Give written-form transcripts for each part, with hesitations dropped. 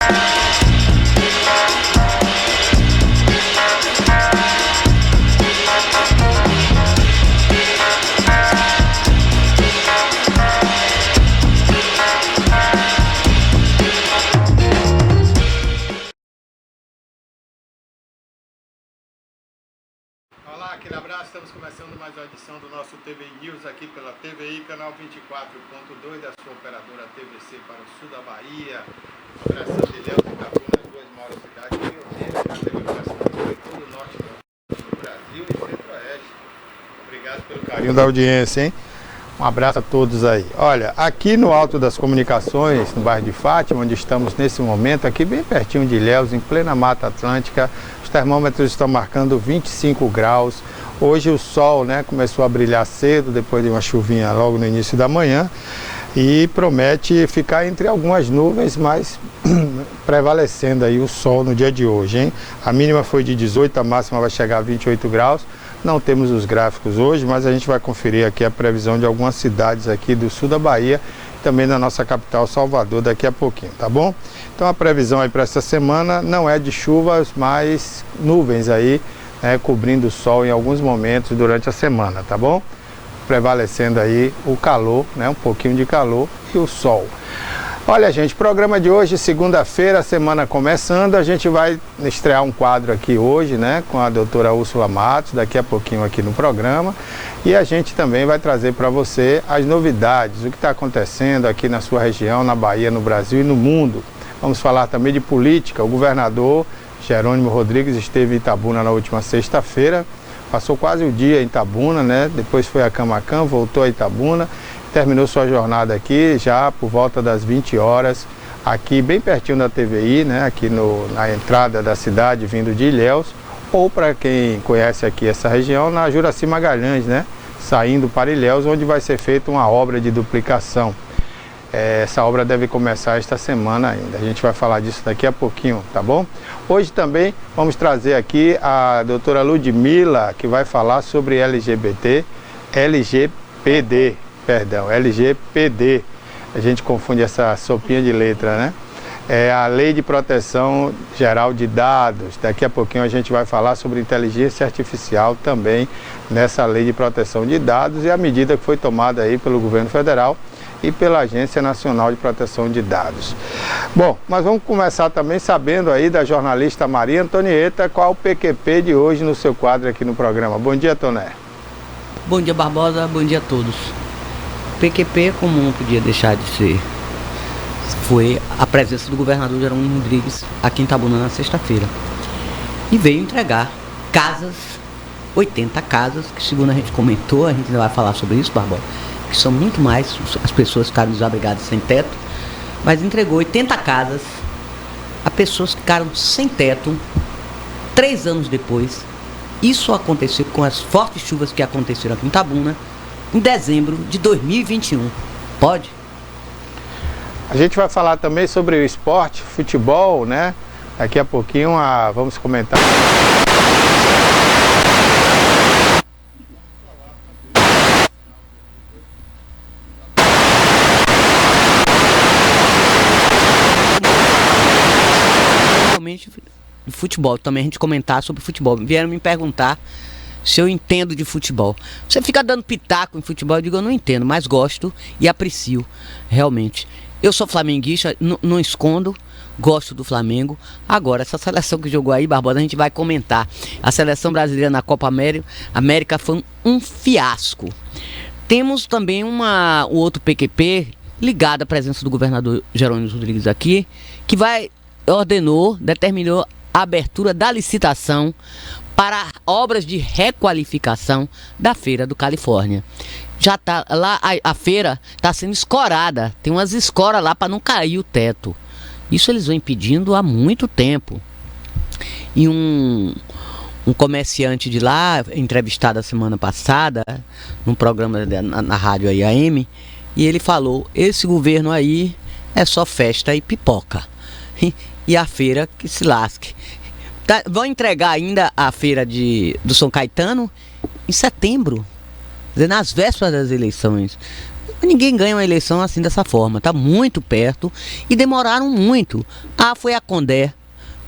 Olá, aquele abraço, estamos começando mais uma edição do nosso TVI News aqui pela TVI, canal 24.2 da sua operadora TVC para o sul da Bahia. Abração de Ilhéus e Itabuna, as duas maiores cidades pioneiras da telecomunicação em todo o norte do Brasil e centro-oeste. Obrigado pelo carinho da audiência, hein? Um abraço a todos aí. Olha, aqui no Alto das Comunicações, no bairro de Fátima, onde estamos nesse momento, aqui bem pertinho de Ilhéus, em plena Mata Atlântica, os termômetros estão marcando 25 graus. Hoje o sol, né, começou a brilhar cedo, depois de uma chuvinha logo no início da manhã, e promete ficar entre algumas nuvens, mas prevalecendo aí o sol no dia de hoje, hein? A mínima foi de 18, a máxima vai chegar a 28 graus. Não temos os gráficos hoje, mas a gente vai conferir aqui a previsão de algumas cidades aqui do sul da Bahia, também da nossa capital Salvador daqui a pouquinho, tá bom? Então a previsão aí para essa semana não é de chuvas, mas nuvens aí, né, cobrindo o sol em alguns momentos durante a semana, tá bom? Prevalecendo aí o calor, né, um pouquinho de calor e o sol. Olha, gente, programa de hoje, segunda-feira, semana começando, a gente vai estrear um quadro aqui hoje, né, com a doutora Úrsula Matos, daqui a pouquinho aqui no programa, e a gente também vai trazer para você as novidades, o que está acontecendo aqui na sua região, na Bahia, no Brasil e no mundo. Vamos falar também de política. O governador Jerônimo Rodrigues esteve em Itabuna na última sexta-feira, passou quase o dia em Itabuna, né, depois foi a Camaquã, voltou a Itabuna, terminou sua jornada aqui já por volta das 20 horas, aqui bem pertinho da TVI, né, aqui na entrada da cidade, vindo de Ilhéus, ou para quem conhece aqui essa região, na Juraci Magalhães, né, saindo para Ilhéus, onde vai ser feita uma obra de duplicação. Essa obra deve começar esta semana ainda, a gente vai falar disso daqui a pouquinho, tá bom? Hoje também vamos trazer aqui a doutora Ludmila, que vai falar sobre LGPD, a gente confunde essa sopinha de letra, né? É a Lei de Proteção Geral de Dados. Daqui a pouquinho a gente vai falar sobre inteligência artificial também nessa Lei de Proteção de Dados e a medida que foi tomada aí pelo governo federal e pela Agência Nacional de Proteção de Dados. Bom, mas vamos começar também sabendo aí da jornalista Maria Antonieta qual é o PQP de hoje no seu quadro aqui no programa. Bom dia, Toné. Bom dia, Barbosa, bom dia a todos. PQP, como não podia deixar de ser, foi a presença do governador Jerônimo Rodrigues aqui em Itabuna na sexta-feira. E veio entregar casas, 80 casas, que segundo a gente comentou, a gente ainda vai falar sobre isso, Barbosa, que são muito mais, as pessoas ficaram desabrigadas sem teto, mas entregou 80 casas a pessoas que ficaram sem teto 3 anos depois. Isso aconteceu com as fortes chuvas que aconteceram aqui em Itabuna em dezembro de 2021. Pode? A gente vai falar também sobre o esporte, futebol, né? Daqui a pouquinho vamos comentar. De futebol, também a gente comentar sobre futebol. Vieram me perguntar se eu entendo de futebol. Você fica dando pitaco em futebol, eu digo, eu não entendo, mas gosto e aprecio, realmente. Eu sou flamenguista, não escondo, gosto do Flamengo. Agora, essa seleção que jogou aí, Barbosa, a gente vai comentar. A seleção brasileira na Copa América foi um fiasco. Temos também o outro PQP ligado à presença do governador Jerônimo Rodrigues aqui, que determinou a abertura da licitação para obras de requalificação da Feira do Califórnia. Já tá lá, a feira está sendo escorada, tem umas escoras lá para não cair o teto. Isso eles vêm pedindo há muito tempo. E um comerciante de lá, entrevistado a semana passada, num programa na rádio aí, AM, e ele falou, esse governo aí é só festa e pipoca. E a feira que se lasque. Vão entregar ainda a feira do São Caetano em setembro, nas vésperas das eleições. Ninguém ganha uma eleição assim dessa forma, está muito perto e demoraram muito. Foi a Condé.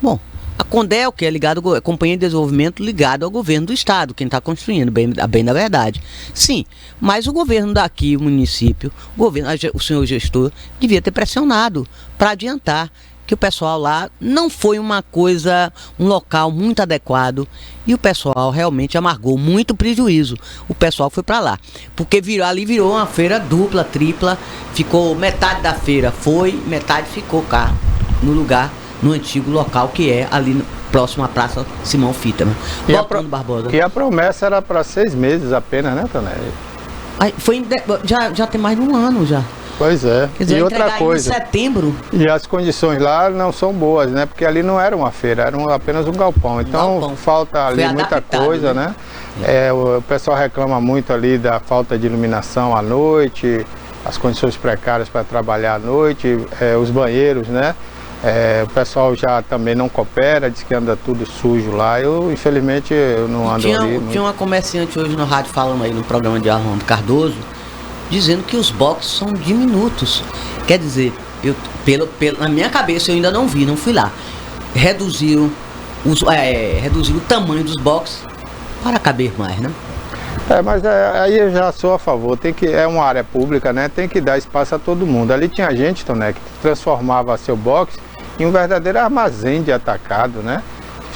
Bom, a Condé é o que? É ligado à Companhia de Desenvolvimento ligado ao governo do estado, quem está construindo, bem da verdade. Sim, mas o governo daqui, o município, o senhor gestor, devia ter pressionado para adiantar. Que o pessoal lá não foi um local muito adequado e o pessoal realmente amargou muito prejuízo. O pessoal foi para lá, porque ali virou uma feira dupla, tripla, ficou metade da feira metade ficou cá, no antigo local que é ali próximo à Praça Simão Fitterman. Barbosa. E a promessa era para 6 meses apenas, né, Tonelli? Já tem mais de um ano já. Pois é. Quer dizer, e outra coisa, em setembro. E as condições lá não são boas, né? Porque ali não era uma feira, era apenas um galpão. Então falta ali muita coisa, né? O pessoal reclama muito ali da falta de iluminação à noite, as condições precárias para trabalhar à noite, os banheiros, né? O pessoal já também não coopera, diz que anda tudo sujo lá. Infelizmente, eu não ando ali. Tinha uma comerciante hoje no rádio falando aí no programa de Armando Cardoso, dizendo que os boxes são diminutos. Quer dizer, na minha cabeça eu ainda não fui lá. Reduziram o tamanho dos boxes para caber mais, né? Mas aí eu já sou a favor, é uma área pública, né? Tem que dar espaço a todo mundo. Ali tinha gente, Toné, que transformava seu box em um verdadeiro armazém de atacado, né?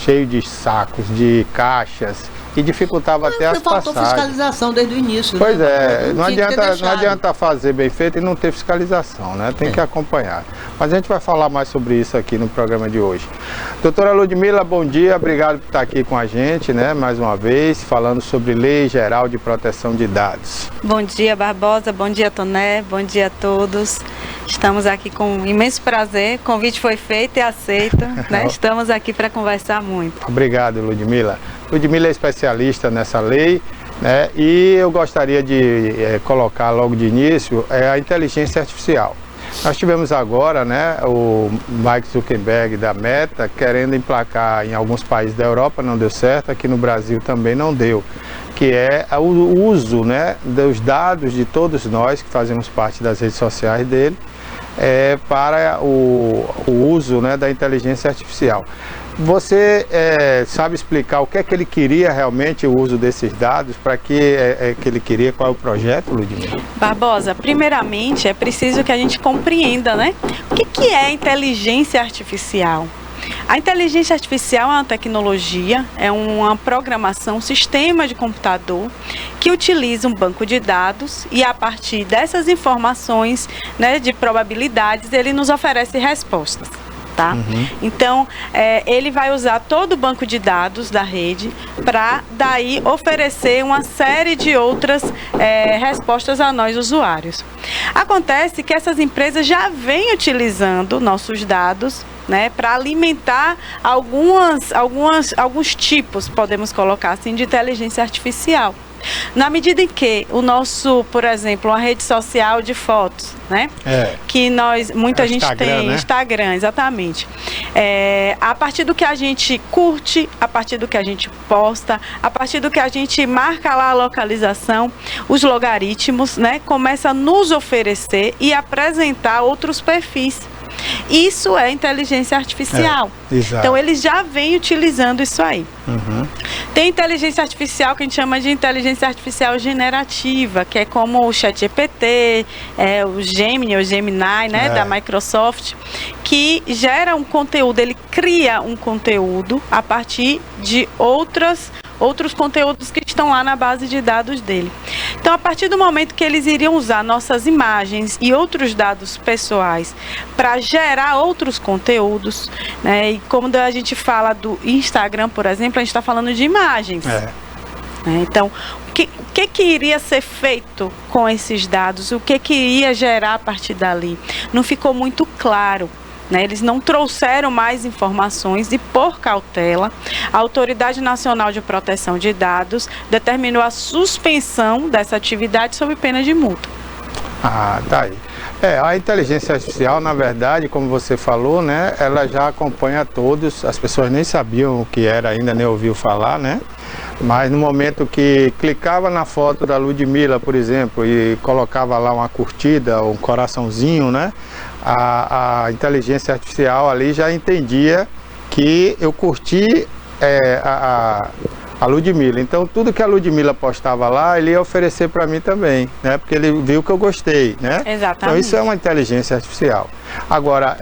Cheio de sacos, de caixas, e dificultava até as passagens. Faltou fiscalização desde o início. Pois né? Não adianta fazer bem feito e não ter fiscalização, né? Tem que acompanhar. Mas a gente vai falar mais sobre isso aqui no programa de hoje. Doutora Ludmila, bom dia, obrigado por estar aqui com a gente, né? Mais uma vez, falando sobre Lei Geral de Proteção de Dados. Bom dia, Barbosa, bom dia, Toné, bom dia a todos. Estamos aqui com um imenso prazer, o convite foi feito e aceito, né? Estamos aqui para conversar muito. Obrigado, Ludmila. Ludmila é especialista nessa lei, né? E eu gostaria de colocar logo de início a inteligência artificial. Nós tivemos agora, né, o Mark Zuckerberg da Meta querendo emplacar em alguns países da Europa, não deu certo, aqui no Brasil também não deu, que é o uso, né, dos dados de todos nós que fazemos parte das redes sociais dele, para o uso, né, da inteligência artificial. Você sabe explicar o que é que ele queria realmente, o uso desses dados, para que ele queria, qual é o projeto, Ludmila? Barbosa, primeiramente é preciso que a gente compreenda, né, o que é inteligência artificial. A inteligência artificial é uma tecnologia, é uma programação, um sistema de computador que utiliza um banco de dados e a partir dessas informações, né, de probabilidades, ele nos oferece respostas. Tá? Uhum. Então, ele vai usar todo o banco de dados da rede para daí oferecer uma série de outras respostas a nós usuários. Acontece que essas empresas já vêm utilizando nossos dados, né, para alimentar alguns tipos, podemos colocar assim, de inteligência artificial. Na medida em que por exemplo, uma rede social de fotos, né? Que muita gente Instagram, tem, né? Instagram, exatamente. A partir do que a gente curte, a partir do que a gente posta, a partir do que a gente marca lá a localização, os logaritmos, né, começam a nos oferecer e apresentar outros perfis. Isso é inteligência artificial. Então, eles já vêm utilizando isso aí. Uhum. Tem inteligência artificial que a gente chama de inteligência artificial generativa, que é como o ChatGPT, o Gemini, né, da Microsoft, que gera um conteúdo, ele cria um conteúdo a partir de outros conteúdos que estão lá na base de dados dele. Então, a partir do momento que eles iriam usar nossas imagens e outros dados pessoais para gerar outros conteúdos, né? E como a gente fala do Instagram, por exemplo, a gente está falando de imagens. Então, o que iria ser feito com esses dados? O que iria gerar a partir dali? Não ficou muito claro. Eles não trouxeram mais informações e, por cautela, a Autoridade Nacional de Proteção de Dados determinou a suspensão dessa atividade sob pena de multa. Tá aí. A inteligência artificial, na verdade, como você falou, né, ela já acompanha todos, as pessoas nem sabiam o que era ainda, nem ouviu falar, né? Mas no momento que clicava na foto da Ludmila, por exemplo, e colocava lá uma curtida, um coraçãozinho, né? A inteligência artificial ali já entendia que eu curti a Ludmila. Então tudo que a Ludmila postava lá, ele ia oferecer para mim também, né? Porque ele viu que eu gostei, né? Exatamente. Então isso é uma inteligência artificial. Agora,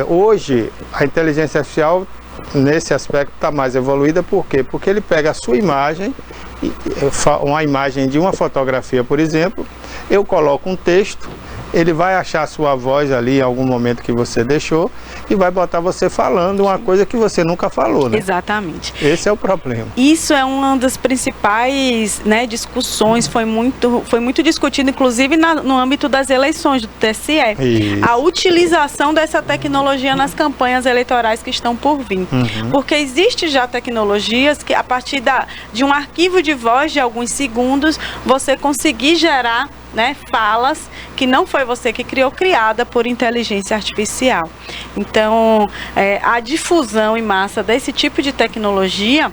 hoje a inteligência artificial nesse aspecto está mais evoluída, por quê? Porque ele pega a sua imagem, uma imagem de uma fotografia, por exemplo, eu coloco um texto, ele vai achar a sua voz ali em algum momento que você deixou e vai botar você falando uma coisa que você nunca falou, né? Exatamente. Esse é o problema. Isso é uma das principais, né, discussões, foi muito discutido, inclusive no âmbito das eleições do TSE. Isso. A utilização dessa tecnologia nas campanhas eleitorais que estão por vir. Porque existe já tecnologias que, a partir de um arquivo de voz de alguns segundos, você conseguir gerar, né, falas que não foi você que criou, criada por inteligência artificial. Então, a difusão em massa desse tipo de tecnologia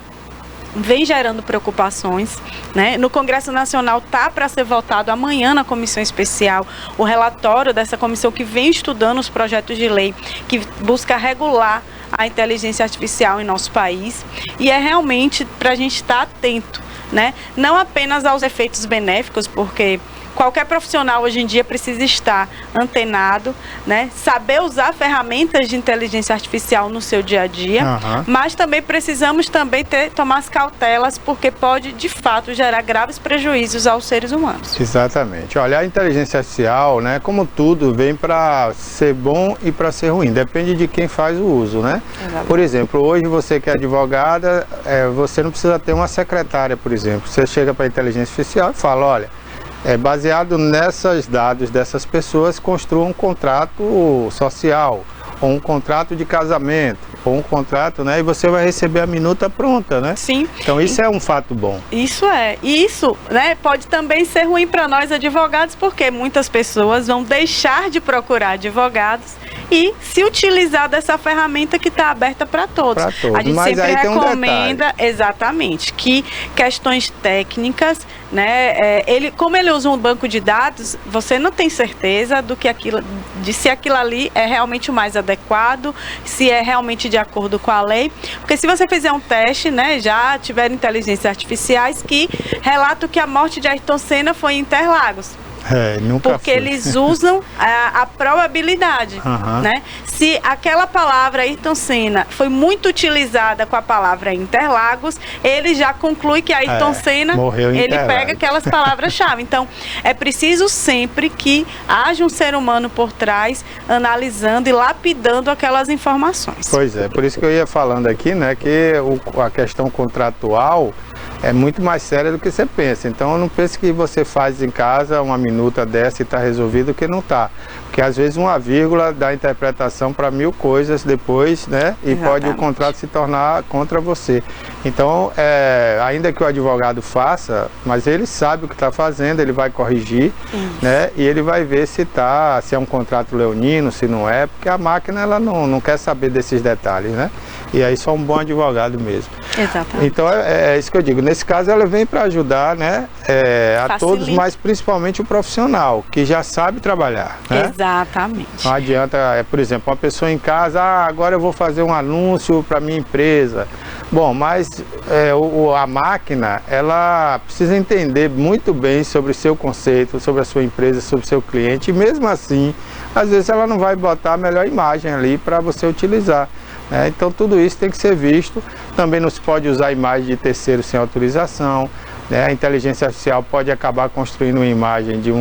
vem gerando preocupações, né? No Congresso Nacional está para ser votado amanhã na comissão especial o relatório dessa comissão que vem estudando os projetos de lei que busca regular a inteligência artificial em nosso país, e é realmente para a gente estar atento, né? Não apenas aos efeitos benéficos, porque qualquer profissional hoje em dia precisa estar antenado, né? Saber usar ferramentas de inteligência artificial no seu dia a dia, mas também precisamos tomar as cautelas, porque pode, de fato, gerar graves prejuízos aos seres humanos. Exatamente. Olha, a inteligência artificial, né, como tudo, vem para ser bom e para ser ruim. Depende de quem faz o uso, né? Exatamente. Por exemplo, hoje você que é advogada, você não precisa ter uma secretária, por exemplo. Você chega para a inteligência artificial e fala, olha, baseado nesses dados dessas pessoas, construa um contrato social, ou um contrato de casamento, ou um contrato, né? E você vai receber a minuta pronta, né? Sim. Então isso é um fato bom. Isso é. E isso, né, pode também ser ruim para nós advogados, porque muitas pessoas vão deixar de procurar advogados e se utilizar dessa ferramenta que está aberta para todos. A gente sempre recomenda, exatamente, que questões técnicas, né, como ele usa um banco de dados, você não tem certeza se aquilo ali é realmente o mais adequado, se é realmente de acordo com a lei, porque se você fizer um teste, né, já tiveram inteligências artificiais que relatam que a morte de Ayrton Senna foi em Interlagos. Porque eles usam a probabilidade, né? Se aquela palavra Ayrton Senna foi muito utilizada com a palavra Interlagos, ele já conclui que Ayrton Senna, ele pega aquelas palavras-chave. Então, é preciso sempre que haja um ser humano por trás, analisando e lapidando aquelas informações. Pois é, por isso que eu ia falando aqui, né, que a questão contratual é muito mais séria do que você pensa. Então eu não penso que você faz em casa uma minuta dessa e está resolvido, que não está. Porque às vezes uma vírgula dá interpretação para 1000 coisas depois, né? E pode o contrato se tornar contra você. Então, ainda que o advogado faça, mas ele sabe o que está fazendo, ele vai corrigir, né? E ele vai ver se é um contrato leonino, se não é, porque a máquina ela não quer saber desses detalhes, né? E aí só um bom advogado mesmo. Exatamente. Então é isso que eu digo. Nesse caso ela vem para ajudar, né, a todos, mas principalmente o profissional, que já sabe trabalhar, né? Exatamente. Não adianta, por exemplo, uma pessoa em casa, agora eu vou fazer um anúncio para minha empresa. Bom, mas a máquina, ela precisa entender muito bem sobre o seu conceito, sobre a sua empresa, sobre o seu cliente, e mesmo assim, às vezes ela não vai botar a melhor imagem ali para você utilizar. Então tudo isso tem que ser visto. Também não se pode usar imagem de terceiro sem autorização, né? A inteligência artificial pode acabar construindo uma imagem de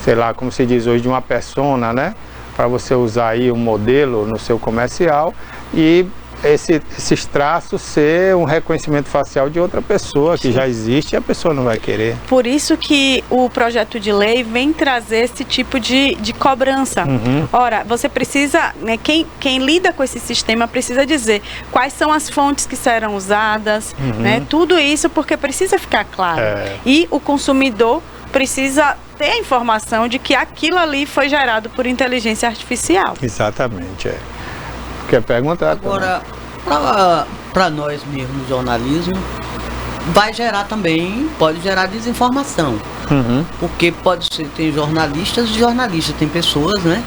sei lá, como se diz hoje, de uma persona, né? Para você usar aí um modelo no seu comercial e esses traços ser um reconhecimento facial de outra pessoa que já existe e a pessoa não vai querer. Por isso que o projeto de lei vem trazer esse tipo de cobrança. Ora, você precisa, né, quem lida com esse sistema precisa dizer quais são as fontes que serão usadas, né, tudo isso, porque precisa ficar claro. E o consumidor precisa ter a informação de que aquilo ali foi gerado por inteligência artificial. Exatamente, Quer perguntar? Agora, para nós mesmo, no jornalismo, vai gerar também, pode gerar desinformação. Porque pode ser, tem jornalistas e jornalistas, tem pessoas, né,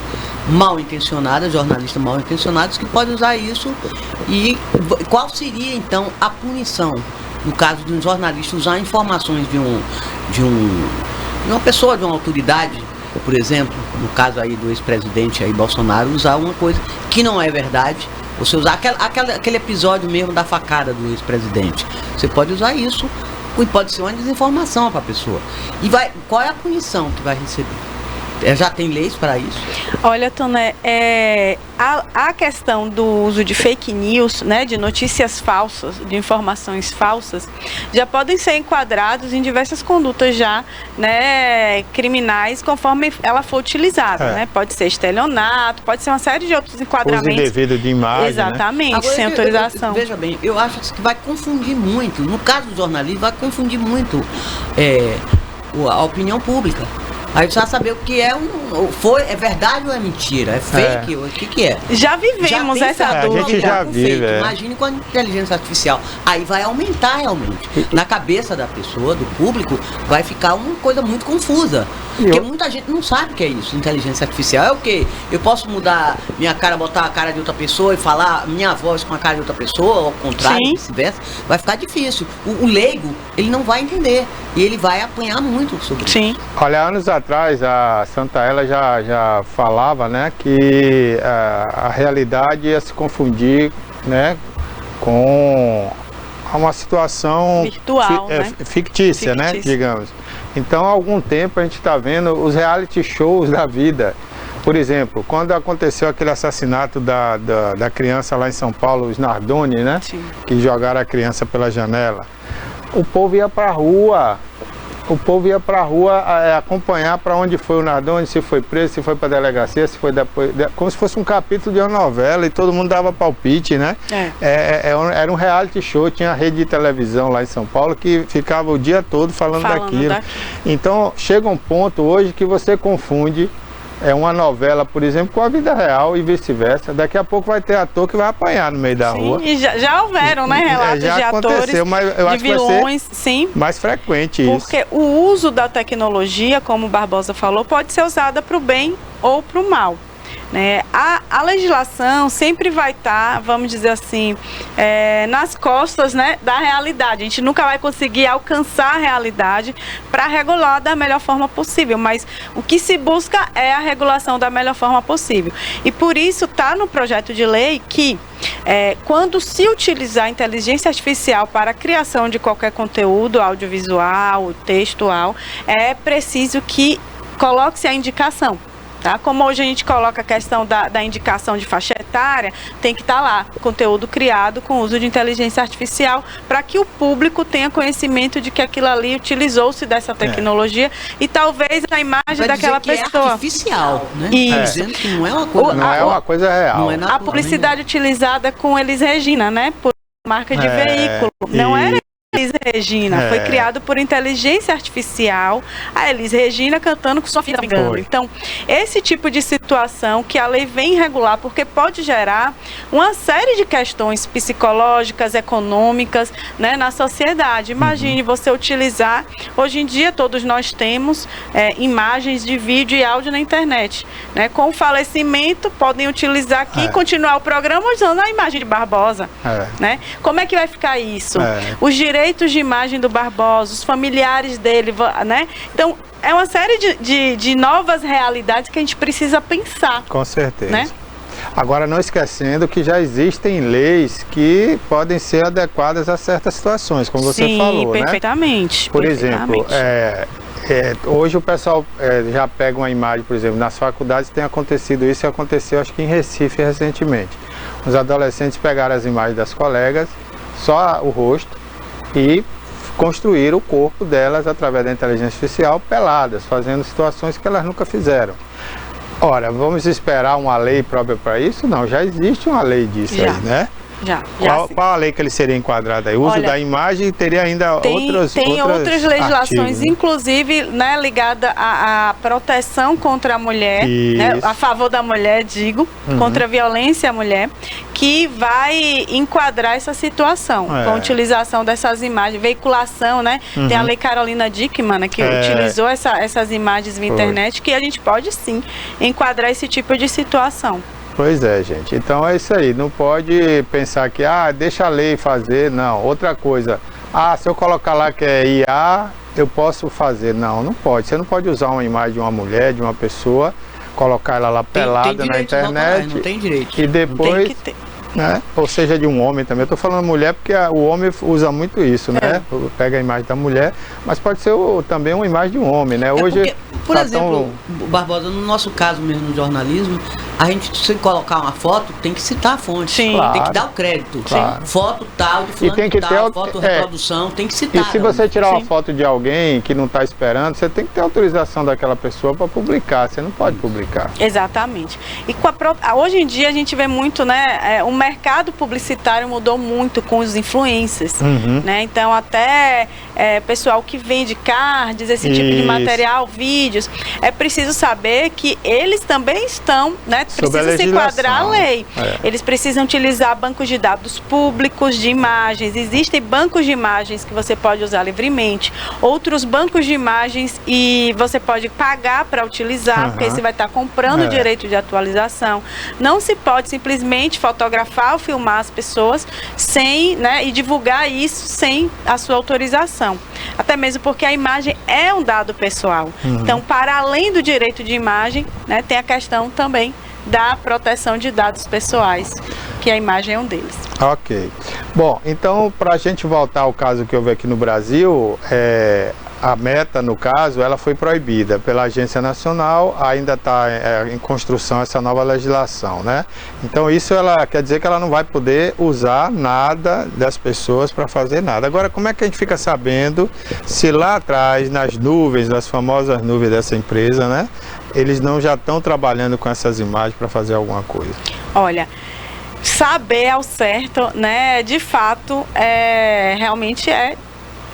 mal intencionadas, jornalistas mal intencionados, que podem usar isso. E qual seria então a punição no caso de um jornalista usar informações de uma pessoa, de uma autoridade, por exemplo, no caso aí do ex-presidente aí Bolsonaro, usar uma coisa que não é verdade? Você usar aquele episódio mesmo da facada do ex-presidente, você pode usar isso e pode ser uma desinformação para a pessoa. E qual é a punição que vai receber? Já tem leis para isso? Olha, Toné, a questão do uso de fake news, né, de notícias falsas, de informações falsas, já podem ser enquadrados em diversas condutas já, né, criminais, conforme ela for utilizada, né? Pode ser estelionato, pode ser uma série de outros enquadramentos. Uso indevido de imagem, exatamente, né? Agora, sem autorização. Veja bem, eu acho que vai confundir muito, no caso do jornalismo, vai confundir muito a opinião pública. Aí você vai saber o que é é verdade ou é mentira, é fake, o que é. Já vivemos essa dúvida. A gente já vive. Imagine com a inteligência artificial. Aí vai aumentar realmente. Na cabeça da pessoa, do público, vai ficar uma coisa muito confusa. Porque muita gente não sabe o que é isso. Inteligência artificial é o quê? Eu posso mudar minha cara, botar a cara de outra pessoa e falar minha voz com a cara de outra pessoa, ao contrário, vice-versa. Vai ficar difícil. O leigo, ele não vai entender. E ele vai apanhar muito sobre isso. Olha, anos atrás, a Santaella já falava, né, que a realidade ia se confundir, né, com uma situação virtual, fictícia, né, digamos. Então, há algum tempo a gente está vendo os reality shows da vida. Por exemplo, quando aconteceu aquele assassinato da criança lá em São Paulo, os Nardoni, né, que jogaram a criança pela janela, o povo ia para a rua. O povo ia para a rua acompanhar para onde foi o Nardoni, se foi preso, se foi para a delegacia, se foi depois, como se fosse um capítulo de uma novela, e todo mundo dava palpite, né? Era um reality show, tinha a rede de televisão lá em São Paulo que ficava o dia todo falando daquilo. Então chega um ponto hoje que você confunde uma novela, por exemplo, com a vida real e vice-versa. Daqui a pouco vai ter ator que vai apanhar no meio da rua. E já houveram, né, relatos de atores, mas eu de acho vilões, que vai ser mais frequente isso. Porque o uso da tecnologia, como o Barbosa falou, pode ser usada para o bem ou para o mal. Né? A legislação sempre vai estar, vamos dizer assim, nas costas, né, da realidade. A gente nunca vai conseguir alcançar a realidade para regular da melhor forma possível, mas o que se busca é a regulação da melhor forma possível. E por isso está no projeto de lei que quando se utilizar a inteligência artificial para a criação de qualquer conteúdo audiovisual, textual, é preciso que coloque-se a indicação. Tá? Como hoje a gente coloca a questão da indicação de faixa etária, tem que estar lá, conteúdo criado com uso de inteligência artificial, para que o público tenha conhecimento de que aquilo ali utilizou-se dessa tecnologia e talvez a imagem daquela pessoa. É artificial, né? Isso. Dizendo que não é uma coisa, não é uma coisa real. Não é a publicidade utilizada com Elis Regina, né? Por marca de veículo. Não era Elis Regina, foi criado por inteligência artificial, a Elis Regina cantando com sua filha brincando. Então, esse tipo de situação que a lei vem regular, porque pode gerar uma série de questões psicológicas, econômicas, né, na sociedade. Imagine você utilizar, hoje em dia todos nós temos imagens de vídeo e áudio na internet. Né? Com o falecimento, podem utilizar aqui e continuar o programa usando a imagem de Barbosa. Né? Como é que vai ficar isso? Os direitos de imagem do Barbosa, os familiares dele, né? Então, é uma série de novas realidades que a gente precisa pensar. Com certeza. Né? Agora, não esquecendo que já existem leis que podem ser adequadas a certas situações, como você falou, perfeitamente. Por exemplo, hoje o pessoal já pega uma imagem, por exemplo, nas faculdades tem acontecido isso, e aconteceu acho que em Recife recentemente. Os adolescentes pegaram as imagens das colegas, só o rosto, e construir o corpo delas através da inteligência artificial peladas, fazendo situações que elas nunca fizeram. Ora, vamos esperar uma lei própria para isso? Não, já existe uma lei disso aí, né? Qual a lei que ele seria enquadrado aí? O uso da imagem teria ainda outras legislações, artigos, né? Inclusive, né, ligada à proteção contra a mulher, né, a favor da mulher, contra a violência à mulher, que vai enquadrar essa situação, com a utilização dessas imagens, veiculação, né? Tem a lei Carolina Dickmann, né, que utilizou essas imagens via internet, que a gente pode sim enquadrar esse tipo de situação. Pois é, gente. Então é isso aí. Não pode pensar que, deixa a lei fazer. Não. Outra coisa. Se eu colocar lá que é IA, eu posso fazer. Não, não pode. Você não pode usar uma imagem de uma mulher, de uma pessoa, colocar ela lá pelada na internet. Não tem direito. E depois... Tem que ter. Né? Ou seja, de um homem também. Eu estou falando mulher porque o homem usa muito isso, né? Pega a imagem da mulher, mas pode ser também uma imagem de um homem, né? Hoje, porque, por exemplo, Barbosa, no nosso caso mesmo no jornalismo, a gente, se colocar uma foto, tem que citar a fonte. Sim. Claro, tem que dar o crédito. Claro. Foto tal, de fulano e tem que tal, ter foto reprodução, tem que citar. E se você tirar uma foto de alguém que não está esperando, você tem que ter autorização daquela pessoa para publicar. Você não pode publicar. Exatamente. E hoje em dia a gente vê muito, né? O mercado publicitário mudou muito com os influencers, né? Então até pessoal que vende cards, esse tipo de material, vídeos, é preciso saber que eles também estão, né? Precisa se enquadrar a lei. Eles precisam utilizar bancos de dados públicos de imagens. Existem bancos de imagens que você pode usar livremente, outros bancos de imagens e você pode pagar para utilizar, porque você vai estar comprando o direito de atualização. Não se pode simplesmente fotografar ou filmar as pessoas sem, né, e divulgar isso sem a sua autorização. Até mesmo porque a imagem é um dado pessoal. Então, para além do direito de imagem, né, tem a questão também da proteção de dados pessoais, que a imagem é um deles. Ok. Bom, então, para a gente voltar ao caso que houve aqui no Brasil, a Meta, no caso, ela foi proibida pela Agência Nacional, ainda está em construção essa nova legislação, né? Então isso ela quer dizer que ela não vai poder usar nada das pessoas para fazer nada. Agora, como é que a gente fica sabendo se lá atrás, nas nuvens, nas famosas nuvens dessa empresa, né? Eles não já estão trabalhando com essas imagens para fazer alguma coisa? Olha, saber ao certo, né, de fato, realmente é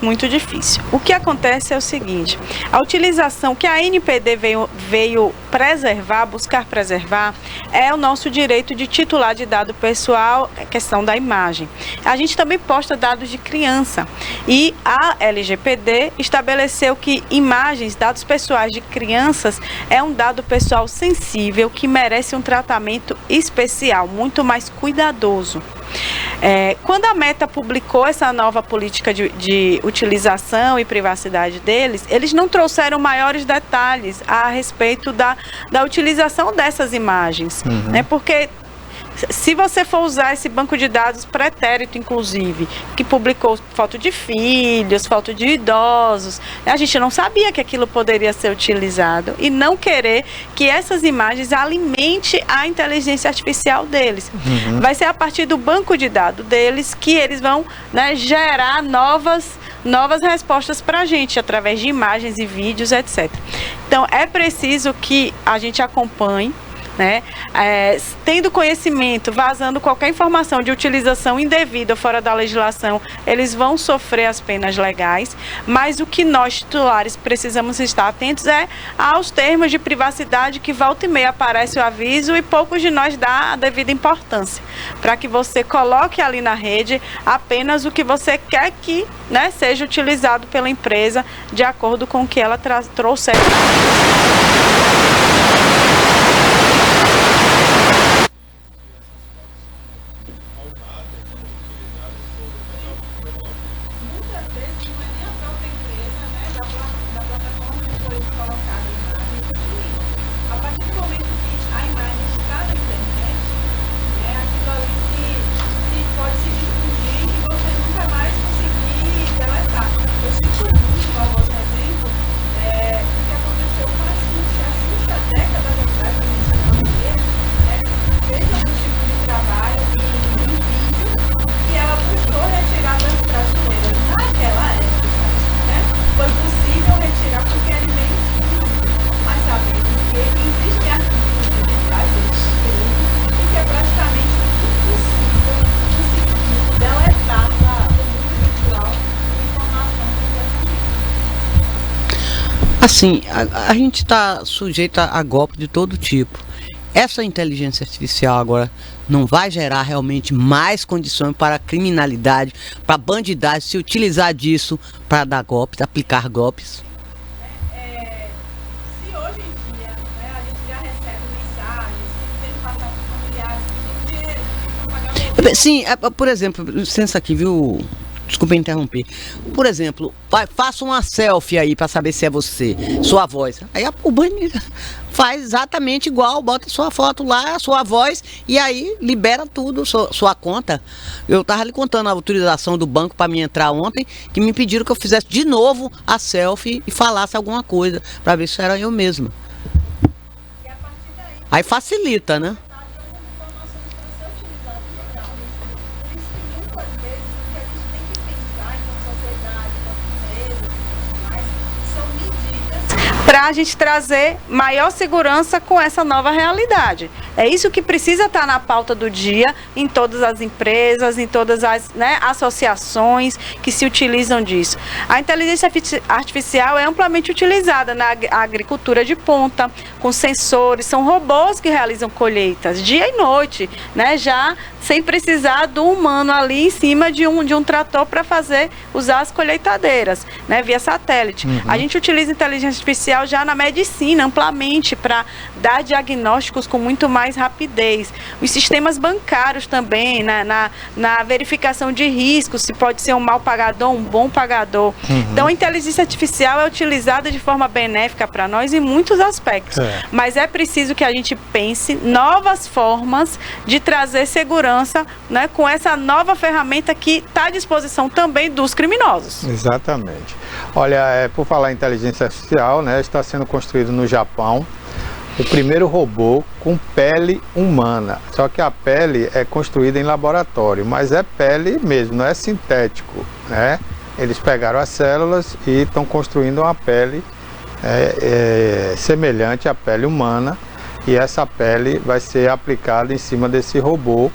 muito difícil. O que acontece é o seguinte: a utilização que a NPD veio preservar, buscar preservar, é o nosso direito de titular de dado pessoal, a questão da imagem. A gente também posta dados de criança e a LGPD estabeleceu que imagens, dados pessoais de crianças é um dado pessoal sensível que merece um tratamento especial, muito mais cuidadoso. Quando a Meta publicou essa nova política de utilização e privacidade deles, eles não trouxeram maiores detalhes a respeito da utilização dessas imagens, né? Porque se você for usar esse banco de dados pretérito, inclusive, que publicou foto de filhos, foto de idosos, a gente não sabia que aquilo poderia ser utilizado e não querer que essas imagens alimente a inteligência artificial deles. Vai ser a partir do banco de dados deles que eles vão, né, gerar novas respostas para a gente, através de imagens e vídeos, etc. Então, é preciso que a gente acompanhe, né? Tendo conhecimento, vazando qualquer informação de utilização indevida fora da legislação, eles vão sofrer as penas legais, mas o que nós titulares precisamos estar atentos aos termos de privacidade que volta e meia aparece o aviso e poucos de nós dá a devida importância, para que você coloque ali na rede apenas o que você quer que, né, seja utilizado pela empresa de acordo com o que ela trouxer. O que aconteceu com a Xuxa. Assim, a gente está sujeito a golpe de todo tipo. Essa inteligência artificial agora não vai gerar realmente mais condições para a criminalidade, para a bandidagem se utilizar disso para dar golpes, aplicar golpes? Se hoje em dia, né, a gente já recebe mensagens, tem que passar para os familiares, dinheiro, não pagar. Sim, por exemplo, licença aqui, viu? Desculpa interromper. Por exemplo, faça uma selfie aí para saber se é você, sua voz. Aí o bandido faz exatamente igual, bota sua foto lá, sua voz, e aí libera tudo, sua conta. Eu tava lhe contando a autorização do banco para mim entrar ontem, que me pediram que eu fizesse de novo a selfie e falasse alguma coisa, para ver se era eu mesma. Aí facilita, né? Para a gente trazer maior segurança com essa nova realidade. É isso que precisa estar na pauta do dia, em todas as empresas, em todas as, né, associações que se utilizam disso. A inteligência artificial é amplamente utilizada na agricultura de ponta, com sensores, são robôs que realizam colheitas dia e noite, né, já sem precisar do humano ali em cima de um trator para usar as colheitadeiras, né, via satélite. A gente utiliza inteligência artificial já na medicina amplamente para dar diagnósticos com muito mais rapidez. Os sistemas bancários também, né, na verificação de riscos, se pode ser um mau pagador, um bom pagador. Então a inteligência artificial é utilizada de forma benéfica para nós em muitos aspectos. Mas é preciso que a gente pense novas formas de trazer segurança, né, com essa nova ferramenta que está à disposição também dos criminosos. Exatamente. Olha, por falar em inteligência artificial, né, está sendo construído no Japão o primeiro robô com pele humana. Só que a pele é construída em laboratório, mas é pele mesmo, não é sintético, né? Eles pegaram as células e estão construindo uma pele semelhante à pele humana, e essa pele vai ser aplicada em cima desse robô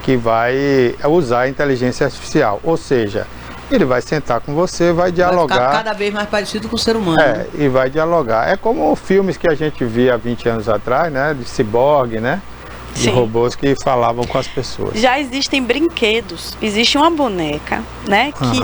que vai usar a inteligência artificial, ou seja, ele vai sentar com você, vai dialogar. Vai ficar cada vez mais parecido com o ser humano. Né? E vai dialogar. É como filmes que a gente via há 20 anos atrás, né? De ciborgue, né? De robôs que falavam com as pessoas. Já existem brinquedos. Existe uma boneca, né? Que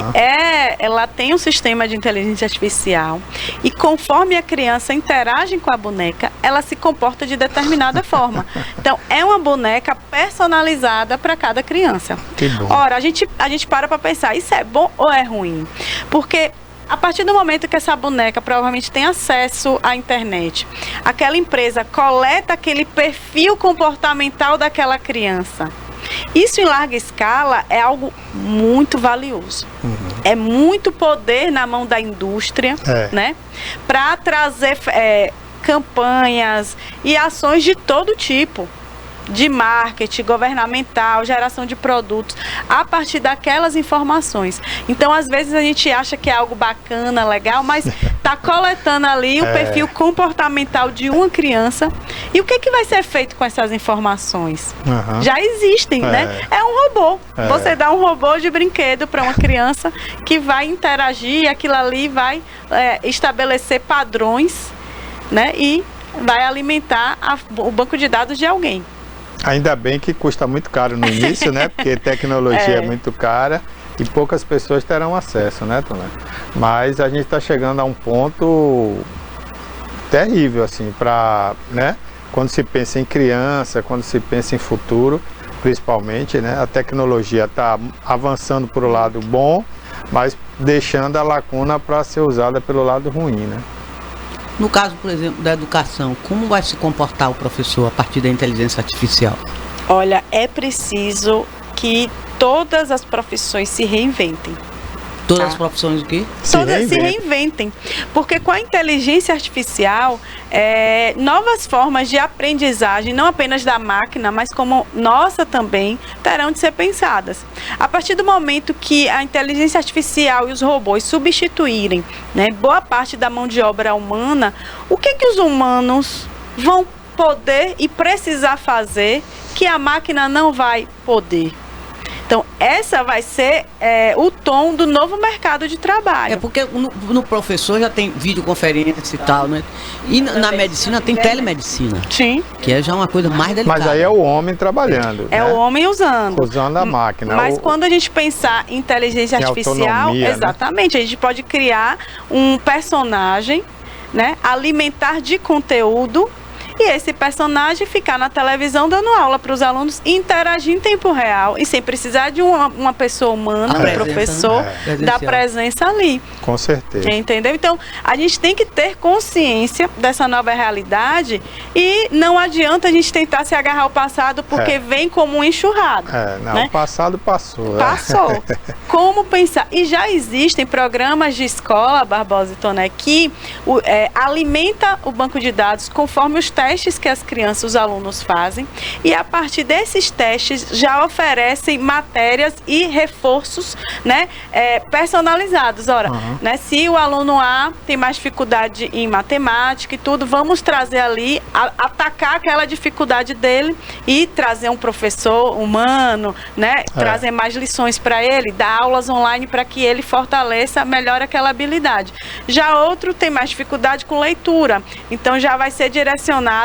ela tem um sistema de inteligência artificial. E conforme a criança interage com a boneca, ela se comporta de determinada forma. Então, é uma boneca personalizada para cada criança. Que bom. Ora, a gente para pensar, isso é bom ou é ruim? Porque a partir do momento que essa boneca provavelmente tem acesso à internet, aquela empresa coleta aquele perfil comportamental daquela criança. Isso em larga escala é algo muito valioso. É muito poder na mão da indústria, né? Para trazer campanhas e ações de todo tipo. De marketing, governamental, geração de produtos, a partir daquelas informações. Então, às vezes, a gente acha que é algo bacana, legal, mas está coletando ali o perfil comportamental de uma criança. E o que vai ser feito com essas informações? Já existem, né? É um robô. Você dá um robô de brinquedo para uma criança que vai interagir, e aquilo ali vai estabelecer padrões, né? E vai alimentar o banco de dados de alguém. Ainda bem que custa muito caro no início, né? Porque tecnologia é muito cara e poucas pessoas terão acesso, né, Tonelli? Mas a gente está chegando a um ponto terrível, assim, para, né? Quando se pensa em criança, quando se pensa em futuro, principalmente, né? A tecnologia está avançando para o lado bom, mas deixando a lacuna para ser usada pelo lado ruim, né? No caso, por exemplo, da educação, como vai se comportar o professor a partir da inteligência artificial? Olha, é preciso que todas as profissões se reinventem. Todas as profissões o quê? Todas se reinventem. Porque com a inteligência artificial, novas formas de aprendizagem, não apenas da máquina, mas como nossa também, terão de ser pensadas. A partir do momento que a inteligência artificial e os robôs substituírem, né, boa parte da mão de obra humana, o que os humanos vão poder e precisar fazer que a máquina não vai poder? Então, essa vai ser o tom do novo mercado de trabalho. É porque no professor já tem videoconferência e tal, né? E na medicina tem telemedicina. Sim. Que é já uma coisa mais delicada. Mas aí é o homem trabalhando. É, né? O homem usando. Usando a máquina. Mas quando a gente pensar em inteligência artificial, exatamente, né? A gente pode criar um personagem, né? Alimentar de conteúdo. E esse personagem ficar na televisão dando aula para os alunos, interagir em tempo real e sem precisar de uma pessoa humana, um professor, da presença ali. Com certeza. Entendeu? Então, a gente tem que ter consciência dessa nova realidade e não adianta a gente tentar se agarrar ao passado porque vem como um enxurrado. Não, né? O passado passou. Passou. Como pensar? E já existem programas de escola, Barbosa e Toné, que alimenta o banco de dados conforme os testes que as crianças, os alunos fazem, e a partir desses testes já oferecem matérias e reforços, né, personalizados. Ora, né, se o aluno A tem mais dificuldade em matemática e tudo, vamos trazer ali, atacar aquela dificuldade dele e trazer um professor humano, né, trazer mais lições para ele, dar aulas online para que ele fortaleça melhor aquela habilidade. Já outro tem mais dificuldade com leitura, então já vai ser direcionado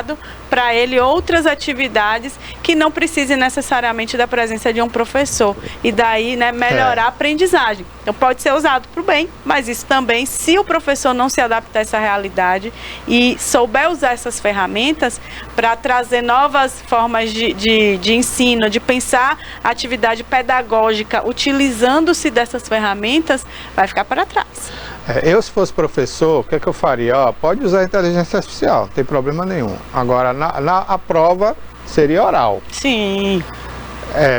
para ele outras atividades que não precisem necessariamente da presença de um professor. E daí, né, melhorar a aprendizagem. Então pode ser usado para o bem, mas isso também, se o professor não se adaptar a essa realidade e souber usar essas ferramentas para trazer novas formas de ensino, de pensar a atividade pedagógica utilizando-se dessas ferramentas, vai ficar para trás. Eu, se fosse professor, o que é que eu faria? Pode usar a inteligência artificial, não tem problema nenhum. Agora, a prova seria oral. Sim.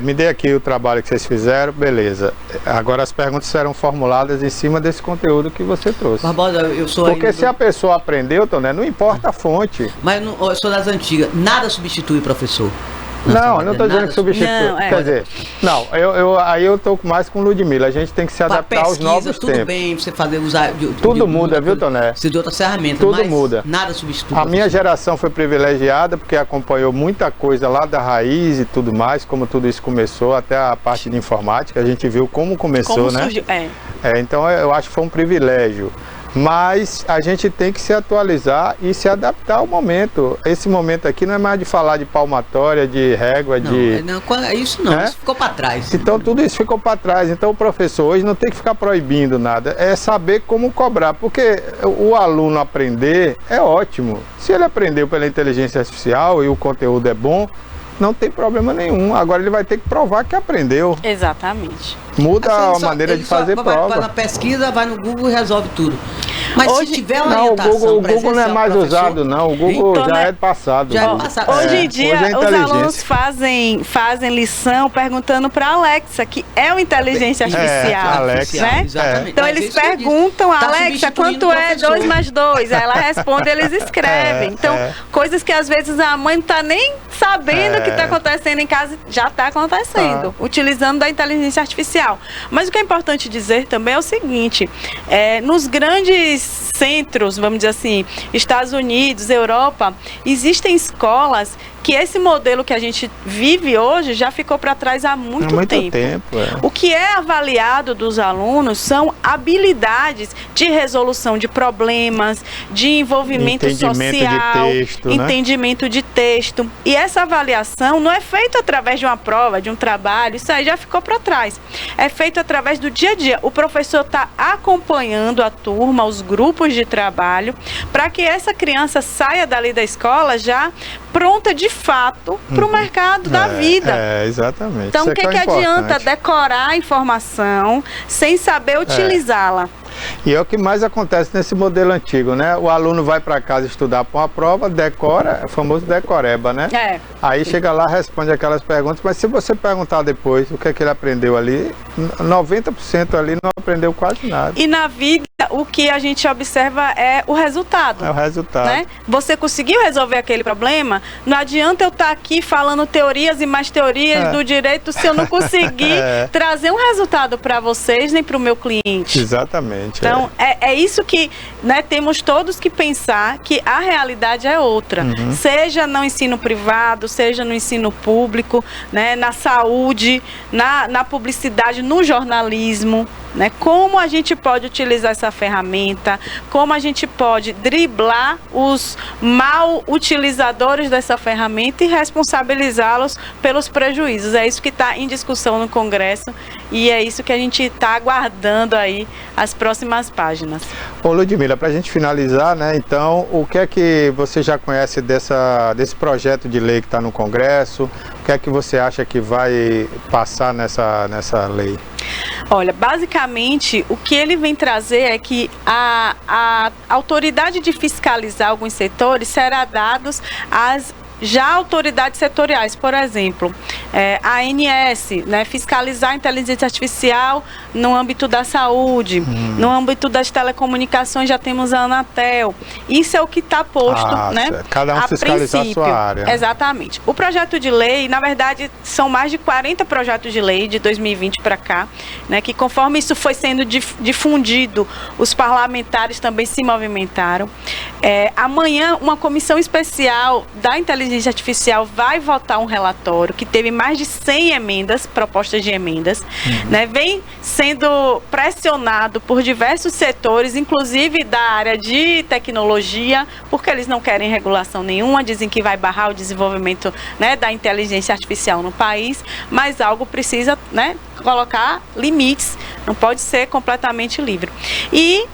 Me dê aqui o trabalho que vocês fizeram, beleza. Agora as perguntas serão formuladas em cima desse conteúdo que você trouxe. Barbosa, eu sou... Porque se a pessoa aprendeu, Toné, não importa a fonte. Mas eu sou das antigas, nada substitui professor. Não estou dizendo que substitui. Não, quer dizer, aí eu estou mais com Ludmila. A gente tem que se adaptar aos novos tempos. Tudo bem, você usar... Tudo muda, viu, Toné? Precisa de outras ferramentas, tudo muda. Nada substitui. A minha geração foi privilegiada porque acompanhou muita coisa lá da raiz e tudo mais, como tudo isso começou, até a parte de informática. A gente viu como começou, né? Surgiu. Então eu acho que foi um privilégio. Mas a gente tem que se atualizar e se adaptar ao momento. Esse momento aqui não é mais de falar de palmatória, de régua, isso não, isso ficou para trás. Então tudo isso ficou para trás. Então o professor hoje não tem que ficar proibindo nada, é saber como cobrar. Porque o aluno aprender é ótimo. Se ele aprendeu pela inteligência artificial e o conteúdo é bom, não tem problema nenhum. Agora ele vai ter que provar que aprendeu. Exatamente. Muda a maneira de fazer prova. Vai na pesquisa, vai no Google e resolve tudo. Mas hoje, se tiver uma orientação, o Google não é mais usado, não. O Google então, já é passado. Hoje em dia, os alunos fazem lição perguntando para a Alexa, que é uma inteligência artificial. Alexa, né? Exatamente. Então eles perguntam, Alexa, quanto é 2 mais 2? Aí ela responde, eles escrevem. Então, coisas que às vezes a mãe não está nem sabendo o que está acontecendo em casa, já está acontecendo, utilizando da inteligência artificial. Mas o que é importante dizer também é o seguinte, nos grandes centros, vamos dizer assim, Estados Unidos, Europa, existem escolas que esse modelo que a gente vive hoje já ficou para trás há muito tempo. O que é avaliado dos alunos são habilidades de resolução de problemas, de envolvimento social, entendimento de texto. E essa avaliação não é feita através de uma prova, de um trabalho, isso aí já ficou para trás. É feito através do dia a dia. O professor está acompanhando a turma, os grupos de trabalho, para que essa criança saia dali da escola já pronta de fato para o mercado da vida. Exatamente. Então, o que adianta decorar a informação sem saber utilizá-la? E é o que mais acontece nesse modelo antigo, né? O aluno vai para casa estudar para uma prova, decora, é o famoso decoreba, né? Aí chega lá, responde aquelas perguntas, mas se você perguntar depois o que é que ele aprendeu ali, 90% ali não aprendeu quase nada. E na vida, o que a gente observa é o resultado. É o resultado. Né? Você conseguiu resolver aquele problema? Não adianta eu estar aqui falando teorias e mais teorias do direito se eu não conseguir trazer um resultado para vocês nem para o meu cliente. Exatamente. Então, é isso que, né, temos todos que pensar, que a realidade é outra. Seja no ensino privado, seja no ensino público, né, na saúde, na publicidade, no jornalismo. Né? Como a gente pode utilizar essa ferramenta, como a gente pode driblar os mal utilizadores dessa ferramenta e responsabilizá-los pelos prejuízos. É isso que está em discussão no Congresso e é isso que a gente está aguardando aí as próximas páginas. Ô Ludmila, para a gente finalizar, né, então, o que é que você já conhece desse projeto de lei que está no Congresso? O que é que você acha que vai passar nessa lei? Olha, basicamente, o que ele vem trazer é que a autoridade de fiscalizar alguns setores será dados às autoridades setoriais, por exemplo, a ANS, né, fiscalizar a inteligência artificial no âmbito da saúde, no âmbito das telecomunicações já temos a Anatel. Isso é o que está posto, né? Cada um fiscalizar a sua área. Exatamente. O projeto de lei, na verdade, são mais de 40 projetos de lei de 2020 para cá, né, que conforme isso foi sendo difundido, os parlamentares também se movimentaram. Amanhã, uma comissão especial da inteligência artificial vai votar um relatório que teve mais de 100 emendas, propostas de emendas, né, vem sendo pressionado por diversos setores, inclusive da área de tecnologia, porque eles não querem regulação nenhuma, dizem que vai barrar o desenvolvimento, né, da inteligência artificial no país, mas algo precisa, né, colocar limites, não pode ser completamente livre. E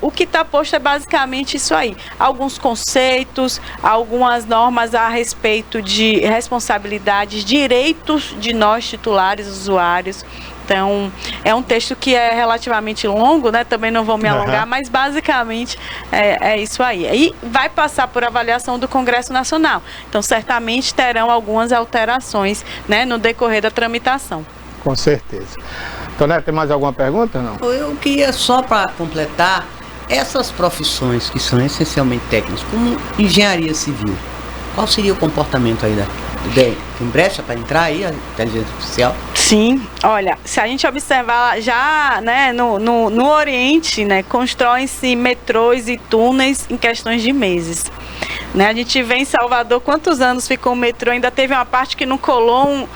o que está posto é basicamente isso aí, alguns conceitos, algumas normas a respeito de responsabilidades, direitos de nós titulares, usuários. Então, é um texto que é relativamente longo, né? Também não vou me alongar, mas basicamente é isso aí. E vai passar por avaliação do Congresso Nacional. Então, certamente terão algumas alterações, né, no decorrer da tramitação. Com certeza. Tonete, tem mais alguma pergunta? Não? Eu queria só para completar, essas profissões que são essencialmente técnicas, como engenharia civil, qual seria o comportamento aí tem brecha para entrar aí a inteligência artificial? Sim, olha, se a gente observar já, né, no Oriente, né, constroem-se metrôs e túneis em questões de meses. Né, a gente vê em Salvador, quantos anos ficou o metrô, ainda teve uma parte que não colou um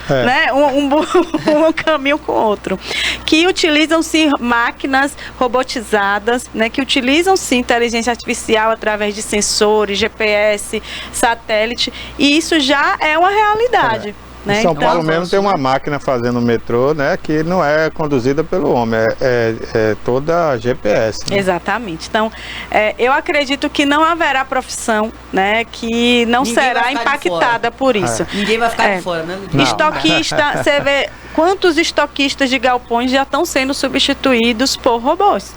caminho com o outro. Que utilizam-se máquinas robotizadas, né, que utilizam-se inteligência artificial através de sensores, GPS, satélite, e isso já é uma realidade. Né? Em São Paulo mesmo tem uma máquina fazendo o metrô, né, que não é conduzida pelo homem, é toda GPS. Né? Exatamente. Então, eu acredito que não haverá profissão, né, que não será impactada por isso. Ninguém vai ficar de fora, né? Estoquista, você vê quantos estoquistas de galpões já estão sendo substituídos por robôs.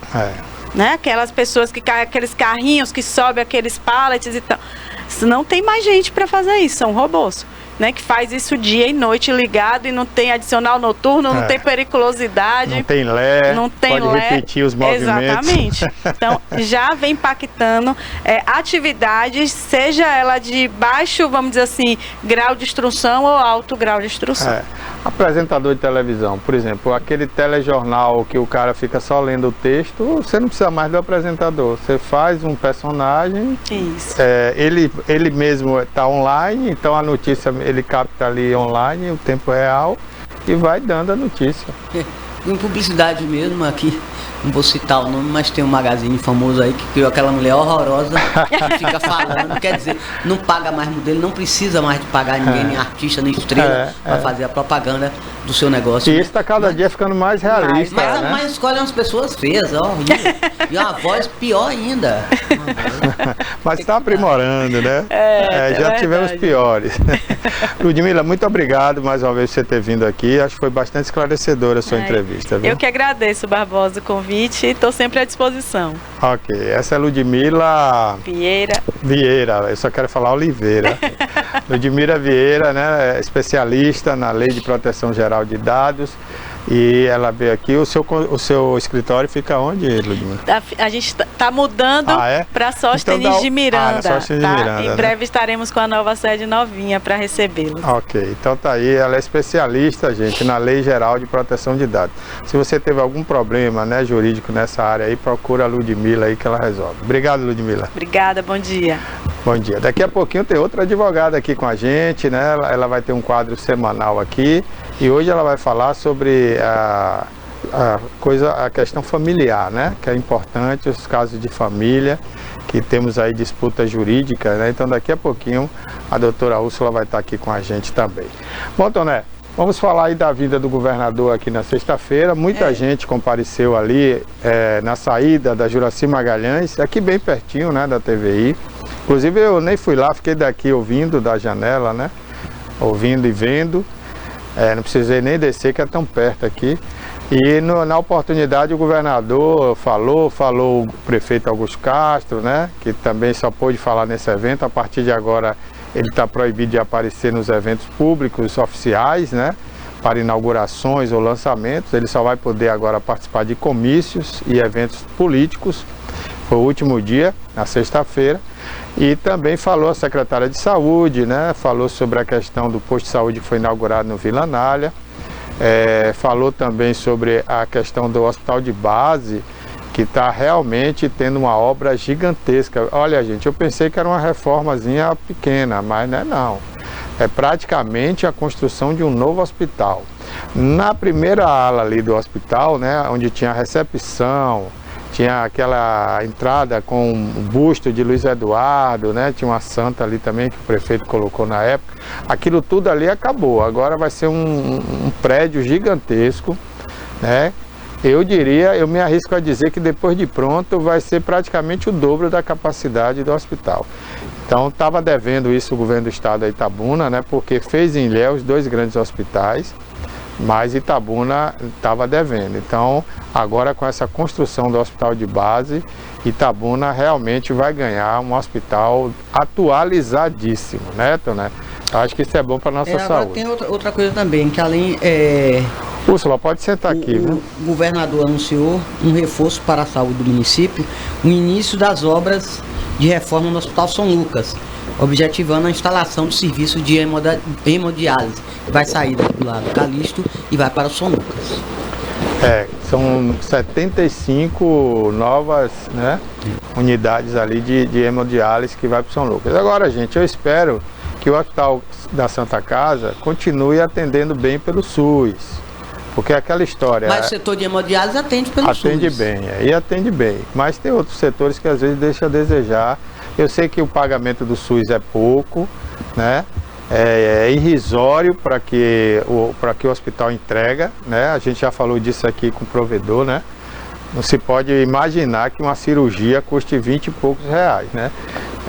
Né? Aquelas pessoas aqueles carrinhos que sobem aqueles pallets e tal. Não tem mais gente para fazer isso, são robôs. Né, que faz isso dia e noite ligado e não tem adicional noturno, não tem periculosidade. Não tem Lé, pode repetir os movimentos. Exatamente. Então, já vem impactando atividades, seja ela de baixo, vamos dizer assim, grau de instrução ou alto grau de instrução. Apresentador de televisão, por exemplo, aquele telejornal que o cara fica só lendo o texto, você não precisa mais do apresentador. Você faz um personagem, isso. Ele mesmo está online, então a notícia ele capta ali online, o tempo real, e vai dando a notícia. Em publicidade mesmo, aqui, não vou citar o nome, mas tem um magazine famoso aí que criou aquela mulher horrorosa que fica falando, quer dizer, não paga mais modelo, não precisa mais de pagar ninguém, nem artista, nem estrela, para fazer a propaganda do seu negócio. E isso está cada dia ficando mais realista. Mas escolhe umas pessoas feias, ó, e uma voz pior ainda. Mas está aprimorando, né? Já tivemos piores. Ludmila, muito obrigado mais uma vez por você ter vindo aqui. Acho que foi bastante esclarecedora a sua entrevista. Viu? Eu que agradeço, Barbosa, o convite e estou sempre à disposição. Ok, essa é Ludmila Vieira, eu só quero falar Oliveira. Ludmila Vieira, né, especialista na Lei de Proteção Geral de Dados E ela veio aqui, o seu escritório fica onde, Ludmila? A gente está mudando para Sóstenes então de Miranda. Sóstenes de Miranda, em breve estaremos com a nova sede novinha para recebê-los. Ok, então tá aí, ela é especialista, gente, na Lei Geral de Proteção de Dados. Se você teve algum problema, né, jurídico nessa área aí, procura a Ludmila aí que ela resolve. Obrigado, Ludmila. Obrigada, bom dia. Bom dia. Daqui a pouquinho tem outra advogada aqui com a gente, né? Ela vai ter um quadro semanal aqui e hoje ela vai falar sobre a questão familiar, né? Que é importante, os casos de família, que temos aí disputa jurídica, né? Então daqui a pouquinho a doutora Úrsula vai estar aqui com a gente também. Bom, Toné, vamos falar aí da vinda do governador aqui na sexta-feira. Muita gente compareceu ali na saída da Juracy Magalhães, aqui bem pertinho, né, da TVI. Inclusive eu nem fui lá, fiquei daqui ouvindo da janela, né? Ouvindo e vendo. Não precisei nem descer, que é tão perto aqui. E na oportunidade o governador falou o prefeito Augusto Castro, né? Que também só pôde falar nesse evento. A partir de agora ele está proibido de aparecer nos eventos públicos oficiais, né? Para inaugurações ou lançamentos. Ele só vai poder agora participar de comícios e eventos políticos. Foi o último dia, na sexta-feira. E também falou a secretária de saúde, né? Falou sobre a questão do posto de saúde que foi inaugurado no Vila Anália. Falou também sobre a questão do hospital de base, que está realmente tendo uma obra gigantesca. Olha, gente, eu pensei que era uma reformazinha pequena, mas não é não. É praticamente a construção de um novo hospital. Na primeira ala ali do hospital, né, onde tinha a recepção, tinha aquela entrada com o busto de Luiz Eduardo, né? Tinha uma santa ali também que o prefeito colocou na época. Aquilo tudo ali acabou. Agora vai ser um prédio gigantesco, né? Eu me arrisco a dizer que depois de pronto vai ser praticamente o dobro da capacidade do hospital. Então estava devendo isso o governo do estado a Itabuna, né? Porque fez em Ilhéus 2 grandes hospitais, mas Itabuna estava devendo. Então, agora com essa construção do hospital de base, Itabuna realmente vai ganhar um hospital atualizadíssimo, né, Toné? Acho que isso é bom para a nossa saúde. Tem outra coisa também, que além... Úrsula, pode sentar aqui, viu? O governador anunciou um reforço para a saúde do município, o início das obras de reforma no Hospital São Lucas, objetivando a instalação do serviço de hemodiálise, que vai sair do lado Calixto e vai para o São Lucas. São 75 novas, né, unidades ali de hemodiálise que vai para o São Lucas. Agora, gente, eu espero que o Hospital da Santa Casa continue atendendo bem pelo SUS. Porque é aquela história... Mas o setor de hemodiálise atende pelo SUS. Atende bem, e atende bem. Mas tem outros setores que às vezes deixam a desejar. Eu sei que o pagamento do SUS é pouco, né? É irrisório para que o hospital entrega, né? A gente já falou disso aqui com o provedor, né? Não se pode imaginar que uma cirurgia custe 20 e poucos reais, né?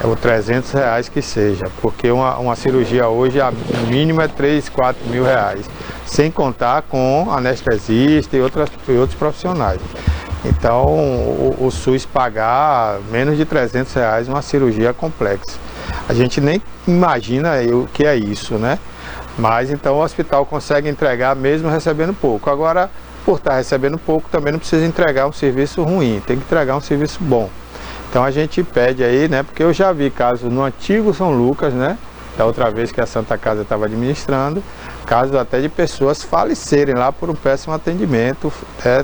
Ou 300 reais que seja, porque uma cirurgia hoje, o mínimo é 3, 4 mil reais, sem contar com anestesista e outros profissionais. Então, o SUS pagar menos de 300 reais uma cirurgia complexa. A gente nem imagina o que é isso, né? Mas então o hospital consegue entregar mesmo recebendo pouco. Agora, por estar recebendo pouco, também não precisa entregar um serviço ruim, tem que entregar um serviço bom. Então a gente pede aí, né? Porque eu já vi casos no antigo São Lucas, né? Da outra vez que a Santa Casa estava administrando, casos até de pessoas falecerem lá por um péssimo atendimento,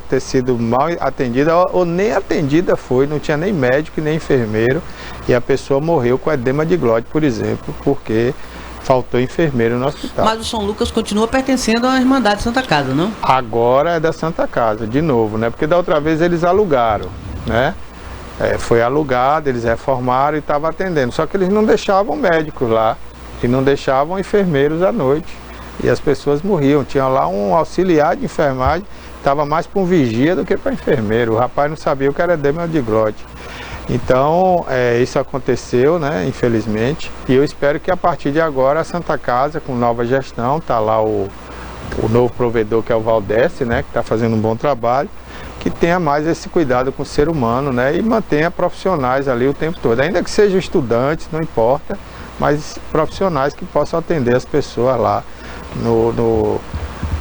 ter sido mal atendida ou nem atendida foi, não tinha nem médico nem enfermeiro, e a pessoa morreu com edema de glóte, por exemplo, porque faltou enfermeiro no hospital. Mas o São Lucas continua pertencendo à Irmandade Santa Casa, não? Agora é da Santa Casa, de novo, né? Porque da outra vez eles alugaram, né? Foi alugado, eles reformaram e estavam atendendo. Só que eles não deixavam médicos lá e não deixavam enfermeiros à noite. E as pessoas morriam. Tinha lá um auxiliar de enfermagem, estava mais para um vigia do que para enfermeiro. O rapaz não sabia o que era edema de glóte. Então, isso aconteceu, né, infelizmente. E eu espero que a partir de agora a Santa Casa, com nova gestão, está lá o novo provedor, que é o Valdeste, né, que está fazendo um bom trabalho, que tenha mais esse cuidado com o ser humano, né, e mantenha profissionais ali o tempo todo. Ainda que sejam estudantes, não importa, mas profissionais que possam atender as pessoas lá no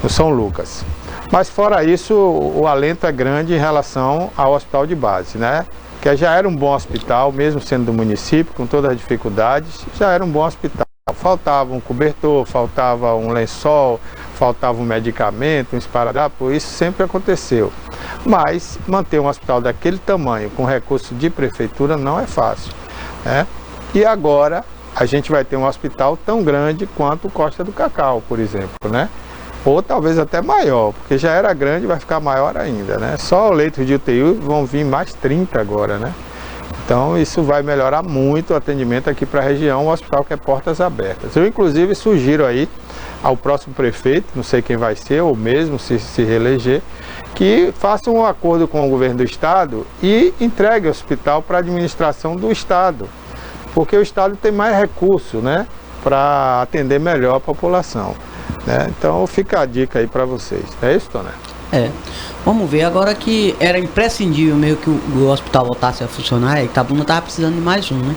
São Lucas. Mas fora isso, o alento é grande em relação ao hospital de base, né? Que já era um bom hospital, mesmo sendo do município, com todas as dificuldades, já era um bom hospital. Faltava um cobertor, faltava um lençol, faltava um medicamento, um esparadrapo, isso sempre aconteceu. Mas manter um hospital daquele tamanho, com recurso de prefeitura, não é fácil, né? E agora a gente vai ter um hospital tão grande quanto o Costa do Cacau, por exemplo, né? Ou talvez até maior, porque já era grande e vai ficar maior ainda, né? Só leitos de UTI vão vir mais 30 agora, né? Então isso vai melhorar muito o atendimento aqui para a região, um hospital que é portas abertas. Eu inclusive sugiro aí ao próximo prefeito, não sei quem vai ser, ou mesmo se reeleger, que faça um acordo com o governo do estado e entregue o hospital para a administração do estado, porque o estado tem mais recursos, né, para atender melhor a população, né? Então fica a dica aí para vocês. É isso, Toné? É. Vamos ver, agora que era imprescindível meio que o hospital voltasse a funcionar, e Itabuna estava precisando de mais um, né?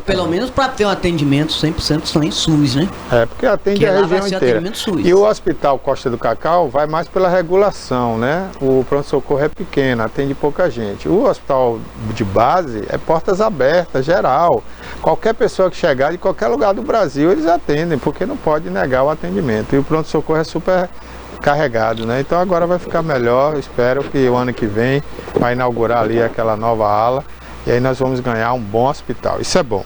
Pelo menos para ter um atendimento 100% sem SUS, né? É, porque atende a região inteira. E o Hospital Costa do Cacau vai mais pela regulação, né? O pronto-socorro é pequeno, atende pouca gente. O hospital de base é portas abertas, geral. Qualquer pessoa que chegar de qualquer lugar do Brasil, eles atendem, porque não pode negar o atendimento. E o pronto-socorro é super carregado, né? Então agora vai ficar melhor. Espero que o ano que vem vai inaugurar ali aquela nova ala e aí nós vamos ganhar um bom hospital. Isso é bom.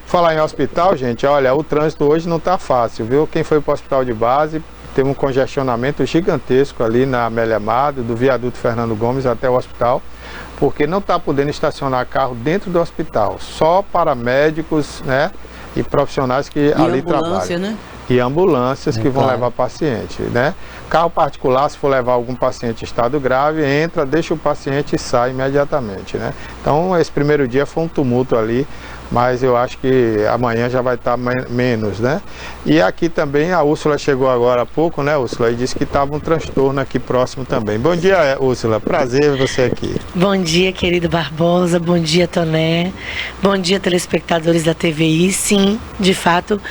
Falar em hospital, gente, olha, o trânsito hoje não tá fácil, viu? Quem foi para o hospital de base teve um congestionamento gigantesco ali na Amélia Amado, do viaduto Fernando Gomes até o hospital, porque não está podendo estacionar carro dentro do hospital, só para médicos, né, e profissionais que ali trabalham. Né? E ambulâncias que vão levar paciente, né? Carro particular, se for levar algum paciente em estado grave, entra, deixa o paciente e sai imediatamente, né? Então, esse primeiro dia foi um tumulto ali, mas eu acho que amanhã já vai estar menos, né? E aqui também a Úrsula chegou agora há pouco, né, Úrsula? E disse que estava um transtorno aqui próximo também. Bom dia, Úrsula. Prazer ver você aqui. Bom dia, querido Barbosa. Bom dia, Toné. Bom dia, telespectadores da TVI. Sim, de fato,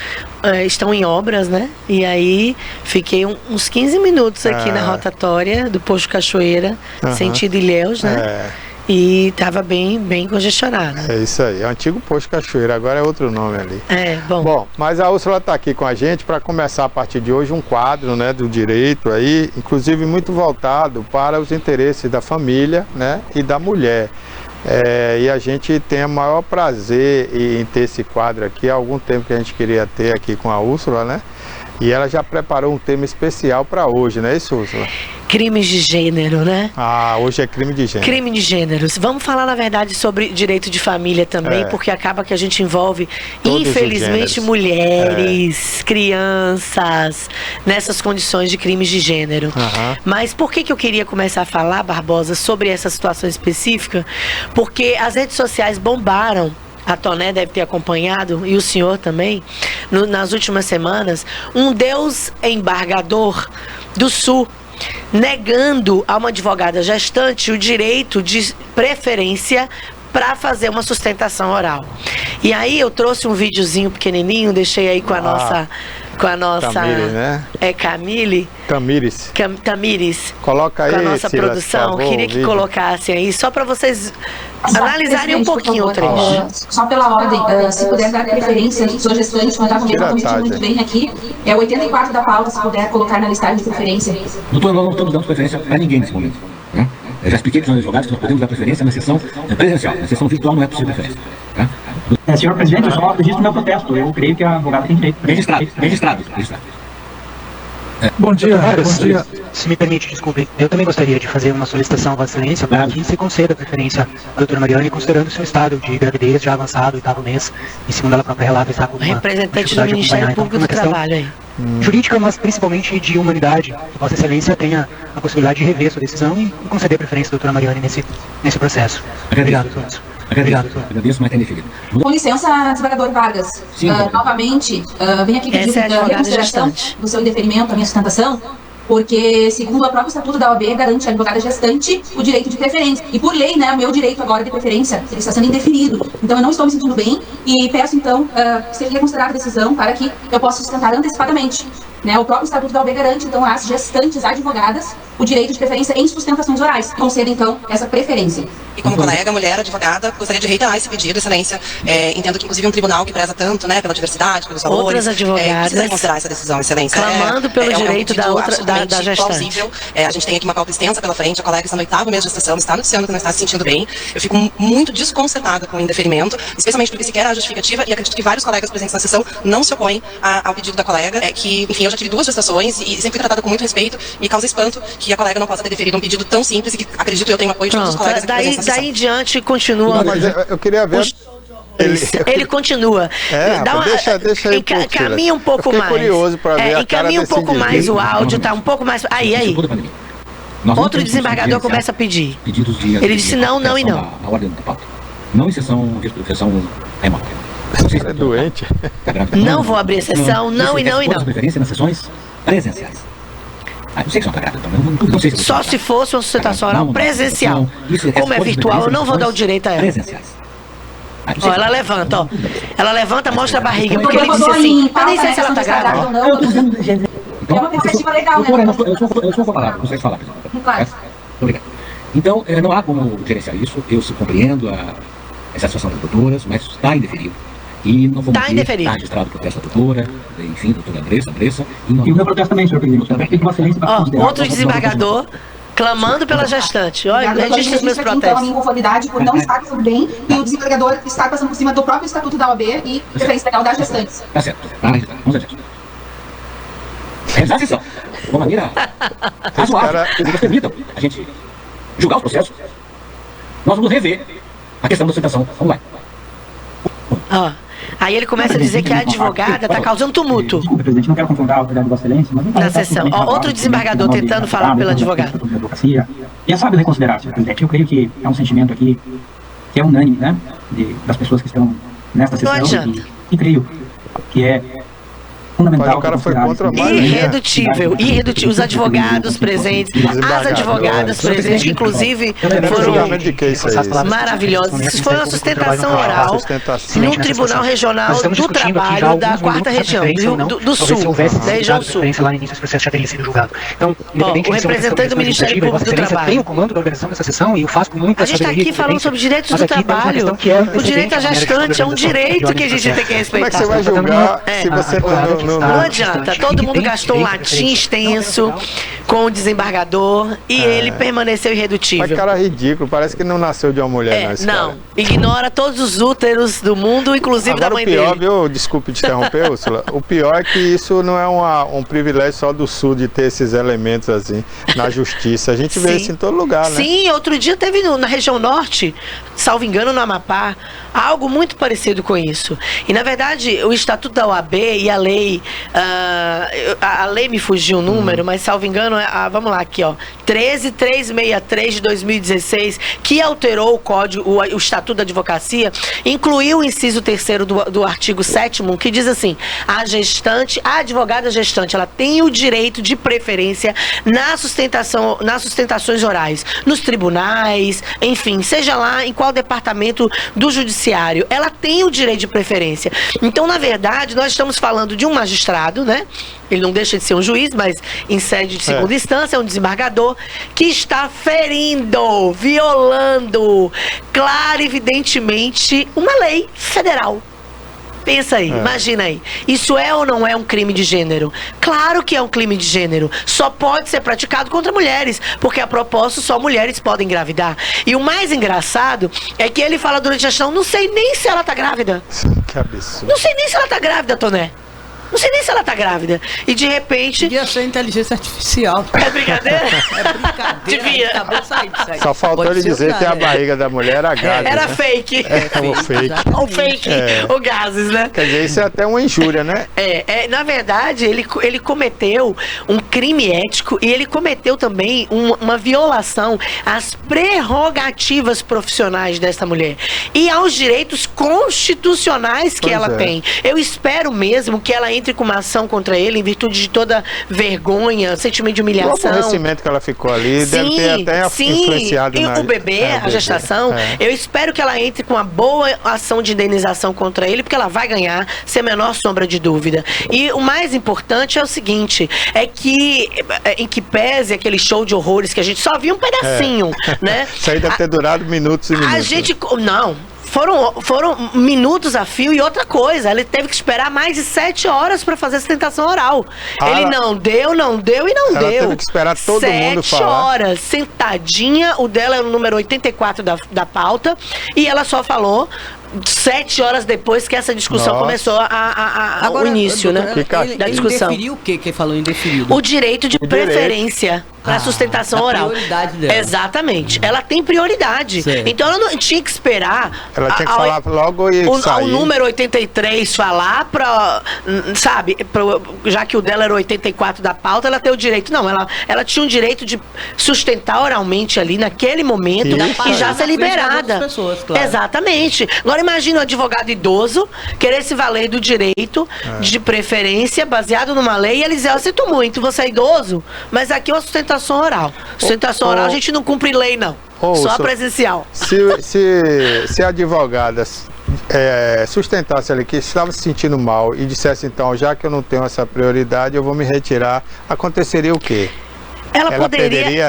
estão em obras, né? E aí fiquei uns 15 minutos aqui na rotatória do Posto Cachoeira, sentido Ilhéus, né? E estava bem congestionado. É isso aí, é o antigo Posto Cachoeira, agora é outro nome ali. Bom. Bom, mas a Úrsula está aqui com a gente para começar a partir de hoje um quadro, né, do direito aí, inclusive muito voltado para os interesses da família, né, e da mulher. E a gente tem o maior prazer em ter esse quadro aqui, há algum tempo que a gente queria ter aqui com a Úrsula, né? E ela já preparou um tema especial para hoje, não é isso, Úrsula? Crimes de gênero, né? Ah, hoje é crime de gênero. Crime de gênero. Vamos falar, na verdade, sobre direito de família também, porque acaba que a gente envolve, todos, infelizmente, mulheres, crianças, nessas condições de crimes de gênero. Mas por que eu queria começar a falar, Barbosa, sobre essa situação específica? Porque as redes sociais bombaram. A Toné deve ter acompanhado, e o senhor também, nas últimas semanas, um Deus embargador do Sul, negando a uma advogada gestante o direito de preferência para fazer uma sustentação oral. E aí eu trouxe um videozinho pequenininho, deixei aí com a nossa Tamires, né? Tamires. Coloca aí, com a nossa Silas, produção. por favor, Queria que colocassem aí, só para vocês analisarem um pouquinho o trecho. Só pela ordem, se puder dar preferência, sou gestante, não está comigo muito bem aqui. É o 84 da pauta, se puder colocar na listagem de preferência. Doutor, nós não estamos dando preferência para ninguém nesse momento, né? Eu já expliquei para os advogados que nós podemos dar preferência na sessão presencial. Na sessão virtual não é possível preferência. Tá? Senhor presidente, eu só registro meu protesto. Eu creio que a advogada tem direito. Registrado. Bom dia. Se me permite, desculpe, eu também gostaria de fazer uma solicitação à Vossa Excelência para que se conceda a preferência à doutora Mariane, considerando seu estado de gravidez já avançado, 8º mês, e segundo ela própria relata, está com uma representante do Ministério Público do Trabalho aí. Jurídica, mas principalmente de humanidade. Vossa Excelência tenha a possibilidade de rever sua decisão e conceder preferência à doutora Mariane nesse processo. Obrigado a todos. Agradeço, mas tem definido. Com licença, desembargador Vargas. Novamente, venho aqui pedir a reconsideração do seu indeferimento à minha sustentação, porque, segundo o próprio Estatuto da OAB, garante à advogada gestante o direito de preferência. E, por lei, né, o meu direito agora de preferência ele está sendo indeferido. Então, eu não estou me sentindo bem e peço, então, que seja reconsiderada a decisão para que eu possa sustentar antecipadamente. né, o próprio Estatuto da OAB garante, então, às gestantes advogadas o direito de preferência em sustentações orais. Conceda, então, essa preferência. E como colega, mulher, advogada, gostaria de reiterar esse pedido, excelência. Entendo que, inclusive, um tribunal que preza tanto, né, pela diversidade, pelos valores, outras advogadas precisa considerar essa decisão, excelência. Clamando pelo direito da gestante. Plausível. A gente tem aqui uma pauta extensa pela frente, a colega está no 8º mês de gestação, está noticiando que não está se sentindo bem. Eu fico muito desconcertada com o indeferimento, especialmente porque sequer há justificativa, e acredito que vários colegas presentes na sessão não se opõem ao pedido da colega, que, enfim, eu já tive 2 gestações e sempre fui tratada com muito respeito, me causa espanto que a colega não possa ter deferido um pedido tão simples e que, acredito eu, tenho apoio de todos os colegas aqui presentes na sessão. Daí em diante continua. Mas eu queria ver... Ele continua. Deixa aí. Encaminha um pouco mais. Curioso para ver encaminha um pouco mais o áudio, tá um pouco mais. Aí. Outro desembargador começa a pedir. Ele disse não e não. A ordem do pauta. Não em sessão remota. Você é doente. Não vou abrir a sessão, não e não. Preferência nas sessões presenciais. Não sei se está grávida, não sei se só se fosse uma sustentação oral presencial. Como é virtual, eu não vou dar o direito a ela. Presenciais. Ó, ela levanta, ó. Ela levanta, mostra a barriga. Porque ele disse assim, eu nem sei se ela tá grávida ou não. É uma perspectiva legal, né? Eu sou falar, consegue falar, presidente. Claro. Obrigado. Então, não há como gerenciar isso. Eu compreendo a satisfação das doutoras, mas está indeferido. E não vamos indeferido. Está registrado o protesto da doutora, enfim, doutora Andressa. E o meu protesto também, senhor presidente. Também tem uma excelência para considerar. Outro desembargador clamando pela gestante. Olha, registra os meus protestos. Então, a minha inconformidade por não estar fazendo bem e o desembargador está passando por cima do próprio Estatuto da OAB e preferência legal das gestantes. Tá certo. Vamos adiante. Realizar a sessão de uma maneira razoável. Eles permitam a gente julgar os processos. Nós vamos rever a questão da sustentação. Vamos lá. Aí ele começa a dizer que a advogada está causando tumulto. Desculpa, presidente, não quero confrontar a autoridade de Vossa Excelência, mas na sessão. Outro desembargador tentando falar pela advogada. E é sábio reconsiderar, senhor presidente. Eu creio que é um sentimento aqui que é unânime, né? Das pessoas que estão nesta sessão. Não adianta. E creio que é fundamental. O cara foi contra a irredutível. Os advogados presentes, as advogadas presentes, que inclusive foram maravilhosas. Isso foi uma sustentação oral no Tribunal Regional do Trabalho da 4ª Região, do Sul, da região Sul. O representante do Ministério Público do Trabalho. Tem o comando da organização dessa sessão e eu faço com muita A gente está aqui falando sobre direitos do trabalho. O direito à gestante é um direito que a gente tem que respeitar. Como é que você vai julgar se você não adianta, todo mundo gastou um latim extenso com o desembargador e ele permaneceu irredutível. Mas cara ridículo, parece que não nasceu de uma mulher. Não, ignora todos os úteros do mundo, inclusive agora, da mãe dele. O pior, viu, desculpe te interromper, Úrsula, o pior é que isso não é um privilégio só do Sul de ter esses elementos assim na justiça. A gente vê isso em todo lugar, né? Sim, outro dia teve na região norte, salvo engano, no Amapá, algo muito parecido com isso. E na verdade, o Estatuto da OAB e a lei, a lei me fugiu o número, mas salvo engano, vamos lá aqui, ó, 13363 de 2016, que alterou o código, o Estatuto da Advocacia, incluiu o inciso 3º do artigo 7º, que diz assim: a advogada gestante, ela tem o direito de preferência nas sustentações orais, nos tribunais, enfim, seja lá em qual departamento do judiciário, ela tem o direito de preferência. Então, na verdade, nós estamos falando de um magistrado, né? Ele não deixa de ser um juiz, mas em sede de segunda instância, é um desembargador que está ferindo, violando, claro, evidentemente, uma lei federal. Pensa aí, imagina aí. Isso é ou não é um crime de gênero? Claro que é um crime de gênero. Só pode ser praticado contra mulheres, porque a propósito só mulheres podem engravidar. E o mais engraçado é que ele fala durante a sessão, não sei nem se ela tá grávida. Que absurdo. Não sei nem se ela tá grávida, Toné. Não sei nem se ela tá grávida. E de repente... Podia ser inteligência artificial. É brincadeira? É brincadeira. Devia. Só faltou ele dizer que a barriga da mulher era gases. Era né? fake. O fake. O fake. O gases, né? Quer dizer, isso é até uma injúria, né? Na verdade, ele cometeu um crime ético e ele cometeu também uma violação às prerrogativas profissionais dessa mulher e aos direitos constitucionais que ela tem. Eu espero mesmo que ela entre com uma ação contra ele em virtude de toda vergonha, sentimento de humilhação. O aborrecimento que ela ficou ali deve ter até influenciado o bebê, a gestação. Eu espero que ela entre com uma boa ação de indenização contra ele, porque ela vai ganhar, sem a menor sombra de dúvida. E o mais importante é o seguinte, é que, em que pese aquele show de horrores que a gente só viu um pedacinho, né? Isso aí deve ter durado minutos e minutos. A gente... Não... Foram minutos a fio e outra coisa, ele teve que esperar mais de 7 horas para fazer a sustentação oral. Ele não deu e não deu. Ela teve que esperar todo mundo falar. 7 horas, sentadinha, o dela é o número 84 da pauta, e ela só falou 7 horas depois que essa discussão começou Agora, o início, doutora, né? Da discussão. Ele indeferiu o que falou indeferido? O direito de preferência para sustentação oral. Prioridade dela. Exatamente. Ela tem prioridade. Certo. Então ela não tinha que esperar. Ela tinha que falar logo e sair. O número 83 falar para, sabe, já que o dela era 84 da pauta, ela tem o direito. Não, ela tinha o direito de sustentar oralmente ali naquele momento e já ser liberada. Pessoas, claro. Exatamente. Agora imagina um advogado idoso querer se valer do direito de preferência baseado numa lei e ele dizer, eu sinto muito, você é idoso, mas aqui é uma sustentação oral. Sustentação oral a gente não cumpre lei, não. Só a presencial. Se a advogada sustentasse ali que estava se sentindo mal e dissesse, então, já que eu não tenho essa prioridade, eu vou me retirar, aconteceria o quê?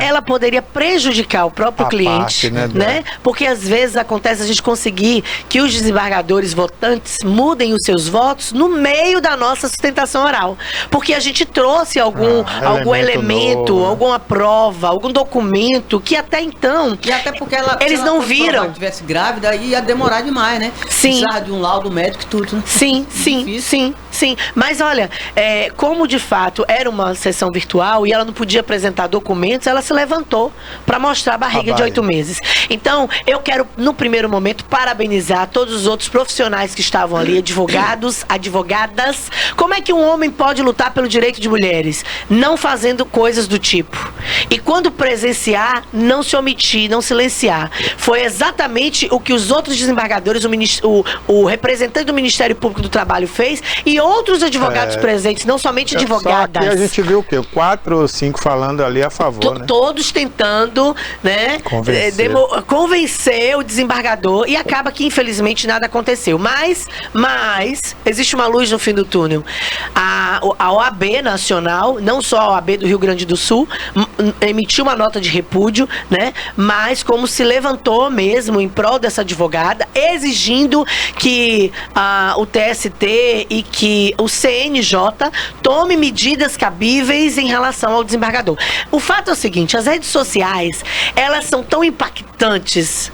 Ela poderia prejudicar o próprio cliente, né? Porque às vezes acontece a gente conseguir que os desembargadores votantes mudem os seus votos no meio da nossa sustentação oral. Porque a gente trouxe algum elemento novo, alguma prova, algum documento que até então e até porque eles não viram. Se estivesse grávida, ia demorar demais, né? Sim. Precisava de um laudo médico e tudo, né? Sim. Mas olha, como de fato era uma sessão virtual e ela não podia apresentar documentos, ela se levantou para mostrar a barriga de 8 meses. Então, eu quero, no primeiro momento, parabenizar todos os outros profissionais que estavam ali, advogados, advogadas. Como é que um homem pode lutar pelo direito de mulheres? Não fazendo coisas do tipo. E quando presenciar, não se omitir, não silenciar. Foi exatamente o que os outros desembargadores, o representante do Ministério Público do Trabalho fez e outros advogados presentes, não somente advogadas. Só que a gente viu o quê? 4 ou 5 falando ali a favor, né? Todos tentando, né, convencer o desembargador e acaba que infelizmente nada aconteceu. Mas existe uma luz no fim do túnel. A OAB Nacional, não só a OAB do Rio Grande do Sul, emitiu uma nota de repúdio, né, mas como se levantou mesmo em prol dessa advogada, exigindo que o TST e que o CNJ tome medidas cabíveis em relação ao desembargador. O fato é o seguinte, as redes sociais, elas são tão impactantes,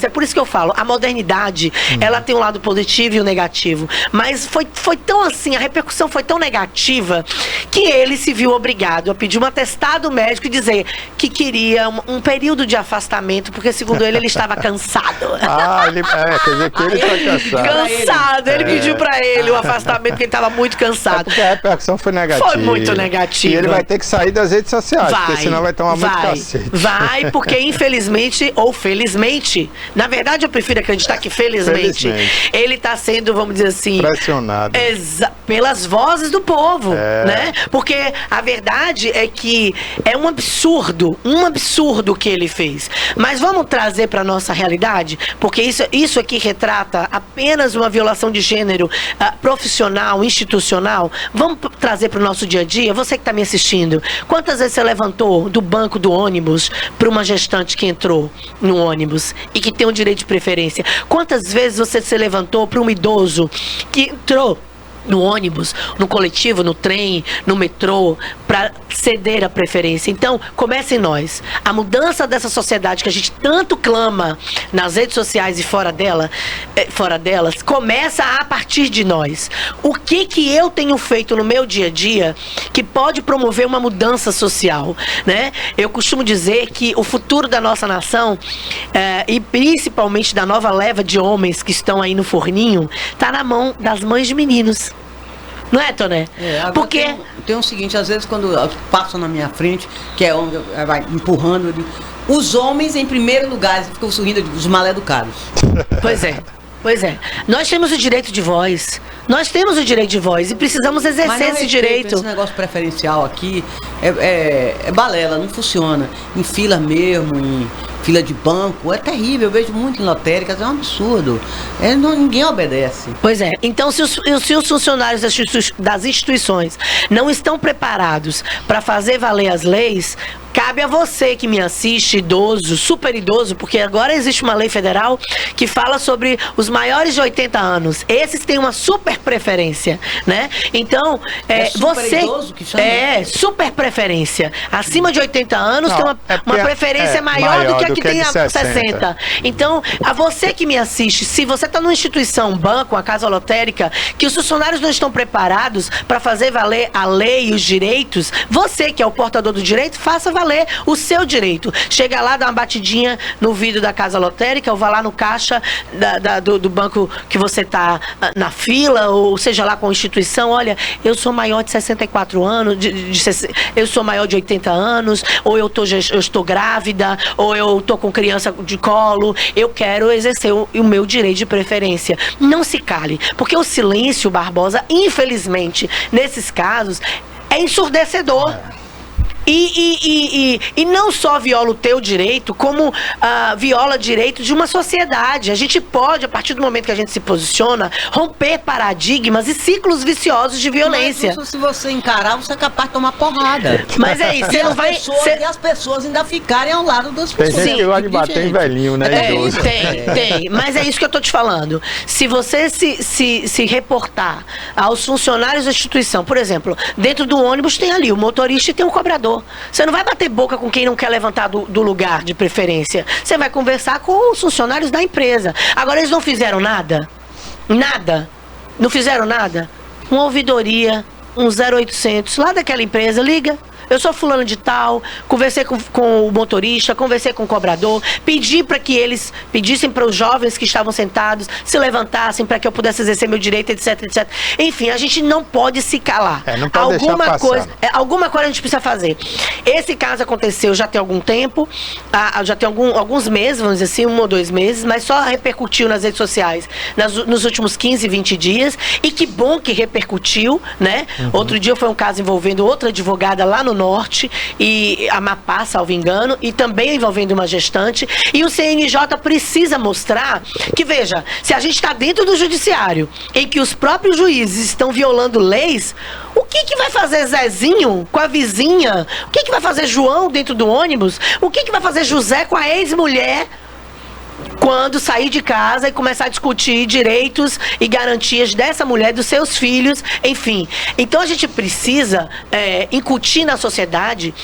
é por isso que eu falo, a modernidade, ela tem um lado positivo e um negativo, mas foi tão assim, a repercussão foi tão negativa, que ele se viu obrigado a pedir um atestado médico e dizer que queria um período de afastamento, porque segundo ele estava cansado. Quer dizer que ele está cansado. Ele pediu pra ele o afastamento, porque ele estava muito cansado. Porque a repercussão foi negativa. Foi muito negativa. E ele vai ter que sair das redes sociais, porque senão vai tomar muito cacete. Vai, porque infelizmente, ou felizmente, na verdade eu prefiro acreditar que felizmente. Ele está sendo, vamos dizer assim, pressionado pelas vozes do povo, né? Porque a verdade é que é um absurdo o que ele fez. Mas vamos trazer para nossa realidade, porque isso aqui retrata apenas uma violação de gênero profissional, institucional. Vamos trazer para o nosso dia a dia. Você que está me assistindo, quantas vezes você levantou do banco do ônibus para uma gestante que entrou no ônibus e que tem um direito de preferência? Quantas vezes você se levantou para um idoso que entrou no ônibus, no coletivo, no trem, no metrô, para ceder a preferência? Então, comece em nós. A mudança dessa sociedade que a gente tanto clama nas redes sociais e fora delas, começa a partir de nós. O que eu tenho feito no meu dia a dia que pode promover uma mudança social, né? Eu costumo dizer que o futuro da nossa nação, e principalmente da nova leva de homens que estão aí no forninho, está na mão das mães de meninos. Não é, Toné? Porque tem o seguinte, às vezes quando passam na minha frente, que é onde vai empurrando, os homens em primeiro lugar ficam sorrindo, os mal educados. Pois é. Pois é. Nós temos o direito de voz. Nós temos o direito de voz e precisamos exercer esse direito. Esse negócio preferencial aqui é balela, não funciona. Em fila mesmo, em fila de banco, é terrível. Eu vejo muito em lotéricas, é um absurdo. Ninguém obedece. Pois é. Então, se os funcionários das instituições não estão preparados para fazer valer as leis, cabe a você que me assiste, idoso, super idoso, porque agora existe uma lei federal que fala sobre os maiores de 80 anos. Esses têm uma super preferência, né? Então, você... Idoso que chama? Super preferência. Acima de 80 anos tem uma preferência maior do que a que tem a 60. Então, a você que me assiste, se você está numa instituição, um banco, uma casa lotérica, que os funcionários não estão preparados para fazer valer a lei e os direitos, você que é o portador do direito, faça valer o seu direito. Chega lá, dá uma batidinha no vidro da casa lotérica, ou vá lá no caixa do banco que você está na fila, ou seja lá com a instituição, olha, eu sou maior de 64 anos, eu sou maior de 80 anos, ou eu estou grávida, ou eu estou com criança de colo, eu quero exercer o meu direito de preferência. Não se cale, porque o silêncio, Barbosa, infelizmente, nesses casos, é ensurdecedor. E não só viola o teu direito, como viola direito de uma sociedade. A gente pode, a partir do momento que a gente se posiciona, romper paradigmas e ciclos viciosos de violência. Mas se você encarar, você é capaz de tomar porrada. Mas é isso, você não vai... E as pessoas ainda ficarem ao lado das pessoas. Tem gente que gosta de bater em velhinho, né? Idoso. Tem. Mas é isso que eu tô te falando. Se você se reportar aos funcionários da instituição, por exemplo, dentro do ônibus tem ali o motorista e tem o cobrador. Você não vai bater boca com quem não quer levantar do lugar de preferência. Você vai conversar com os funcionários da empresa. Agora, eles não fizeram nada? Nada? Não fizeram nada? Uma ouvidoria, um 0800, lá daquela empresa, liga. Eu sou fulano de tal, conversei com o motorista, conversei com o cobrador, pedi para que eles pedissem para os jovens que estavam sentados se levantassem para que eu pudesse exercer meu direito, etc, etc. Enfim, a gente não pode se calar. Não pode alguma coisa, alguma coisa a gente precisa fazer. Esse caso aconteceu já tem algum tempo, já tem alguns meses, vamos dizer assim, 1 ou 2 meses, mas só repercutiu nas redes sociais nos últimos 15, 20 dias. E que bom que repercutiu, né? Outro dia foi um caso envolvendo outra advogada lá no Norte e Amapá, salvo engano, e também envolvendo uma gestante. E o CNJ precisa mostrar que, veja, se a gente está dentro do judiciário em que os próprios juízes estão violando leis, o que vai fazer Zezinho com a vizinha? O que vai fazer João dentro do ônibus? O que vai fazer José com a ex-mulher quando sair de casa e começar a discutir direitos e garantias dessa mulher, dos seus filhos, enfim. Então a gente precisa incutir na sociedade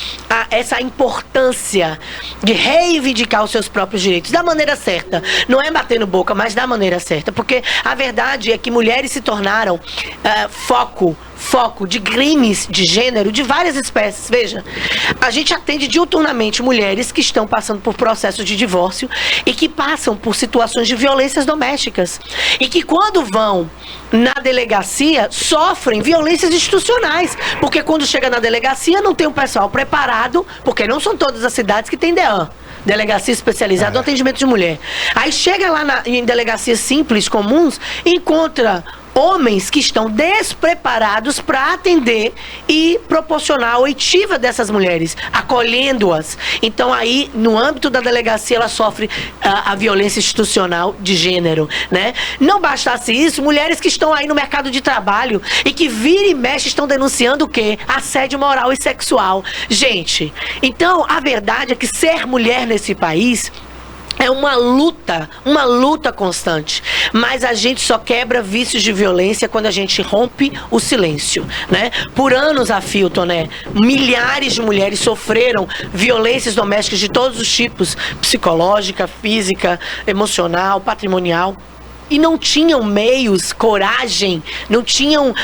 essa importância de reivindicar os seus próprios direitos da maneira certa. Não é batendo boca, mas da maneira certa. Porque a verdade é que mulheres se tornaram foco de crimes de gênero de várias espécies. Veja, a gente atende diuturnamente mulheres que estão passando por processos de divórcio e que passam por situações de violências domésticas. E que quando vão na delegacia, sofrem violências institucionais. Porque quando chega na delegacia, não tem um pessoal preparado, porque não são todas as cidades que tem DEAN. Delegacia especializada no atendimento de mulher. Aí chega lá em delegacias simples, comuns, e encontra homens que estão despreparados para atender e proporcionar a oitiva dessas mulheres, acolhendo-as. Então aí, no âmbito da delegacia, ela sofre a violência institucional de gênero, né? Não bastasse isso, mulheres que estão aí no mercado de trabalho e que vira e mexe estão denunciando o quê? Assédio moral e sexual. Gente, então a verdade é que ser mulher nesse país é uma luta constante. Mas a gente só quebra vícios de violência quando a gente rompe o silêncio, né? Por anos a fio, Toné, milhares de mulheres sofreram violências domésticas de todos os tipos, psicológica, física, emocional, patrimonial. E não tinham meios, coragem, não tinham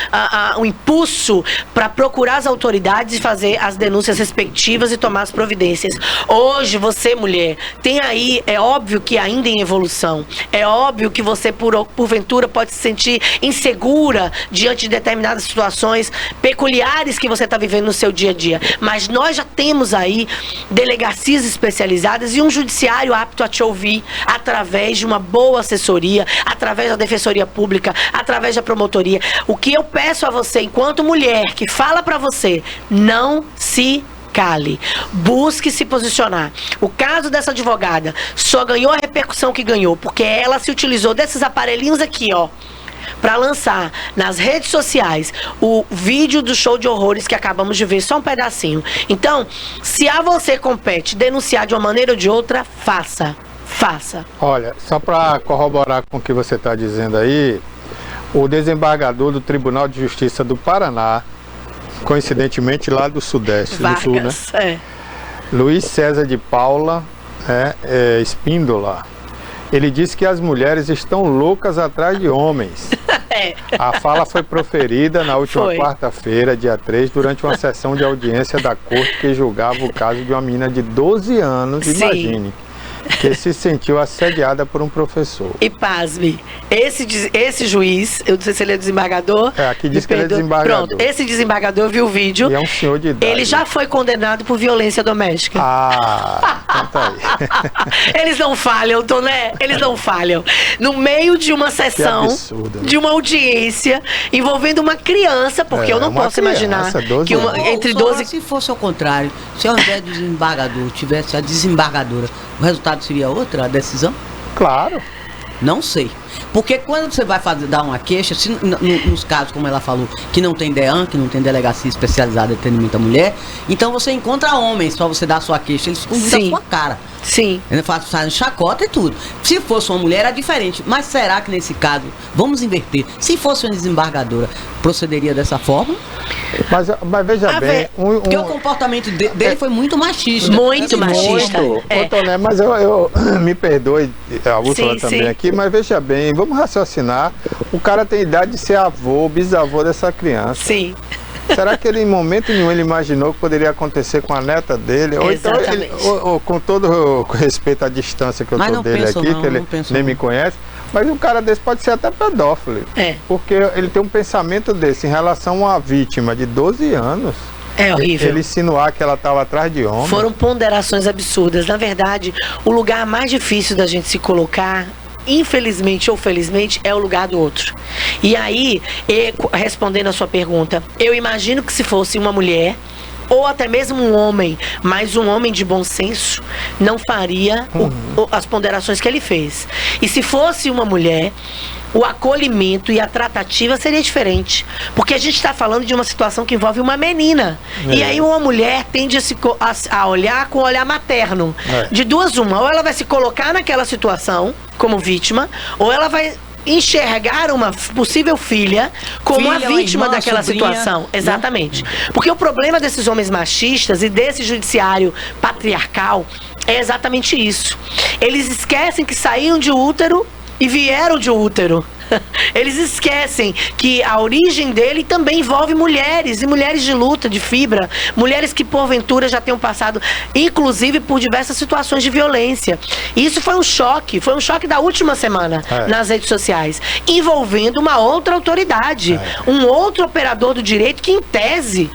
o impulso para procurar as autoridades e fazer as denúncias respectivas e tomar as providências. Hoje, você, mulher, tem aí, é óbvio que ainda em evolução, é óbvio que você, porventura, pode se sentir insegura diante de determinadas situações peculiares que você está vivendo no seu dia a dia. Mas nós já temos aí delegacias especializadas e um judiciário apto a te ouvir através de uma boa assessoria, através da Defensoria Pública, através da promotoria. O que eu peço a você, enquanto mulher que fala para você, não se cale, busque se posicionar. O caso dessa advogada só ganhou a repercussão que ganhou porque ela se utilizou desses aparelhinhos aqui, ó, para lançar nas redes sociais o vídeo do show de horrores que acabamos de ver, só um pedacinho. Então, se a você compete denunciar de uma maneira ou de outra, faça. Olha, só para corroborar com o que você está dizendo aí, o desembargador do Tribunal de Justiça do Paraná, coincidentemente lá do Sudeste, Vargas, do Sul, né? Luiz César de Paula Espíndola. Ele disse que as mulheres estão loucas atrás de homens. A fala foi proferida na última quarta-feira, dia 3, durante uma sessão de audiência da corte que julgava o caso de uma menina de 12 anos, imagine, que se sentiu assediada por um professor. E pasme, esse juiz, eu não sei se ele é desembargador. Aqui diz que ele é desembargador. Pronto, esse desembargador viu o vídeo. E é um senhor de idade. Ele já foi condenado por violência doméstica. Então tá aí. Eles não falham, Toné, eles não falham. No meio de uma sessão, de uma audiência, envolvendo uma criança, porque eu não posso imaginar que entre 12... Se fosse ao contrário, se ao invés do desembargador tivesse a desembargadora, o resultado seria outra, a decisão? Claro. Não sei. Porque quando você vai dar uma queixa, nos casos, como ela falou, que não tem DEAN, que não tem delegacia especializada de atendimento à mulher, então você encontra homens para você dar a sua queixa, eles ficam da sua cara. Sim. Ele faz chacota e tudo. Se fosse uma mulher, era diferente. Mas será que nesse caso, vamos inverter, se fosse uma desembargadora, procederia dessa forma? Mas veja bem... Porque o comportamento dele foi muito machista. Muito machista. Mas eu me perdoe, a Úrsula também aqui, mas veja bem, vamos raciocinar. O cara tem idade de ser avô, bisavô dessa criança. Sim. Será que ele, em momento nenhum, ele imaginou que poderia acontecer com a neta dele? Ou então, com todo respeito à distância que eu tô dele aqui, que ele nem me conhece, mas um cara desse pode ser até pedófilo. Porque ele tem um pensamento desse em relação a uma vítima de 12 anos. É horrível. Ele insinuar que ela estava atrás de homem. Foram ponderações absurdas. Na verdade, o lugar mais difícil da gente se colocar, infelizmente ou felizmente, é o lugar do outro. E aí, respondendo a sua pergunta, eu imagino que se fosse uma mulher, ou até mesmo um homem, mas um homem de bom senso, não faria as ponderações que ele fez. E se fosse uma mulher, o acolhimento e a tratativa seria diferente. Porque a gente está falando de uma situação que envolve uma menina. E aí uma mulher tende a olhar com o olhar materno. De duas uma. Ou ela vai se colocar naquela situação como vítima, ou ela vai enxergar uma possível filha como a vítima daquela situação. Exatamente. Porque o problema desses homens machistas e desse judiciário patriarcal é exatamente isso. Eles esquecem que saíram de útero e vieram de útero. Eles esquecem que a origem dele também envolve mulheres, e mulheres de luta, de fibra, mulheres que porventura já tenham passado, inclusive, por diversas situações de violência. E isso foi um choque da última semana nas redes sociais, envolvendo uma outra autoridade, um outro operador do direito que, em tese,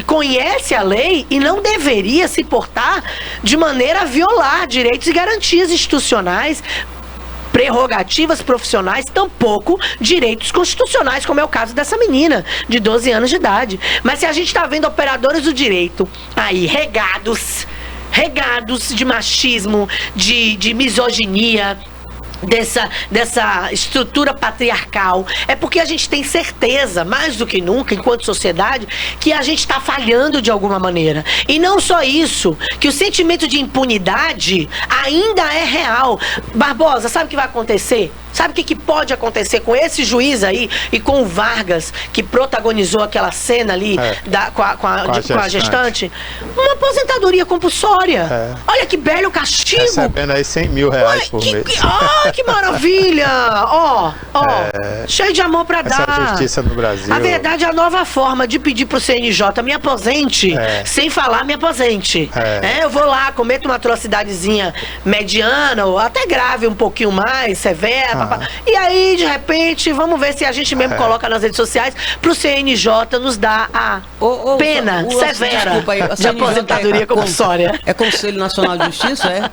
conhece a lei e não deveria se portar de maneira a violar direitos e garantias institucionais, prerrogativas profissionais, tampouco direitos constitucionais, como é o caso dessa menina de 12 anos de idade. Mas se a gente está vendo operadores do direito aí regados de machismo, de misoginia, dessa estrutura patriarcal, é porque a gente tem certeza, mais do que nunca, enquanto sociedade, que a gente está falhando de alguma maneira. E não só isso, que o sentimento de impunidade ainda é real. Barbosa, sabe o que vai acontecer? Sabe o que pode acontecer com esse juiz aí e com o Vargas, que protagonizou aquela cena ali com a gestante? Uma aposentadoria compulsória. Olha que belo castigo. Recebendo aí R$100 mil por mês. Que maravilha! Cheio de amor pra dar. Essa justiça no Brasil. A verdade é a nova forma de pedir pro CNJ me aposente, sem falar me aposente. Eu vou lá, cometo uma atrocidadezinha mediana, ou até grave um pouquinho mais, severa, papá. E aí, de repente, vamos ver se a gente mesmo coloca nas redes sociais pro CNJ nos dar a pena severa de aposentadoria compulsória. É Conselho Nacional de Justiça,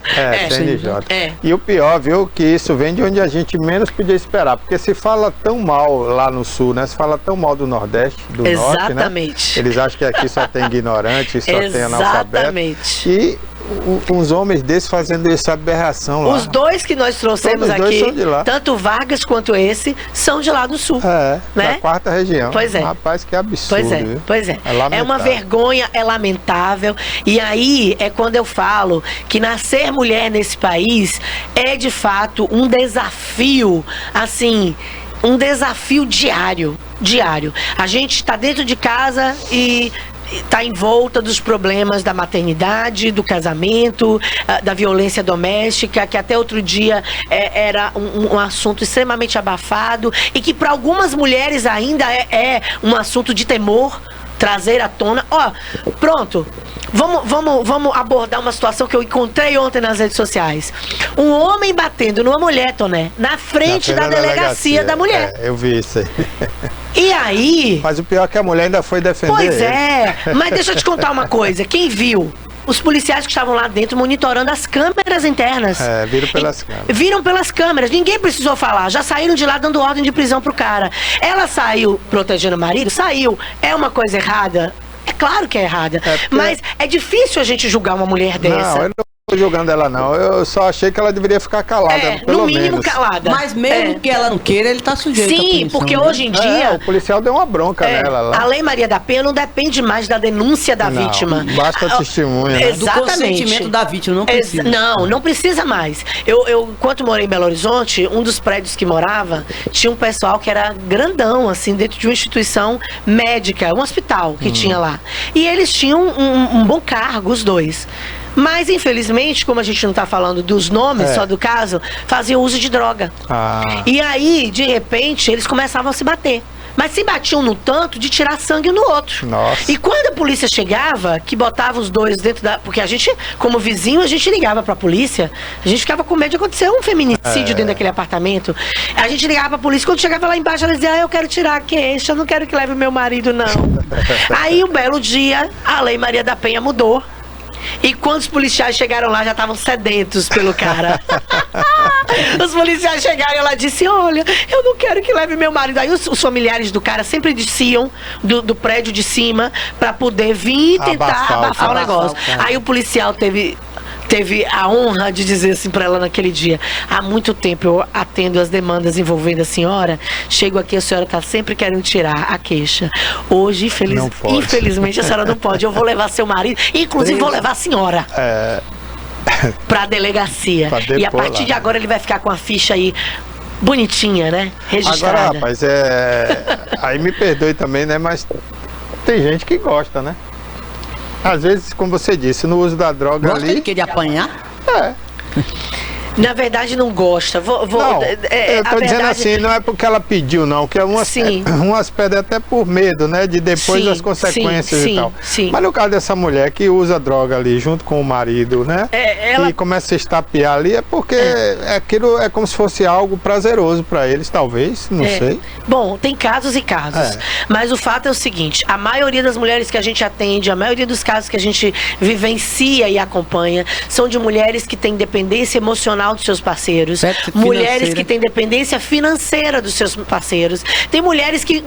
CNJ. E o pior, viu, que isso vem de onde a gente menos podia esperar, porque se fala tão mal lá no Sul, né? Se fala tão mal do Nordeste, do Norte, né? Eles acham que aqui só tem ignorante, só tem analfabeto. E uns homens desses fazendo essa aberração lá. Os dois que nós trouxemos aqui, tanto o Vargas quanto esse, são de lá do Sul. Né? Da 4ª região. Pois é. Rapaz, que absurdo. Pois é. É uma vergonha, é lamentável. E aí é quando eu falo que nascer mulher nesse país é de fato um desafio, assim, um desafio diário. A gente está dentro de casa e está em volta dos problemas da maternidade, do casamento, da violência doméstica, que até outro dia era um assunto extremamente abafado e que para algumas mulheres ainda é um assunto de temor trazer à tona. Pronto. Vamos abordar uma situação que eu encontrei ontem nas redes sociais. Um homem batendo numa mulher, Toné, na frente da delegacia da mulher. Eu vi isso aí. E aí... Mas o pior é que a mulher ainda foi defender Pois é, mas deixa eu te contar uma coisa. Quem viu? Os policiais que estavam lá dentro monitorando as câmeras internas. Viram pelas câmeras. Viram pelas câmeras. Ninguém precisou falar. Já saíram de lá dando ordem de prisão pro cara. Ela saiu protegendo o marido? Saiu. É uma coisa errada? É claro que é errada. Mas é difícil a gente julgar uma mulher dessa. Não, eu não estou julgando ela, não. Eu só achei que ela deveria ficar calada, pelo no mínimo menos. calada. Mas mesmo que ela não queira, ele está sujeito à punição, porque hoje em dia... o policial deu uma bronca nela lá. A Lei Maria da Penha não depende mais da denúncia da vítima. Basta testemunha, né? Do consentimento da vítima, não precisa. Não precisa mais. Eu, enquanto morei em Belo Horizonte, um dos prédios que morava, tinha um pessoal que era grandão, assim, dentro de uma instituição médica, um hospital que tinha lá. E eles tinham um bom cargo, os dois. Mas, infelizmente, como a gente não está falando dos nomes, só do caso, faziam uso de droga. E aí, de repente, eles começavam a se bater. Mas se batiam no tanto de tirar sangue no outro. Nossa. E quando a polícia chegava, que botava os dois dentro da... Porque a gente, como vizinho, a gente ligava pra polícia. A gente ficava com medo de acontecer um feminicídio dentro daquele apartamento. A gente ligava pra polícia. Quando chegava lá embaixo, ela dizia, eu quero tirar a queixa, eu não quero que leve meu marido, não. Aí, um belo dia, a Lei Maria da Penha mudou. E quando os policiais chegaram lá, já estavam sedentos pelo cara. Os policiais chegaram e ela disse, olha, eu não quero que leve meu marido. Aí os familiares do cara sempre desciam do prédio de cima pra poder vir tentar abafar o negócio. Aí o policial teve a honra de dizer assim pra ela naquele dia, há muito tempo eu atendo as demandas envolvendo a senhora, chego aqui, a senhora tá sempre querendo tirar a queixa. Hoje, infelizmente, a senhora não pode. Eu vou levar seu marido, inclusive vou levar a senhora pra delegacia. E a partir de agora ele vai ficar com a ficha aí bonitinha, né? Registrada. Agora, rapaz, aí me perdoe também, né? Mas tem gente que gosta, né? Às vezes, como você disse, no uso da droga gosta ali... de apanhar? Na verdade, não gosta. Não, eu tô dizendo assim, não é porque ela pediu, não. Que umas pedem até por medo, né? De depois as consequências e tal. Mas no caso dessa mulher que usa droga ali junto com o marido, né? E começa a se estapear ali, é porque aquilo é como se fosse algo prazeroso para eles, talvez, não sei. Bom, tem casos e casos. Mas o fato é o seguinte, a maioria das mulheres que a gente atende, a maioria dos casos que a gente vivencia e acompanha, são de mulheres que têm dependência emocional dos seus parceiros, mulheres que têm dependência financeira dos seus parceiros, tem mulheres que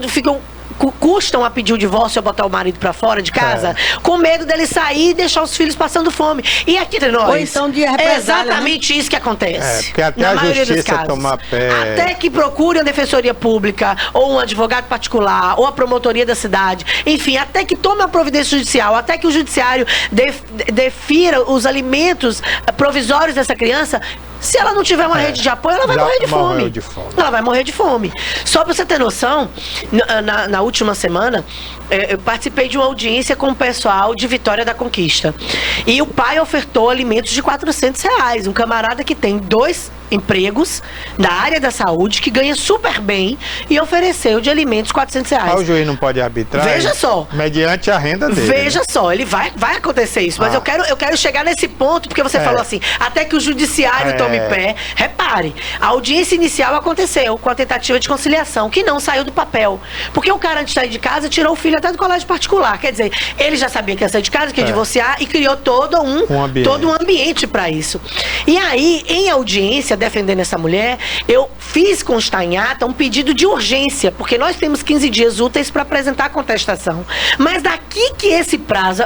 custam a pedir o divórcio ou botar o marido pra fora de casa, com medo dele sair e deixar os filhos passando fome. E aqui entre nós, ou então de represália, exatamente isso que acontece. Porque até a justiça tomar pé. Até que procure a defensoria pública, ou um advogado particular, ou a promotoria da cidade, enfim, até que tome a providência judicial, até que o judiciário defira os alimentos provisórios dessa criança. Se ela não tiver uma rede de apoio, ela vai morrer de fome. Ela vai morrer de fome. Só pra você ter noção, na última semana, eu participei de uma audiência com o pessoal de Vitória da Conquista. E o pai ofertou alimentos de R$400. Um camarada que tem dois empregos da área da saúde, que ganha super bem, e ofereceu de alimentos R$400. Mas o juiz não pode arbitrar? Veja só. Mediante a renda dele. Veja só, ele vai acontecer isso, mas eu quero chegar nesse ponto, porque você falou assim, até que o judiciário tome pé. Repare, a audiência inicial aconteceu com a tentativa de conciliação, que não saiu do papel. Porque o cara, antes de sair de casa, tirou o filho até do colégio particular. Quer dizer, ele já sabia que ia sair de casa, que ia divorciar, e criou todo um ambiente para isso. E aí, em audiência, defendendo essa mulher, eu fiz constar em ata um pedido de urgência, porque nós temos 15 dias úteis para apresentar a contestação. Mas daqui que esse prazo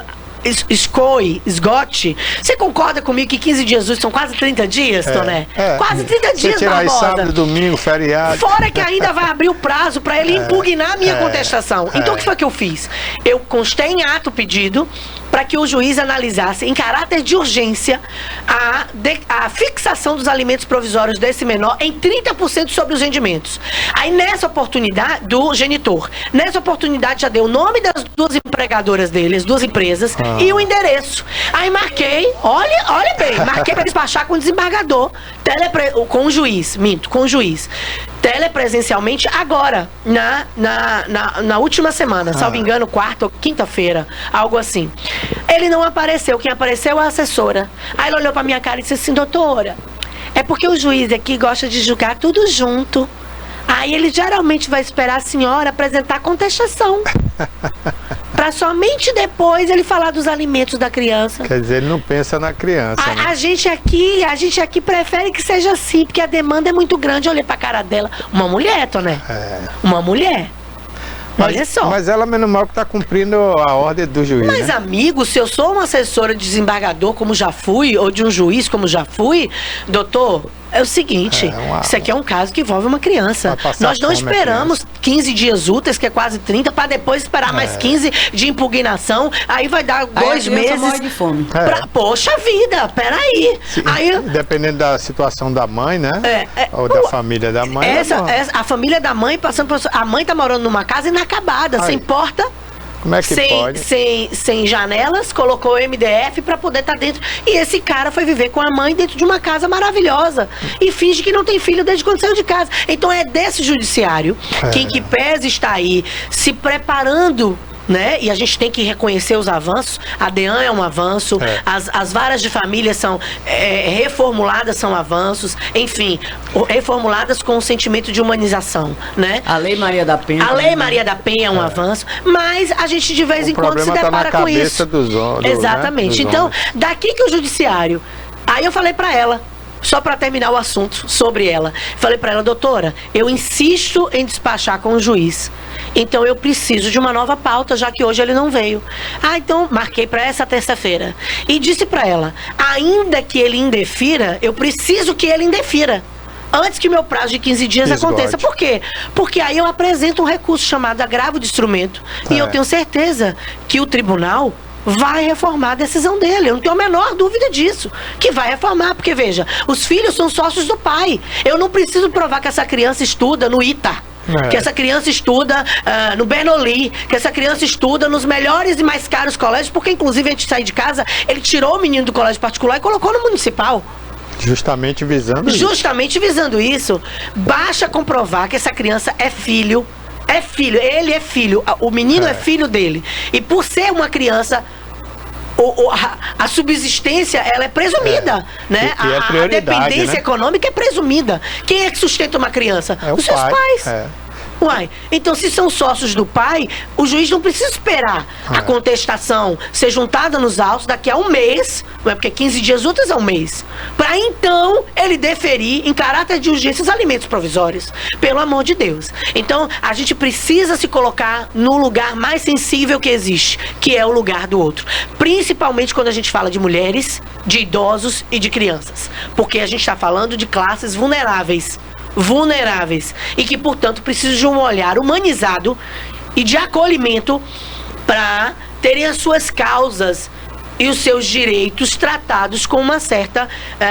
esgote, você concorda comigo que 15 dias úteis são quase 30 dias, Toné? Quase 30 dias, tirar sábado, domingo, feriado. Fora que ainda vai abrir o prazo para ele impugnar a minha contestação. Então o que foi que eu fiz? Eu constei em ato o pedido para que o juiz analisasse em caráter de urgência a fixação dos alimentos provisórios desse menor em 30% sobre os rendimentos. Aí nessa oportunidade, do genitor, nessa oportunidade já deu o nome das duas empregadoras dele, as duas empresas, e o endereço. Aí marquei, olha bem, marquei para despachar com o desembargador, com o juiz, telepresencialmente agora, na última semana, salvo engano, quarta ou quinta-feira, algo assim. Ele não apareceu, quem apareceu é a assessora. Aí ele olhou pra minha cara e disse assim, doutora, é porque o juiz aqui gosta de julgar tudo junto. Aí ele geralmente vai esperar a senhora apresentar a contestação. Pra somente depois ele falar dos alimentos da criança. Quer dizer, ele não pensa na criança. A gente aqui prefere que seja assim, porque a demanda é muito grande. Eu olhei pra cara dela. Uma mulher, Toné. Uma mulher. Olha só. Mas ela, menos mal, que está cumprindo a ordem do juiz. Mas, amigo, se eu sou uma assessora de desembargador, como já fui, ou de um juiz, como já fui, doutor, é o seguinte, isso aqui é um caso que envolve uma criança. Nós não esperamos 15 dias úteis, que é quase 30, para depois esperar mais 15 de impugnação. Aí vai dar 2 meses. Morre de fome. Poxa vida, peraí. Aí, dependendo da situação da mãe, né? Ou da família da mãe. A família da mãe passando por... A mãe tá morando numa casa inacabada, sem porta. Como é que pode? Sem janelas, colocou o MDF para poder estar dentro. E esse cara foi viver com a mãe dentro de uma casa maravilhosa. E finge que não tem filho desde quando saiu de casa. Então é desse judiciário que, em que pese está aí se preparando, né? E a gente tem que reconhecer os avanços. A DEAN é um avanço, as varas de família são reformuladas, são avanços, enfim, reformuladas com o sentimento de humanização, né? A Lei Maria da Penha. A Lei Maria da Penha é um avanço, mas a gente de vez em quando se depara com isso. Exatamente. Então, daqui que o judiciário... Aí eu falei pra ela, só para terminar o assunto sobre ela. Falei para ela, doutora, eu insisto em despachar com o juiz. Então eu preciso de uma nova pauta, já que hoje ele não veio. Então marquei para essa terça-feira. E disse para ela, ainda que ele indefira, eu preciso que ele indefira. Antes que meu prazo de 15 dias aconteça. Por quê? Porque aí eu apresento um recurso chamado agravo de instrumento. E eu tenho certeza que o tribunal vai reformar a decisão dele. Eu não tenho a menor dúvida disso. Que vai reformar, porque veja, os filhos são sócios do pai. Eu não preciso provar que essa criança estuda no ITA. Que essa criança estuda no Bernoulli, que essa criança estuda nos melhores e mais caros colégios, porque inclusive antes de sair de casa, ele tirou o menino do colégio particular e colocou no municipal. Justamente visando isso. Justamente visando isso. Basta comprovar que essa criança é filho. É filho, ele é filho, o menino é filho dele. E por ser uma criança, a subsistência, ela é presumida, né? A dependência econômica é presumida. Quem é que sustenta uma criança? Os seus pais. Uai, então se são sócios do pai, o juiz não precisa esperar a contestação ser juntada nos autos daqui a um mês, não é porque 15 dias úteis é um mês, para então ele deferir em caráter de urgência os alimentos provisórios, pelo amor de Deus. Então a gente precisa se colocar no lugar mais sensível que existe, que é o lugar do outro, principalmente quando a gente fala de mulheres, de idosos e de crianças, porque a gente está falando de classes vulneráveis e que, portanto, precisam de um olhar humanizado e de acolhimento para terem as suas causas e os seus direitos tratados com uma certa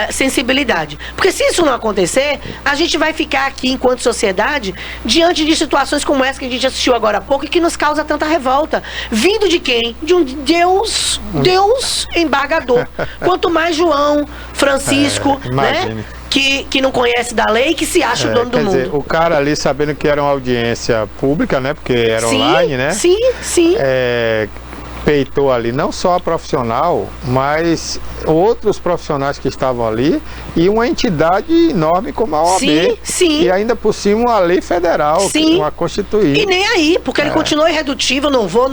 sensibilidade. Porque se isso não acontecer, a gente vai ficar aqui, enquanto sociedade, diante de situações como essa que a gente assistiu agora há pouco e que nos causa tanta revolta. Vindo de quem? De um Deus embargador. Quanto mais João, Francisco, né? que não conhece da lei, que se acha o dono do mundo. Quer dizer, o cara ali sabendo que era uma audiência pública, né? Porque era online, né? Sim. Peitou ali não só a profissional, mas outros profissionais que estavam ali e uma entidade enorme como a OAB. Sim. E ainda por cima uma lei federal, uma constituída. E nem aí, porque ele continuou irredutível, não vou,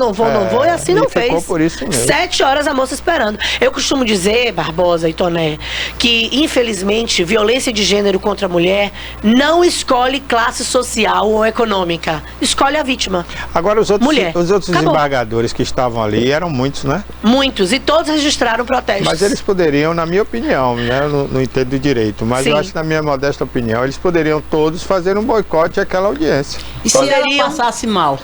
e assim não fez. Ficou por isso mesmo. 7 horas a moça esperando. Eu costumo dizer, Barbosa e Toné, que infelizmente violência de gênero contra a mulher não escolhe classe social ou econômica, escolhe a vítima. Agora os outros Acabou. desembargadores que estavam ali eram muitos, né? Muitos, e todos registraram protestos. Mas eles poderiam, na minha opinião, né, não entendo do direito, mas eu acho que na minha modesta opinião, eles poderiam todos fazer um boicote àquela audiência. E se ela passasse mal?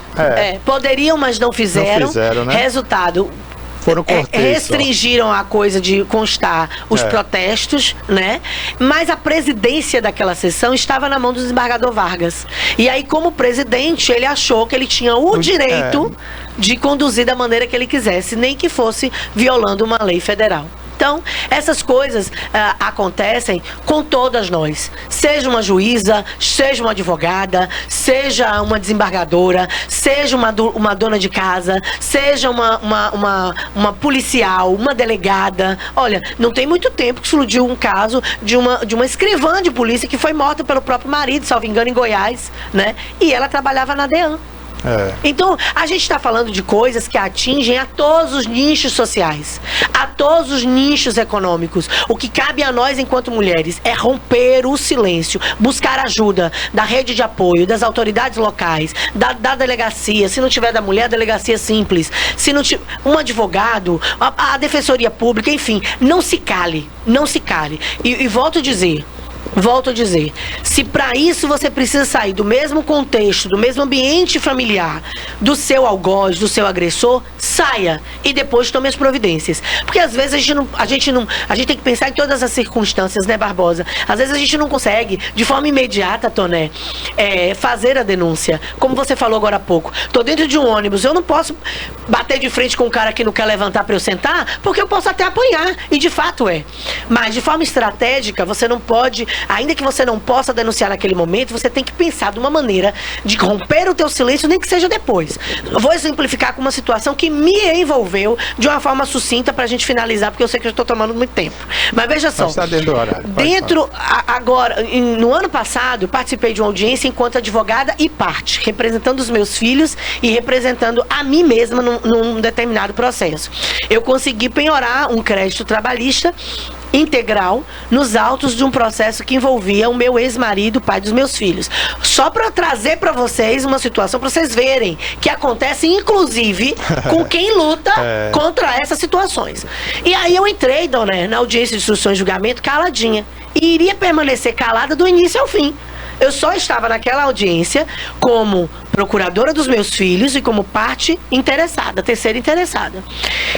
Poderiam, mas não fizeram. Não fizeram, né? Resultado, foram restringiram a coisa de constar os protestos, né? Mas a presidência daquela sessão estava na mão do desembargador Vargas. E aí, como presidente, ele achou que ele tinha o direito de conduzir da maneira que ele quisesse, nem que fosse violando uma lei federal. Então, essas coisas acontecem com todas nós. Seja uma juíza, seja uma advogada, seja uma desembargadora, seja uma dona de casa, seja uma policial, uma delegada. Olha, não tem muito tempo que surgiu um caso de uma escrivã de polícia que foi morta pelo próprio marido, salvo engano, em Goiás, né? E ela trabalhava na DEAN. Então, a gente está falando de coisas que atingem a todos os nichos sociais, a todos os nichos econômicos. O que cabe a nós, enquanto mulheres, é romper o silêncio, buscar ajuda da rede de apoio, das autoridades locais, da delegacia, se não tiver da mulher, a delegacia simples, se não tiver um advogado, a defensoria pública, enfim, não se cale, não se cale. E volto a dizer, se para isso você precisa sair do mesmo contexto, do mesmo ambiente familiar, do seu algoz, do seu agressor, saia e depois tome as providências. Porque às vezes a gente tem que pensar em todas as circunstâncias, né, Barbosa? Às vezes a gente não consegue, de forma imediata, Toné, fazer a denúncia. Como você falou agora há pouco, tô dentro de um ônibus, eu não posso bater de frente com um cara que não quer levantar para eu sentar, porque eu posso até apanhar, e de fato mas de forma estratégica, você não pode, ainda que você não possa denunciar naquele momento, você tem que pensar de uma maneira de romper o teu silêncio, nem que seja depois. Eu vou exemplificar com uma situação que me envolveu de uma forma sucinta pra gente finalizar, porque eu sei que eu estou tomando muito tempo. Mas veja só. Está dentro do horário. Agora, no ano passado, eu participei de uma audiência enquanto advogada e parte, representando os meus filhos e representando a mim mesma num determinado processo. Eu consegui penhorar um crédito trabalhista integral nos autos de um processo que envolvia o meu ex-marido, pai dos meus filhos. Só para trazer para vocês uma situação, para vocês verem que acontece, inclusive, com quem luta contra essas situações. E aí eu entrei, Dona, na audiência de instrução e julgamento caladinha. E iria permanecer calada do início ao fim. Eu só estava naquela audiência como procuradora dos meus filhos e como parte interessada, terceira interessada.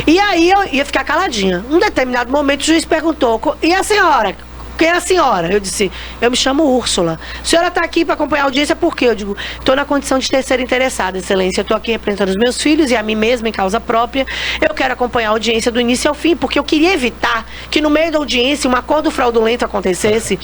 E aí eu ia ficar caladinha. Num determinado momento o juiz perguntou: e a senhora? Quem é a senhora? Eu disse: eu me chamo Úrsula. A senhora está aqui para acompanhar a audiência por quê? Eu digo: estou na condição de terceira interessada, excelência. Eu estou aqui representando os meus filhos e a mim mesma em causa própria. Eu quero acompanhar a audiência do início ao fim, porque eu queria evitar que no meio da audiência um acordo fraudulento acontecesse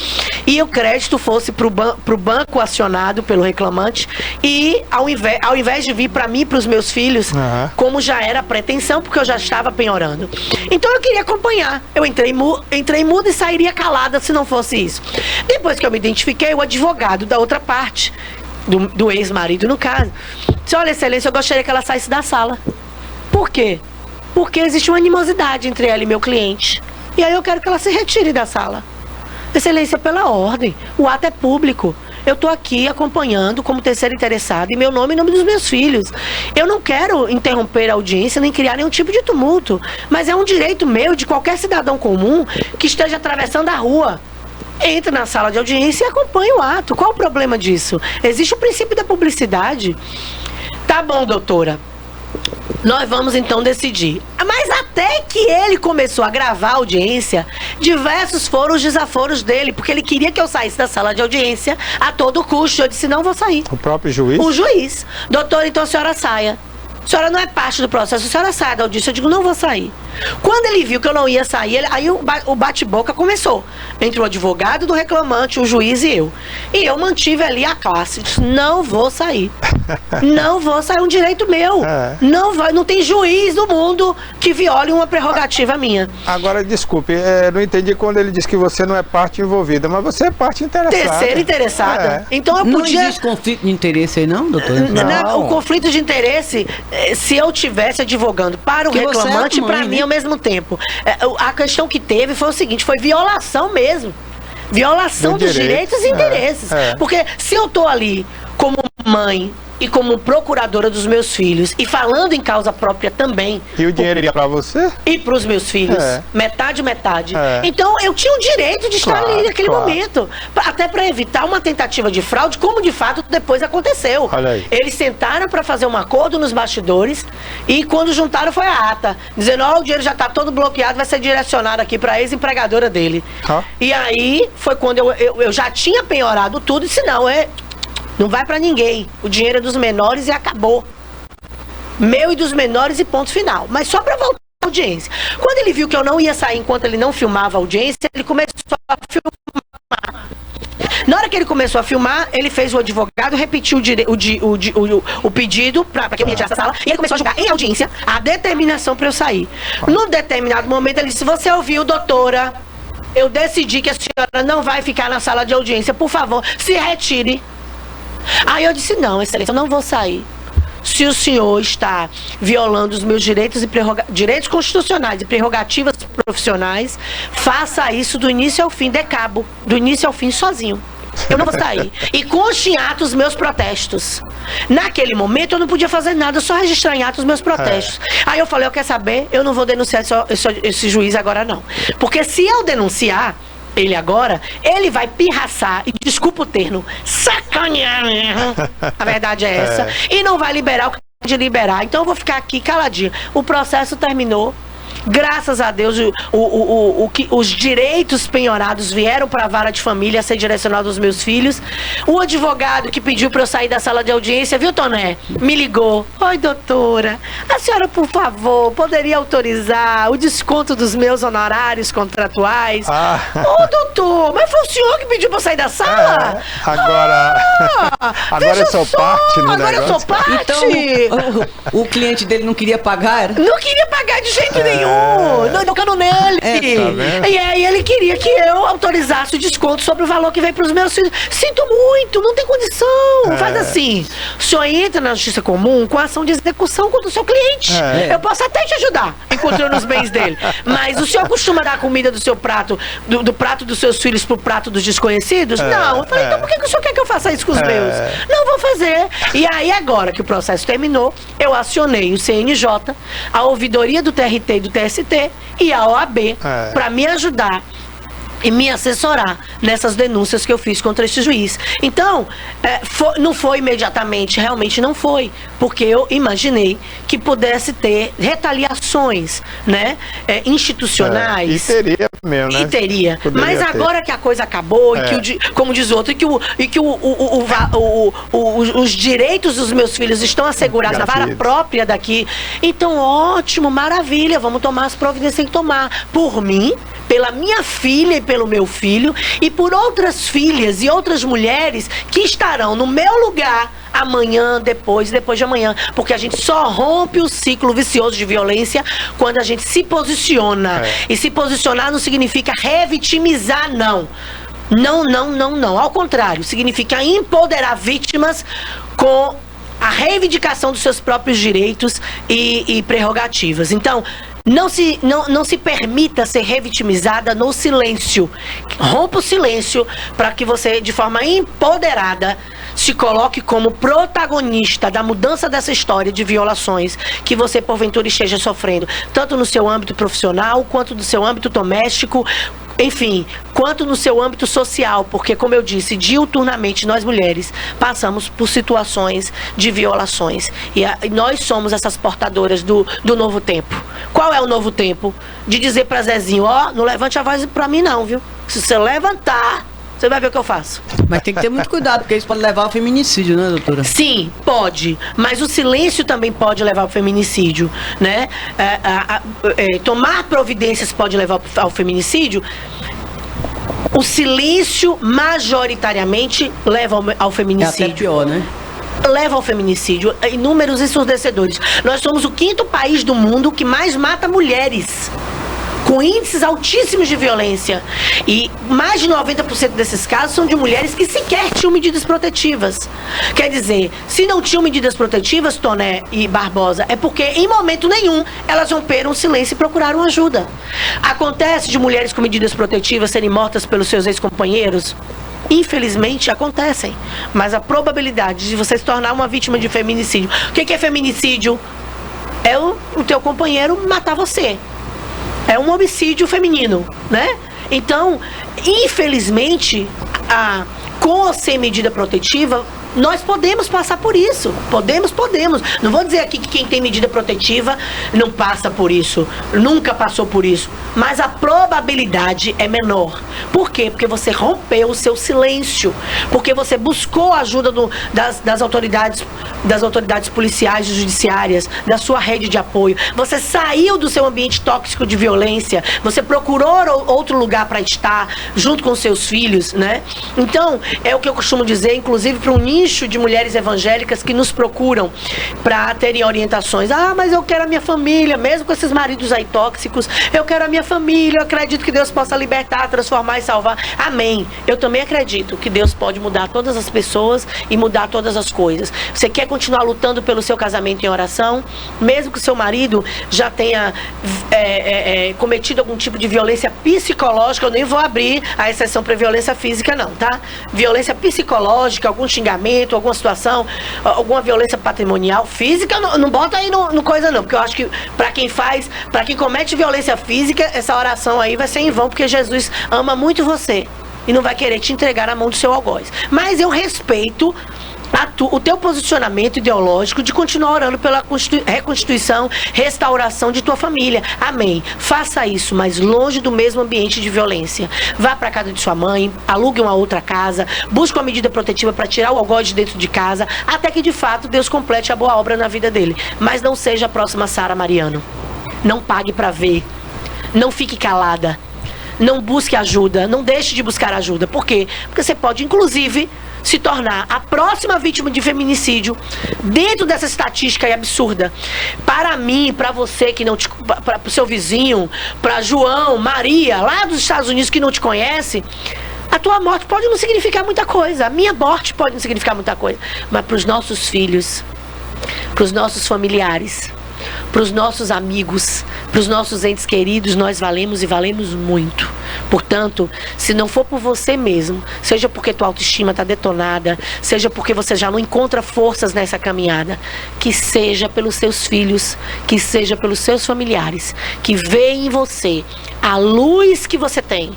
e o crédito fosse para o banco acionado pelo reclamante e ao invés de vir para mim e para os meus filhos, como já era a pretensão, porque eu já estava penhorando. Então eu queria acompanhar. Eu entrei muda e sairia calada se não fosse isso. Depois que eu me identifiquei, o advogado da outra parte, do ex-marido no caso, disse: olha, excelência, eu gostaria que ela saísse da sala. Por quê? Porque existe uma animosidade entre ela e meu cliente. E aí eu quero que ela se retire da sala. Excelência, pela ordem, o ato é público. Eu estou aqui acompanhando como terceira interessada em meu nome e em nome dos meus filhos. Eu não quero interromper a audiência nem criar nenhum tipo de tumulto, mas é um direito meu, de qualquer cidadão comum que esteja atravessando a rua. Entra na sala de audiência e acompanha o ato. Qual o problema disso? Existe o princípio da publicidade. Tá bom, doutora. Nós vamos então decidir. Mas até que ele começou a gravar a audiência, diversos foram os desaforos dele, porque ele queria que eu saísse da sala de audiência a todo custo. Eu disse: não vou sair. O próprio juiz? O juiz. Doutor, então a senhora saia. A senhora não é parte do processo, a senhora sai da audiência. Eu digo: não vou sair. Quando ele viu que eu não ia sair, aí o bate-boca começou. Entre o advogado do reclamante, o juiz e eu. E eu mantive ali a classe. Disse, não vou sair. Não vou sair, um direito meu. Não tem juiz no mundo que viole uma prerrogativa minha. Agora, desculpe, não entendi quando ele disse que você não é parte envolvida, mas você é parte interessada. Terceira interessada. Então eu podia... Não existe conflito de interesse aí não, doutor? Não. O conflito de interesse, se eu tivesse advogando para o reclamante, para mim ao mesmo tempo. A questão que teve foi o seguinte, foi violação mesmo. Violação dos direitos e interesses. Porque se eu tô ali como mãe e como procuradora dos meus filhos e falando em causa própria também. E o dinheiro iria para você? E para os meus filhos. Metade. Então eu tinha o direito de estar ali naquele momento. Até para evitar uma tentativa de fraude, como de fato depois aconteceu. Eles sentaram para fazer um acordo nos bastidores e quando juntaram foi a ata. Dizendo, o dinheiro já está todo bloqueado, vai ser direcionado aqui para a ex-empregadora dele. E aí foi quando eu já tinha penhorado tudo e disse, não vai pra ninguém. O dinheiro é dos menores e acabou. Meu e dos menores e ponto final. Mas só pra voltar à audiência. Quando ele viu que eu não ia sair enquanto ele não filmava a audiência, ele começou a filmar. Na hora que ele começou a filmar, ele fez o advogado repetir o pedido pra que eu retirasse essa sala. E ele começou a julgar em audiência a determinação pra eu sair. Num determinado momento, ele disse, você ouviu, doutora? Eu decidi que a senhora não vai ficar na sala de audiência. Por favor, se retire. Aí eu disse, não, excelência, eu não vou sair. Se o senhor está violando os meus direitos e direitos constitucionais e prerrogativas profissionais, faça isso do início ao fim, de cabo, do início ao fim, sozinho. Eu não vou sair. E conste em atos os meus protestos. Naquele momento eu não podia fazer nada, só registrar em atos os meus protestos. Aí eu falei, quer saber? Eu não vou denunciar esse juiz agora não. Porque se eu denunciar ele agora, ele vai pirraçar, e desculpa o termo, sacanear mesmo. A verdade é essa. E não vai liberar o que tem de liberar. Então eu vou ficar aqui caladinho. O processo terminou. Graças a Deus, os direitos penhorados vieram para a vara de família a ser direcionado aos meus filhos. O advogado que pediu para eu sair da sala de audiência, viu, Toné? Me ligou. Oi, doutora, a senhora, por favor, poderia autorizar o desconto dos meus honorários contratuais? Doutor, mas foi o senhor que pediu para eu sair da sala? Agora eu sou parte no Agora eu sou parte? Então, o cliente dele não queria pagar? Não queria pagar de jeito nenhum. Não, tocando nele. E aí ele queria que eu autorizasse o desconto sobre o valor que veio para os meus filhos. Sinto muito, não tem condição. Faz assim, o senhor entra na justiça comum com a ação de execução contra o seu cliente. Eu posso até te ajudar encontrando os bens dele, mas o senhor costuma dar a comida do seu prato, do prato dos seus filhos pro prato dos desconhecidos? Não. Eu falei, então por que o senhor quer que eu faça isso com os meus? Não vou fazer. E aí agora que o processo terminou, eu acionei o CNJ, a ouvidoria do TRT e do TST e a OAB para me ajudar e me assessorar nessas denúncias que eu fiz contra esse juiz. Então, não foi imediatamente, realmente não foi, porque eu imaginei que pudesse ter retaliações, né, institucionais. E teria mesmo, né? E teria. Mas agora que a coisa acabou, e que como diz outro, e que os direitos dos meus filhos estão assegurados na vara própria daqui, então ótimo, maravilha, vamos tomar as providências que tem que tomar. Por mim, pela minha filha e pelo meu filho, e por outras filhas e outras mulheres que estarão no meu lugar amanhã, depois de amanhã, porque a gente só rompe o ciclo vicioso de violência quando a gente se posiciona. E se posicionar não significa revitimizar, não. Não. Ao contrário, significa empoderar vítimas com a reivindicação dos seus próprios direitos e prerrogativas. Então, não se permita ser revitimizada no silêncio. Rompa o silêncio para que você, de forma empoderada, se coloque como protagonista da mudança dessa história de violações que você, porventura, esteja sofrendo, tanto no seu âmbito profissional, quanto no seu âmbito doméstico, enfim, quanto no seu âmbito social, porque, como eu disse, diuturnamente nós mulheres passamos por situações de violações e nós somos essas portadoras do novo tempo. Qual é o novo tempo? De dizer pra Zezinho, não levante a voz pra mim não, viu? Se você levantar, Você vai ver o que eu faço. Mas tem que ter muito cuidado, porque isso pode levar ao feminicídio, né, doutora? Sim, pode. Mas o silêncio também pode levar ao feminicídio, né? Tomar providências pode levar ao feminicídio. O silêncio majoritariamente leva ao feminicídio. É até pior, né? Leva ao feminicídio, inúmeros ensurdecedores. Nós somos o 5º país do mundo que mais mata mulheres, com índices altíssimos de violência. E mais de 90% desses casos são de mulheres que sequer tinham medidas protetivas. Quer dizer, se não tinham medidas protetivas, Toné e Barbosa, é porque em momento nenhum elas romperam o silêncio e procuraram ajuda. Acontece de mulheres com medidas protetivas serem mortas pelos seus ex-companheiros? Infelizmente acontecem, mas a probabilidade de você se tornar uma vítima de feminicídio. O que é feminicídio? É o teu companheiro matar você. É um homicídio feminino, né? Então, infelizmente, com ou sem medida protetiva, nós podemos passar por isso. Podemos. Não vou dizer aqui que quem tem medida protetiva não passa por isso, nunca passou por isso. Mas a probabilidade é menor. Por quê? Porque você rompeu o seu silêncio. Porque você buscou a ajuda das autoridades policiais e judiciárias, da sua rede de apoio. Você saiu do seu ambiente tóxico de violência. Você procurou outro lugar para estar, junto com seus filhos, né? Então, é o que eu costumo dizer, inclusive para um nicho de mulheres evangélicas que nos procuram para terem orientações. Mas eu quero a minha família, mesmo com esses maridos aí tóxicos, eu quero a minha família, eu acredito que Deus possa libertar, transformar e salvar. Amém. Eu também acredito que Deus pode mudar todas as pessoas e mudar todas as coisas. Você quer continuar lutando pelo seu casamento em oração, mesmo que o seu marido já tenha cometido algum tipo de violência psicológica? Eu nem vou abrir a exceção para violência física não, tá? Violência psicológica, algum xingamento, alguma situação, alguma violência patrimonial, física, não bota aí no coisa não, porque eu acho que para quem comete violência física, essa oração aí vai ser em vão, porque Jesus ama muito você e não vai querer te entregar na mão do seu algoz. Mas eu respeito o teu posicionamento ideológico de continuar orando pela reconstituição, restauração de tua família. Amém. Faça isso, mas longe do mesmo ambiente de violência. Vá para casa de sua mãe, alugue uma outra casa, busque uma medida protetiva para tirar o algoz de dentro de casa, até que de fato Deus complete a boa obra na vida dele. Mas não seja a próxima Sara Mariano. Não pague para ver. Não fique calada. Não busque ajuda. Não deixe de buscar ajuda. Por quê? Porque você pode, inclusive, se tornar a próxima vítima de feminicídio dentro dessa estatística aí absurda. Para mim, para você que não te... para o seu vizinho, para João, Maria, lá dos Estados Unidos que não te conhece, a tua morte pode não significar muita coisa. A minha morte pode não significar muita coisa. Mas para os nossos filhos, para os nossos familiares, para os nossos amigos, para os nossos entes queridos, nós valemos e valemos muito. Portanto, se não for por você mesmo, seja porque tua autoestima está detonada, seja porque você já não encontra forças nessa caminhada, que seja pelos seus filhos, que seja pelos seus familiares, que veem em você a luz que você tem,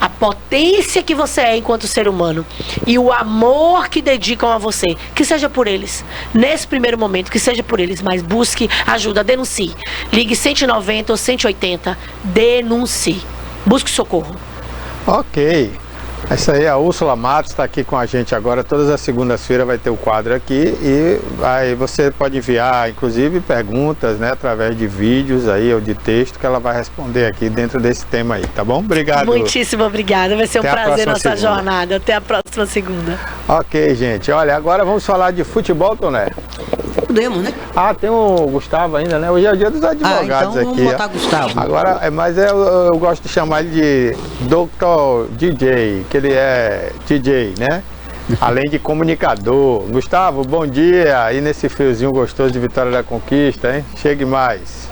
a potência que você é enquanto ser humano e o amor que dedicam a você, que seja por eles, nesse primeiro momento, que seja por eles, mas busque ajuda, denuncie, ligue 190 ou 180, denuncie, busque socorro. Ok, essa aí, a Úrsula Matos está aqui com a gente agora. Todas as segundas-feiras vai ter o quadro aqui e aí você pode enviar, inclusive, perguntas, né, através de vídeos aí ou de texto que ela vai responder aqui dentro desse tema aí, tá bom? Obrigado. Muitíssimo obrigada, vai ser um prazer nossa jornada. Até a próxima segunda. Ok, gente, olha, agora vamos falar de futebol, Toné. Podemos, né? Tem o Gustavo ainda, né? Hoje é o dia dos advogados então aqui. Vamos botar Gustavo. Agora, mas eu gosto de chamar ele de Dr. DJ, que ele é DJ, né? Além de comunicador. Gustavo, bom dia. Aí nesse friozinho gostoso de Vitória da Conquista, hein? Chegue mais.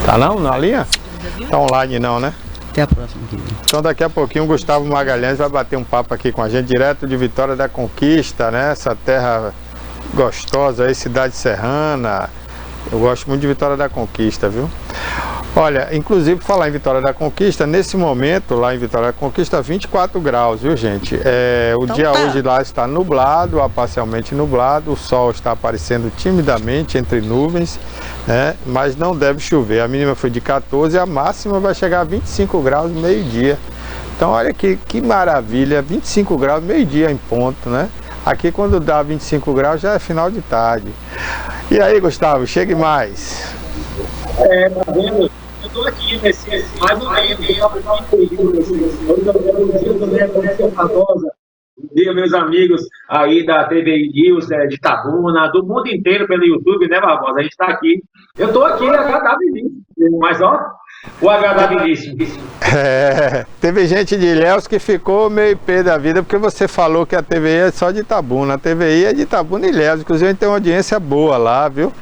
Tá não? Na linha? Tá online não, né? Até a próxima. Então daqui a pouquinho o Gustavo Magalhães vai bater um papo aqui com a gente, direto de Vitória da Conquista, né? Essa terra gostosa aí, cidade serrana. Eu gosto muito de Vitória da Conquista, viu? Olha, inclusive, falar em Vitória da Conquista, nesse momento, lá em Vitória da Conquista, 24 graus, viu, gente? O então dia hoje lá está nublado, parcialmente nublado, o sol está aparecendo timidamente entre nuvens, né? Mas não deve chover. A mínima foi de 14, a máxima vai chegar a 25 graus no meio-dia. Então, olha que maravilha, 25 graus, meio-dia em ponto, né? Aqui, quando dá 25 graus, já é final de tarde. E aí, Gustavo, chegue mais. Tá vendo? Eu estou aqui nesse mais um Bom dia, meus amigos aí da TVI News, de Itabuna, do mundo inteiro pelo YouTube, né, Barbosa? A gente está aqui. Eu estou aqui agradabilíssimo, mas ó, o agradabilíssimo. Teve gente de Ilhéus que ficou meio pé da vida, porque você falou que a TVI é só de Itabuna. A TVI é de Itabuna e Ilhéus, inclusive a gente tem uma audiência boa lá, viu?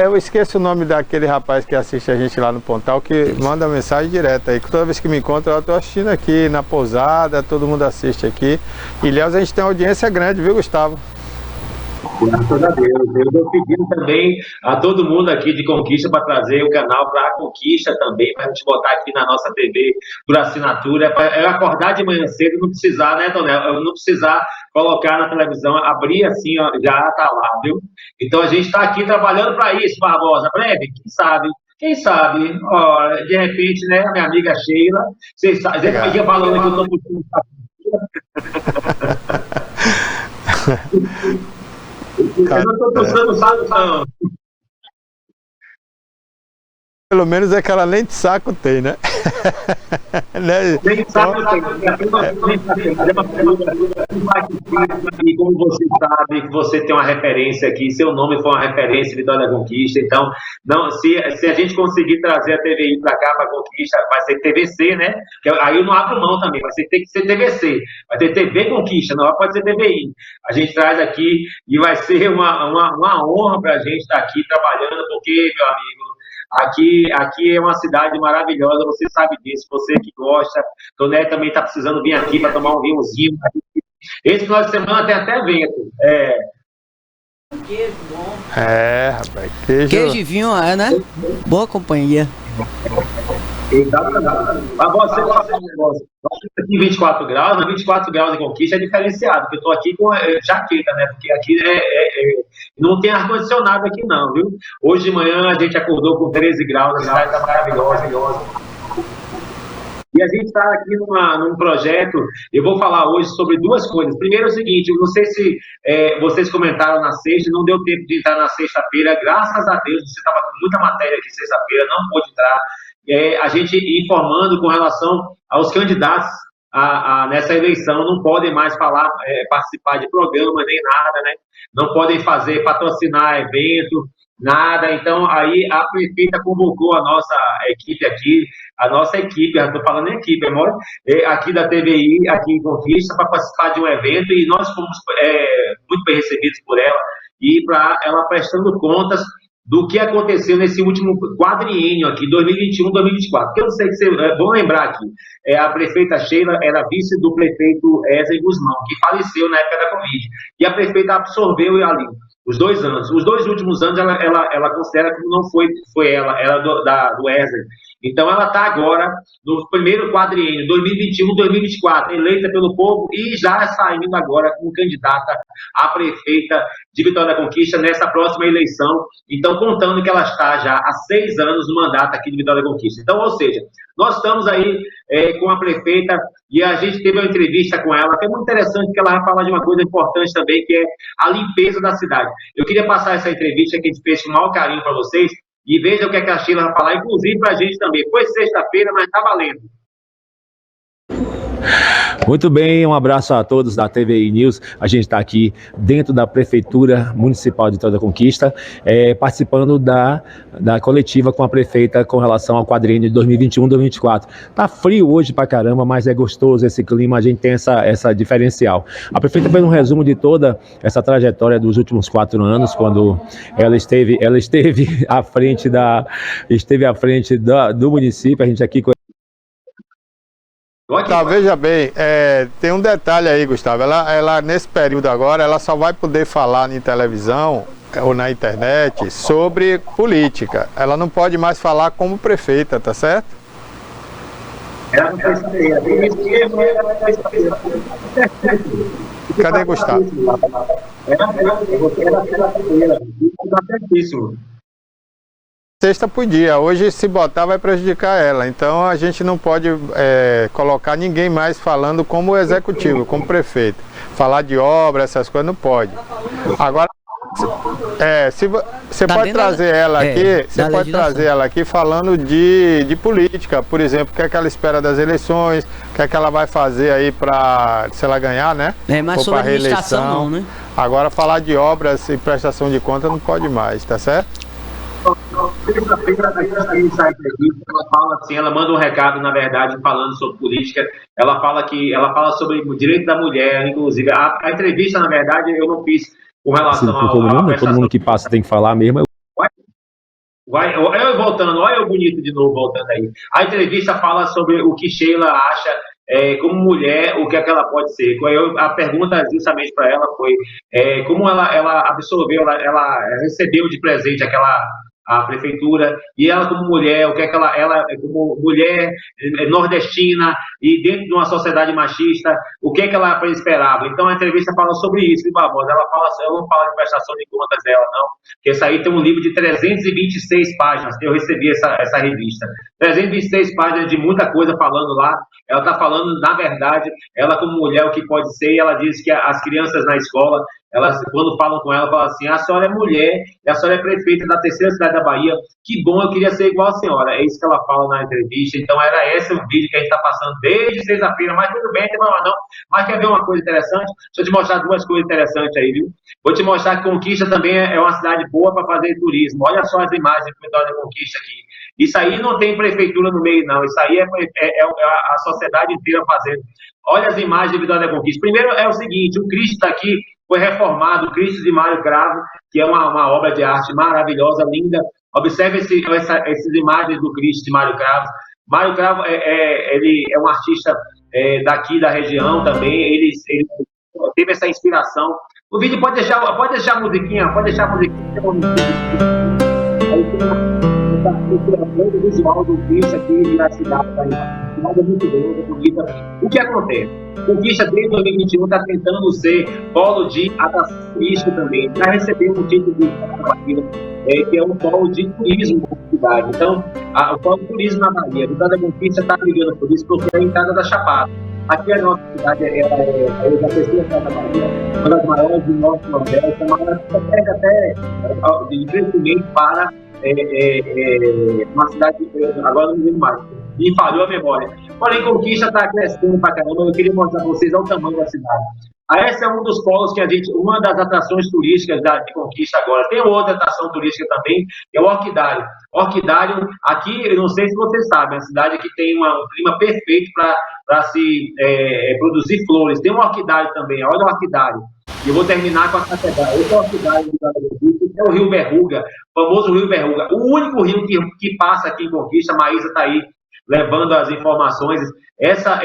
Eu esqueço o nome daquele rapaz que assiste a gente lá no Pontal, que manda mensagem direta aí. Toda vez que me encontro, eu estou assistindo aqui na pousada, todo mundo assiste aqui. Ilhéus a gente tem uma audiência grande, viu, Gustavo? Graças a Deus. Eu estou pedindo também a todo mundo aqui de Conquista para trazer o canal para a Conquista também, para a gente botar aqui na nossa TV por assinatura, para eu acordar de manhã cedo e não precisar, né, Tonel? Eu não precisar colocar na televisão, abrir assim, ó, já está lá, viu? Então a gente está aqui trabalhando para isso, Barbosa. Breve, quem sabe? Quem sabe? Ó, de repente, né, a minha amiga Sheila, vocês sabem, fica falando que eu estou puxando eu não estou puxando saco, não. Pelo menos é que ela nem de saco tem, né? Nem de saco tem. E como você sabe, que você tem uma referência aqui, seu nome foi uma referência Vitória da Conquista, então, não, se a gente conseguir trazer a TVI para cá, para a Conquista, vai ser TVC, né? Aí eu não abro mão também, tem que ser TVC, vai ter TV Conquista, não pode ser TVI. A gente traz aqui e vai ser uma honra para a gente estar aqui trabalhando, porque, meu amigo, Aqui é uma cidade maravilhosa, você sabe disso, você que gosta. Toné também está precisando vir aqui para tomar um vinhozinho. Esse final de semana tem até evento. Queijo bom. Rapaz, queijo e vinho, né? Boa companhia. Exatamente. Mas você fala um negócio. Aqui 24 graus, mas 24 graus em Conquista é diferenciado, porque eu estou aqui com jaqueta, né? Porque aqui não tem ar-condicionado aqui não, viu? Hoje de manhã a gente acordou com 13 graus, a cidade está maravilhosa. E a gente está aqui num projeto, eu vou falar hoje sobre duas coisas. Primeiro é o seguinte, eu não sei se vocês comentaram na sexta, não deu tempo de entrar na sexta-feira, graças a Deus, você estava com muita matéria aqui sexta-feira, não pôde entrar. A gente informando com relação aos candidatos nessa eleição, não podem mais participar de programa nem nada, né? Não podem patrocinar evento, nada. Então, aí a prefeita convocou a nossa equipe aqui, eu estou falando em equipe, amor, aqui da TVI, aqui em Conquista, para participar de um evento, e nós fomos muito bem recebidos por ela, e para ela prestando contas do que aconteceu nesse último quadriênio aqui, 2021-2024. Porque eu não sei se vocês vão lembrar aqui, a prefeita Sheila era vice do prefeito Ézio Guzmão, que faleceu na época da Covid. E a prefeita absorveu ali os 2 anos. Os 2 últimos anos ela considera que não foi ela do Ézio. Então ela está agora no primeiro quadriênio, 2021-2024, eleita pelo povo e já saindo agora como candidata a prefeita de Vitória da Conquista nessa próxima eleição. Então, contando que ela está já há 6 anos no mandato aqui de Vitória da Conquista. Então, ou seja, nós estamos aí com a prefeita e a gente teve uma entrevista com ela, que é muito interessante, porque ela vai falar de uma coisa importante também, que é a limpeza da cidade. Eu queria passar essa entrevista que a gente fez com o maior carinho para vocês, e veja o que a Sheila vai falar, inclusive para a gente também. Foi sexta-feira, mas está valendo. Muito bem, um abraço a todos da TVI News. A gente está aqui dentro da Prefeitura Municipal de Vitória da Conquista, participando da coletiva com a prefeita com relação ao quadriênio de 2021-2024. Tá frio hoje pra caramba, mas é gostoso esse clima, a gente tem essa diferencial. A prefeita fez um resumo de toda essa trajetória dos últimos 4 anos, quando ela esteve à frente do município. A gente aqui Tá, veja bem, tem um detalhe aí, Gustavo, ela nesse período agora, ela só vai poder falar em televisão ou na internet sobre política. Ela não pode mais falar como prefeita, tá certo? Ela não foi saber. Cadê Gustavo? Sexta podia, hoje se botar vai prejudicar ela, então a gente não pode colocar ninguém mais falando como executivo, como prefeito. Falar de obra, essas coisas não pode. Agora, se você pode trazer ela aqui, você pode trazer ela aqui falando de política, por exemplo, o que é que ela espera das eleições, o que é que ela vai fazer aí para, se ela ganhar, né? Mas sobre administração não, né? Agora falar de obras e prestação de conta não pode mais, tá certo? Ela fala assim, ela manda um recado, na verdade, falando sobre política. Ela fala sobre o direito da mulher, inclusive. A entrevista, na verdade, eu não fiz com relação a todo mundo que passa tem que falar mesmo. Olha eu voltando, olha eu bonito de novo voltando aí. A entrevista fala sobre o que Sheila acha como mulher, o que é que ela pode ser. A pergunta justamente para ela foi como ela absorveu, ela recebeu de presente a prefeitura, e ela como mulher, o que é que ela como mulher nordestina e dentro de uma sociedade machista, o que é que ela esperava. Então a entrevista fala sobre isso, Barbosa. Ela não fala de prestação de contas dela, não, porque isso aí tem um livro de 326 páginas, eu recebi essa revista, 326 páginas de muita coisa falando lá. Ela está falando, na verdade, ela como mulher, o que pode ser, e ela diz que as crianças na escola, elas, quando falam com ela, falam assim: a senhora é mulher, e a senhora é prefeita da terceira cidade da Bahia, que bom, eu queria ser igual a senhora. É isso que ela fala na entrevista. Então era esse o vídeo que a gente está passando desde sexta-feira, mas tudo bem, não tem problema não. Mas quer ver uma coisa interessante? Deixa eu te mostrar duas coisas interessantes aí, viu? Vou te mostrar que Conquista também é uma cidade boa para fazer turismo. Olha só as imagens do Vitória da Conquista aqui. Isso aí não tem prefeitura no meio, não. Isso aí é a sociedade inteira fazendo. Olha as imagens de Vitória da Conquista. Primeiro é o seguinte: o Cristo daqui foi reformado, o Cristo de Mário Cravo, que é uma obra de arte maravilhosa, linda. Observe essas imagens do Cristo de Mário Cravo. Mário Cravo ele é um artista daqui da região também. Ele teve essa inspiração. O vídeo pode deixar a musiquinha, o visual do Cristo aqui na cidade da cidade é muito grande, bonita. O que acontece? Conquista desde 2021 está tentando ser polo de atração turística também. Já recebeu um título de que é um polo de turismo na cidade. Então, o polo de turismo na Bahia, a Vitória da Conquista está brigando por isso, porque é a entrada da Chapada. Aqui a nossa cidade é a terceira cidade da Bahia, uma das maiores do Norte Nordeste, a maior que até de crescimento para uma cidade, agora não me lembro mais, me falhou a memória. Porém, Conquista está crescendo pra caramba. Eu queria mostrar para vocês o tamanho da cidade. Esse é um dos polos que uma das atrações turísticas de Conquista agora. Tem outra atração turística também, que é o Orquidário. Orquidário, aqui, eu não sei se vocês sabem, é uma cidade que tem um clima perfeito para se produzir flores. Tem um orquidário também, olha o orquidário. E eu vou terminar com a catedral. Esse é o orquidário é o Rio Berruga, o famoso Rio Berruga. O único rio que passa aqui em Conquista. Maísa está aí levando as informações. Essa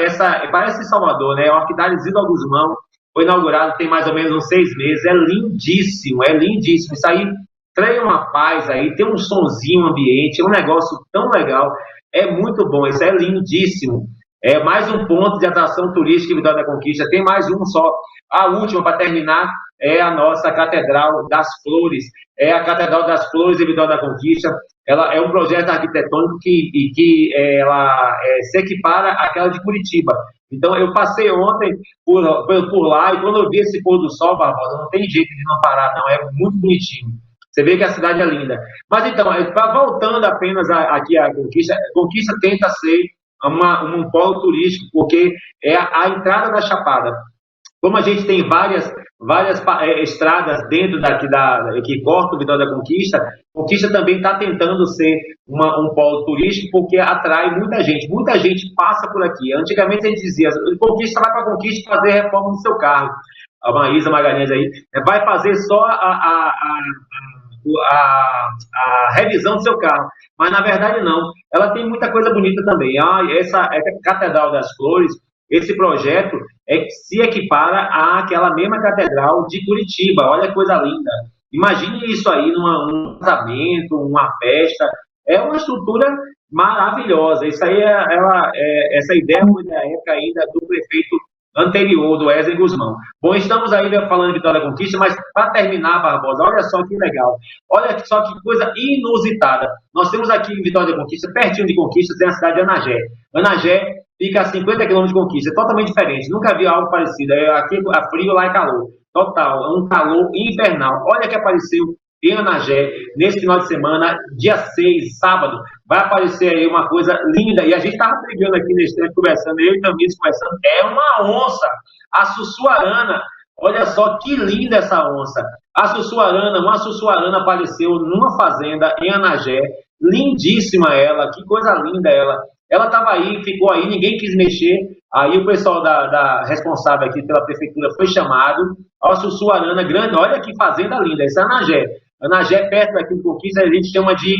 parece Salvador, né? O orquidário Zilda Guzmão foi inaugurado tem mais ou menos uns 6 meses. É lindíssimo, é lindíssimo. Isso aí treina uma paz aí, tem um sonzinho ambiente, é um negócio tão legal. É muito bom, isso é lindíssimo. É mais um ponto de atração turística em Vitória da Conquista. Tem mais um só. A última, para terminar, é a nossa Catedral das Flores. É a Catedral das Flores em Vitória da Conquista. Ela é um projeto arquitetônico que ela se equipara àquela de Curitiba. Então, eu passei ontem por lá, e quando eu vi esse pôr do sol, Barbosa, não tem jeito de não parar, não. É muito bonitinho. Você vê que a cidade é linda. Mas, então, voltando apenas aqui à Conquista, Conquista tenta ser um polo turístico, porque é a entrada da Chapada. Como a gente tem várias estradas dentro daqui que cortam o Vitória da Conquista, Conquista também está tentando ser um polo turístico, porque atrai muita gente. Muita gente passa por aqui. Antigamente a gente dizia: Conquista, vai para a Conquista fazer reforma no seu carro. A Maísa Magalhães aí vai fazer só a revisão do seu carro. Mas na verdade não. Ela tem muita coisa bonita também. Essa Catedral das Flores, esse projeto se equipara àquela mesma catedral de Curitiba. Olha que coisa linda. Imagine isso aí num casamento, uma festa. É uma estrutura maravilhosa. Isso aí, essa ideia foi da época ainda do prefeito anterior, do Wesley Guzmão. Bom, estamos ainda falando de Vitória da Conquista, mas para terminar, Barbosa, olha só que legal. Olha só que coisa inusitada. Nós temos aqui em Vitória da Conquista, pertinho de Conquista, tem a cidade de Anagé. Anagé fica a 50 quilômetros de Conquista, é totalmente diferente. Nunca vi algo parecido. Aqui é frio, lá é calor. Total, é um calor infernal. Olha que apareceu em Anagé, nesse final de semana, dia 6, sábado, vai aparecer aí uma coisa linda, e a gente estava brigando aqui nesse tempo, conversando, eu e Tamires conversando, é uma onça, a Sussuarana. Olha só que linda essa onça. A Sussuarana, uma Sussuarana apareceu numa fazenda em Anagé, lindíssima ela, que coisa linda ela. Ela estava aí, ficou aí, ninguém quis mexer. Aí o pessoal da responsável aqui pela prefeitura foi chamado. A Sussuarana grande, olha que fazenda linda, essa é Anagé. Anagé, perto daqui de Conquista, a gente chama de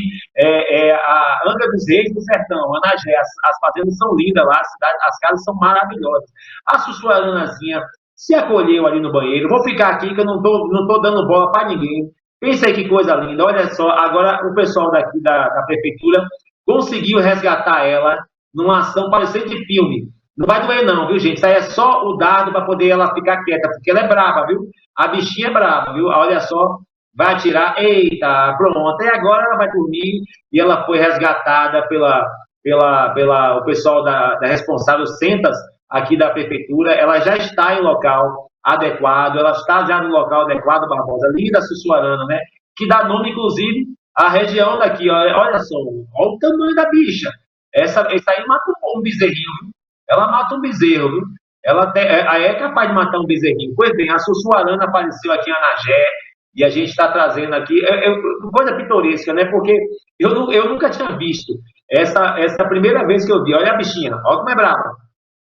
a Angra dos Reis do Sertão. Anagé, as fazendas são lindas lá, as casas são maravilhosas. A Sussuaranazinha se acolheu ali no banheiro. Vou ficar aqui que eu não tô dando bola para ninguém. Pensa aí que coisa linda. Olha só, agora o pessoal daqui da prefeitura conseguiu resgatar ela numa ação parecida de filme. Não vai doer não, viu, gente? Isso aí é só o dardo para poder ela ficar quieta, porque ela é brava, viu? A bichinha é brava, viu? Olha só, vai atirar, eita, pronto. E agora ela vai dormir e ela foi resgatada o pessoal da responsável Centas aqui da prefeitura. Ela já está em local adequado, ela está já no local adequado, Barbosa. Linda Sussuarana, né? Que dá nome, inclusive, à região daqui. Olha só, olha o tamanho da bicha. Essa aí mata um bezerrinho, viu? Ela mata um bezerro, viu? Ela é capaz de matar um bezerrinho. Pois bem, a Sussuarana apareceu aqui em Anagé e a gente está trazendo aqui, coisa pitoresca, né? Porque eu nunca tinha visto essa primeira vez que eu vi. Olha a bichinha, olha como é brava.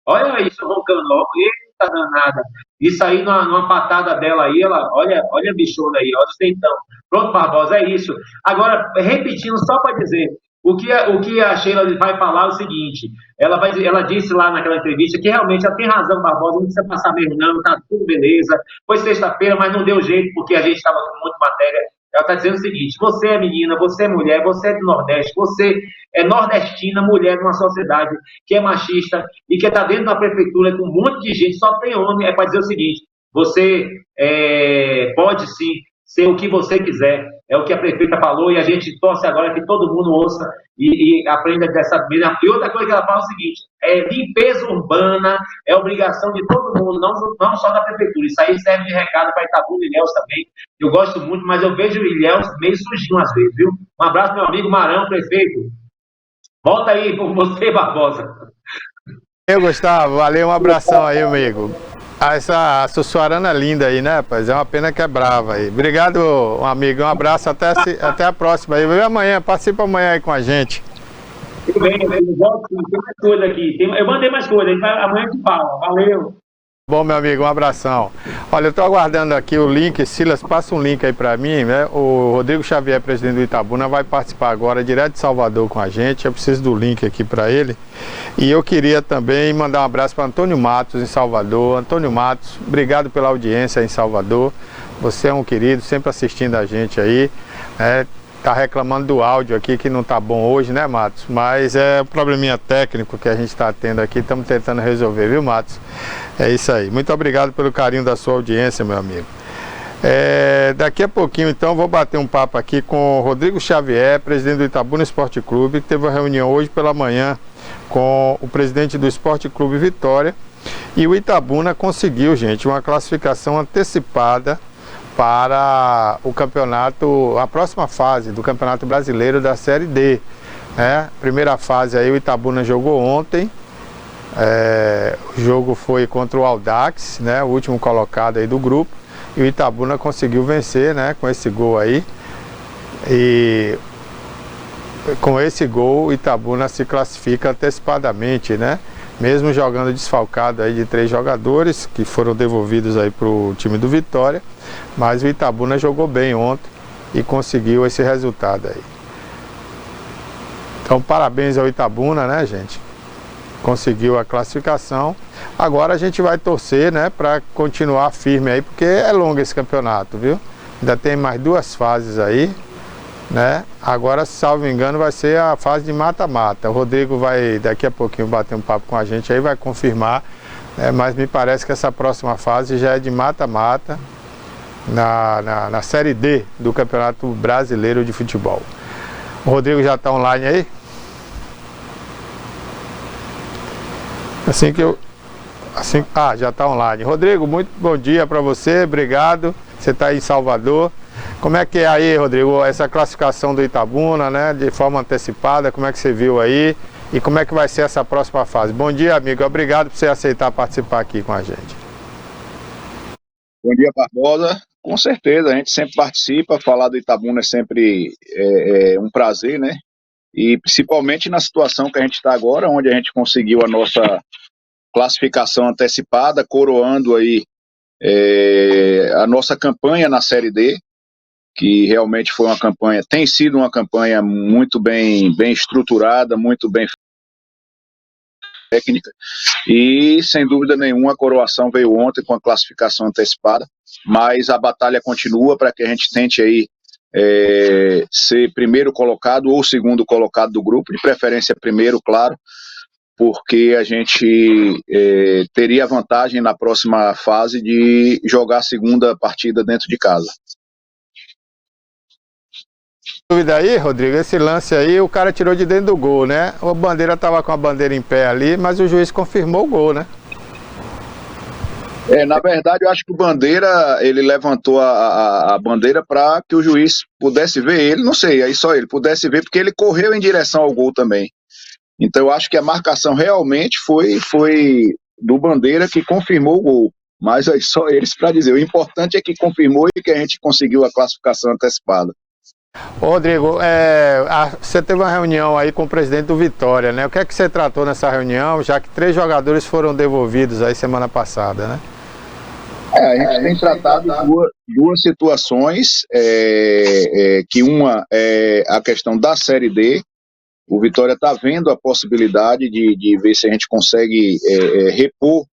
Olha isso roncando, eita danada. Isso aí numa patada dela aí, olha a bichona aí, olha os dentão. Pronto, Barbosa, é isso. Agora, repetindo, só para dizer, o que a Sheila vai falar é o seguinte, ela disse lá naquela entrevista que realmente ela tem razão, Barbosa, não precisa passar mesmo não, tá tudo beleza. Foi sexta-feira, mas não deu jeito porque a gente estava com muita matéria. Ela está dizendo o seguinte, você é menina, você é mulher, você é do Nordeste, você é nordestina, mulher numa sociedade que é machista e que está dentro da prefeitura com um monte de gente, só tem homem, é para dizer o seguinte, você pode sim ser o que você quiser, é o que a prefeita falou e a gente torce agora que todo mundo ouça e aprenda dessa maneira. E outra coisa que ela fala é o seguinte, limpeza urbana é obrigação de todo mundo, não só da prefeitura, isso aí serve de recado para Itabuna e Ilhéus também, eu gosto muito, mas eu vejo o Ilhéus meio sujinho às vezes, viu? Um abraço meu amigo Marão, prefeito, volta aí por você, Barbosa. Gustavo, valeu, um abração aí, amigo. Essa Sussuarana linda aí, né, rapaz? É uma pena que é brava aí. Obrigado, amigo. Um abraço, até a próxima. E amanhã, participa amanhã aí com a gente. Tudo bem, eu volto, tem mais coisa aqui. Eu mandei mais coisa, amanhã te fala. Valeu. Bom, meu amigo, um abração. Olha, eu estou aguardando aqui o link. Silas, passa um link aí para mim, né? O Rodrigo Xavier, presidente do Itabuna, vai participar agora direto de Salvador com a gente. Eu preciso do link aqui para ele. E eu queria também mandar um abraço para Antônio Matos, em Salvador. Antônio Matos, obrigado pela audiência em Salvador. Você é um querido, sempre assistindo a gente aí. Tá reclamando do áudio aqui que não tá bom hoje, né, Matos? Mas é um probleminha técnico que a gente está tendo aqui, estamos tentando resolver, viu, Matos? É isso aí. Muito obrigado pelo carinho da sua audiência, meu amigo. Daqui a pouquinho, então, vou bater um papo aqui com o Rodrigo Xavier, presidente do Itabuna Esporte Clube, que teve uma reunião hoje pela manhã com o presidente do Esporte Clube Vitória. E o Itabuna conseguiu, gente, uma classificação antecipada para o campeonato, a próxima fase do Campeonato Brasileiro da Série D. Primeira fase aí o Itabuna jogou ontem, o jogo foi contra o Audax, né, o último colocado aí do grupo, e o Itabuna conseguiu vencer, né, com esse gol aí, e com esse gol o Itabuna se classifica antecipadamente, né, mesmo jogando desfalcado aí de 3 jogadores que foram devolvidos aí para o time do Vitória, mas o Itabuna jogou bem ontem e conseguiu esse resultado aí. Então parabéns ao Itabuna, né, gente? Conseguiu a classificação. Agora a gente vai torcer, né, para continuar firme aí, porque é longo esse campeonato, viu? Ainda tem mais 2 fases aí, né? Agora, salvo engano, vai ser a fase de mata-mata. O Rodrigo vai daqui a pouquinho bater um papo com a gente aí, vai confirmar, né? Mas me parece que essa próxima fase já é de mata-mata na Série D do Campeonato Brasileiro de Futebol. O Rodrigo já está online aí? Já está online. Rodrigo, muito bom dia para você, obrigado. Você está aí em Salvador. Como é que é aí, Rodrigo, essa classificação do Itabuna, né, de forma antecipada, como é que você viu aí? E como é que vai ser essa próxima fase? Bom dia, amigo, obrigado por você aceitar participar aqui com a gente. Bom dia, Barbosa. Com certeza, a gente sempre participa, falar do Itabuna é sempre um prazer, né? E principalmente na situação que a gente está agora, onde a gente conseguiu a nossa classificação antecipada, coroando aí a nossa campanha na Série D, que realmente foi uma campanha, tem sido uma campanha muito bem estruturada, muito bem técnica, e sem dúvida nenhuma a coroação veio ontem com a classificação antecipada, mas a batalha continua para que a gente tente aí ser primeiro colocado ou segundo colocado do grupo, de preferência primeiro, claro, porque a gente teria a vantagem na próxima fase de jogar a segunda partida dentro de casa. Dúvida aí, Rodrigo, esse lance aí, o cara tirou de dentro do gol, né? O Bandeira estava com a bandeira em pé ali, mas o juiz confirmou o gol, né? Na verdade, eu acho que o Bandeira, ele levantou a bandeira para que o juiz pudesse ver ele, não sei, aí só ele pudesse ver, porque ele correu em direção ao gol também. Então eu acho que a marcação realmente foi do Bandeira que confirmou o gol, mas aí só eles para dizer. O importante é que confirmou e que a gente conseguiu a classificação antecipada. Rodrigo, você teve uma reunião aí com o presidente do Vitória, né? O que é que você tratou nessa reunião, já que 3 jogadores foram devolvidos aí semana passada, né? A gente tem tratado duas situações, que uma é a questão da Série D. O Vitória está vendo a possibilidade de ver se a gente consegue repor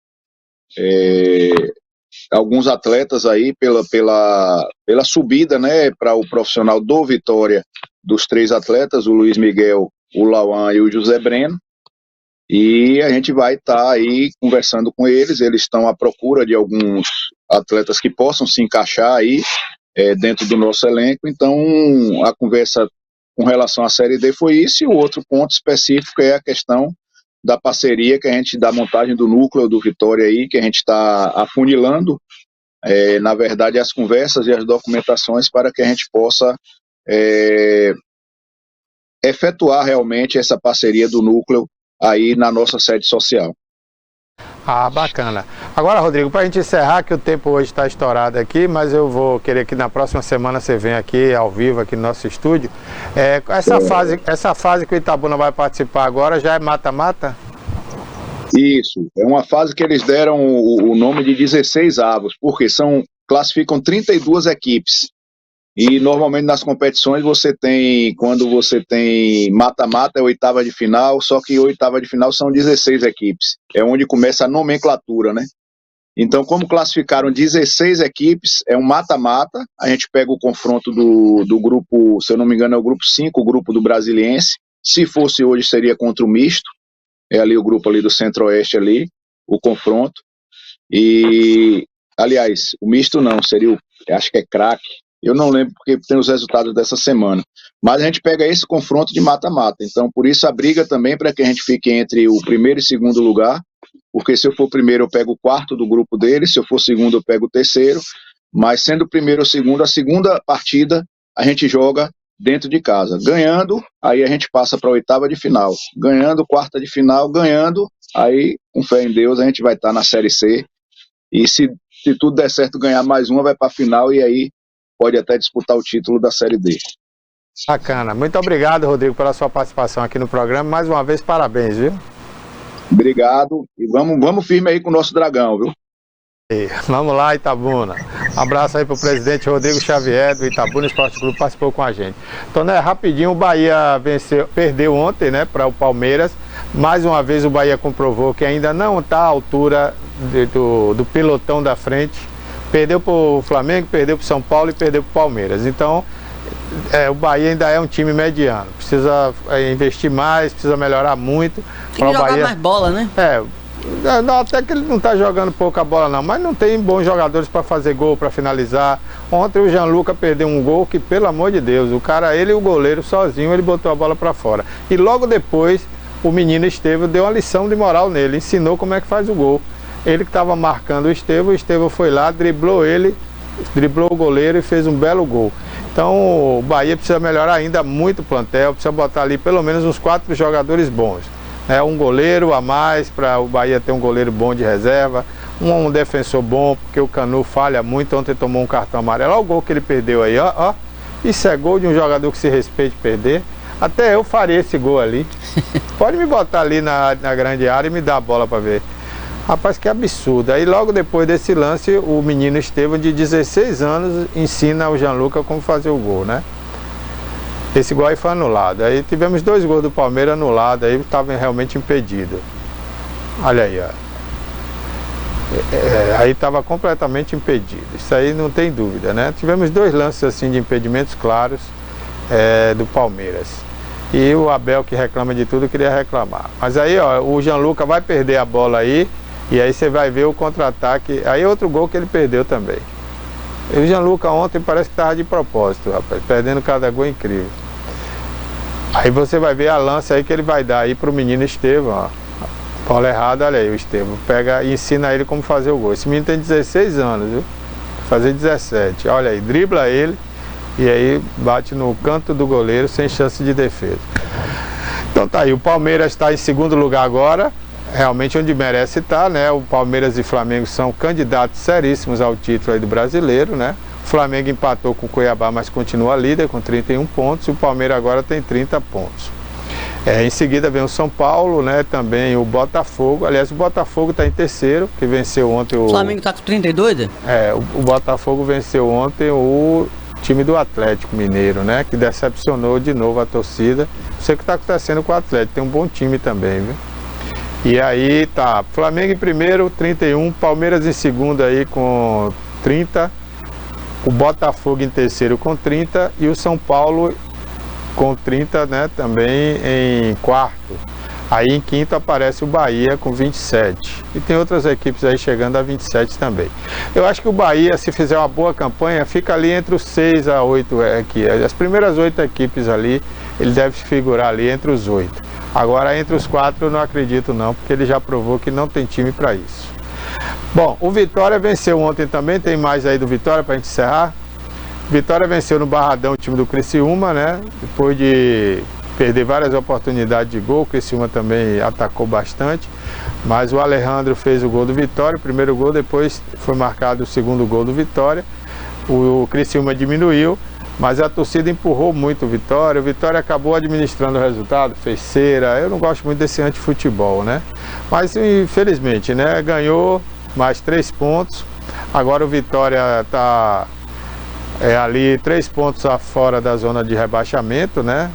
alguns atletas aí pela subida, né, para o profissional do Vitória, dos 3 atletas, o Luiz Miguel, o Lauan e o José Breno, e a gente vai estar aí conversando com eles estão à procura de alguns atletas que possam se encaixar aí dentro do nosso elenco, então a conversa com relação à Série D foi isso, e o outro ponto específico é a questão da parceria da montagem do núcleo do Vitória aí, que a gente está afunilando, na verdade, as conversas e as documentações para que a gente possa efetuar realmente essa parceria do núcleo aí na nossa sede social. Bacana. Agora, Rodrigo, para a gente encerrar, que o tempo hoje está estourado aqui, mas eu vou querer que na próxima semana você venha aqui ao vivo, aqui no nosso estúdio. Essa fase que o Itabuna vai participar agora já é mata-mata? Isso, é uma fase que eles deram o nome de 16 avos, porque classificam 32 equipes. E normalmente nas competições quando você tem mata-mata, é oitava de final, só que oitava de final são 16 equipes. É onde começa a nomenclatura, né? Então, como classificaram 16 equipes, é um mata-mata, a gente pega o confronto do grupo, se eu não me engano é o grupo 5, o grupo do Brasiliense. Se fosse hoje seria contra o misto, é ali o grupo ali do Centro-Oeste ali, o confronto. E, aliás, o misto não, seria acho que é craque. Eu não lembro porque tem os resultados dessa semana. Mas a gente pega esse confronto de mata-mata. Então, por isso a briga também para que a gente fique entre o primeiro e segundo lugar. Porque se eu for primeiro, eu pego o quarto do grupo dele. Se eu for segundo, eu pego o terceiro. Mas sendo o primeiro ou segundo, a segunda partida a gente joga dentro de casa. Ganhando, aí a gente passa para a oitava de final. Ganhando, quarta de final. Ganhando, aí, com fé em Deus, a gente vai estar na Série C. E se tudo der certo, ganhar mais uma, vai para a final e aí pode até disputar o título da Série D. Bacana. Muito obrigado, Rodrigo, pela sua participação aqui no programa. Mais uma vez, parabéns, viu? Obrigado. E vamos firme aí com o nosso Dragão, viu? Vamos lá, Itabuna. Um abraço aí pro presidente Rodrigo Xavier, do Itabuna Esporte Clube, participou com a gente. Toné, rapidinho, o Bahia perdeu ontem, né, para o Palmeiras. Mais uma vez o Bahia comprovou que ainda não está à altura do pelotão da frente. Perdeu para o Flamengo, perdeu para o São Paulo e perdeu para o Palmeiras. Então, o Bahia ainda é um time mediano. Precisa investir mais, precisa melhorar muito. Tem que jogar mais bola, né? Não, até que ele não está jogando pouca bola não, mas não tem bons jogadores para fazer gol, para finalizar. Ontem o Gianluca perdeu um gol que, pelo amor de Deus, o cara, ele e o goleiro sozinho, ele botou a bola para fora. E logo depois, o menino Estevão deu uma lição de moral nele, ensinou como é que faz o gol. Ele que estava marcando o Estevão foi lá, driblou o goleiro e fez um belo gol. Então o Bahia precisa melhorar ainda muito o plantel, precisa botar ali pelo menos uns 4 jogadores bons. Um goleiro a mais, para o Bahia ter um goleiro bom de reserva, um defensor bom, porque o Canu falha muito, ontem tomou um cartão amarelo. Olha o gol que ele perdeu aí, ó. Isso é gol de um jogador que se respeite perder. Até eu faria esse gol ali. Pode me botar ali na grande área e me dar a bola para ver. Rapaz, que absurdo. Aí logo depois desse lance, o menino Estevão, de 16 anos, ensina ao Gianluca como fazer o gol, né? Esse gol aí foi anulado. Aí tivemos 2 gols do Palmeiras anulados, aí estava realmente impedido. Olha aí, ó. Aí estava completamente impedido. Isso aí não tem dúvida, né? Tivemos 2 lances assim de impedimentos claros do Palmeiras. E o Abel, que reclama de tudo, queria reclamar. Mas aí, ó, o Gianluca vai perder a bola aí, e aí você vai ver o contra-ataque. Aí outro gol que ele perdeu também. E o Gianluca ontem parece que estava de propósito, rapaz, perdendo cada gol incrível. Aí você vai ver a lança aí que ele vai dar aí pro menino Estevão, ó. Bola errada, olha aí, o Estevão pega e ensina ele como fazer o gol. Esse menino tem 16 anos, viu? Fazer 17. Olha aí, dribla ele e aí bate no canto do goleiro sem chance de defesa. Então tá aí, o Palmeiras está em segundo lugar agora, realmente onde merece estar, né? O Palmeiras e Flamengo são candidatos seríssimos ao título aí do brasileiro, né? O Flamengo empatou com o Cuiabá, mas continua líder com 31 pontos, e o Palmeiras agora tem 30 pontos. Em seguida vem o São Paulo, né? Também o Botafogo. Aliás, o Botafogo está em terceiro, que venceu ontem o... Flamengo está com 32? O Botafogo venceu ontem o time do Atlético Mineiro, né? Que decepcionou de novo a torcida. Não sei o que está acontecendo com o Atlético, tem um bom time também, viu? E aí tá, Flamengo em primeiro, 31, Palmeiras em segundo aí com 30, o Botafogo em terceiro com 30 e o São Paulo com 30, né, também em quarto. Aí em quinto aparece o Bahia com 27. E tem outras equipes aí chegando a 27 também. Eu acho que o Bahia, se fizer uma boa campanha, fica ali entre os 6 a 8 aqui. As primeiras 8 equipes ali, ele deve figurar ali entre os 8. Agora entre os 4 eu não acredito não, porque ele já provou que não tem time para isso. Bom, o Vitória venceu ontem também, tem mais aí do Vitória para a gente encerrar. Vitória venceu no Barradão o time do Criciúma, né? Depois de perder várias oportunidades de gol, o Criciúma também atacou bastante, mas o Alejandro fez o gol do Vitória, o primeiro gol, depois foi marcado o segundo gol do Vitória. O Criciúma diminuiu, mas a torcida empurrou muito o Vitória acabou administrando o resultado, fez cera. Eu não gosto muito desse antifutebol, né? Mas infelizmente, né? Ganhou mais 3 pontos, agora o Vitória está ali 3 pontos fora da zona de rebaixamento, né?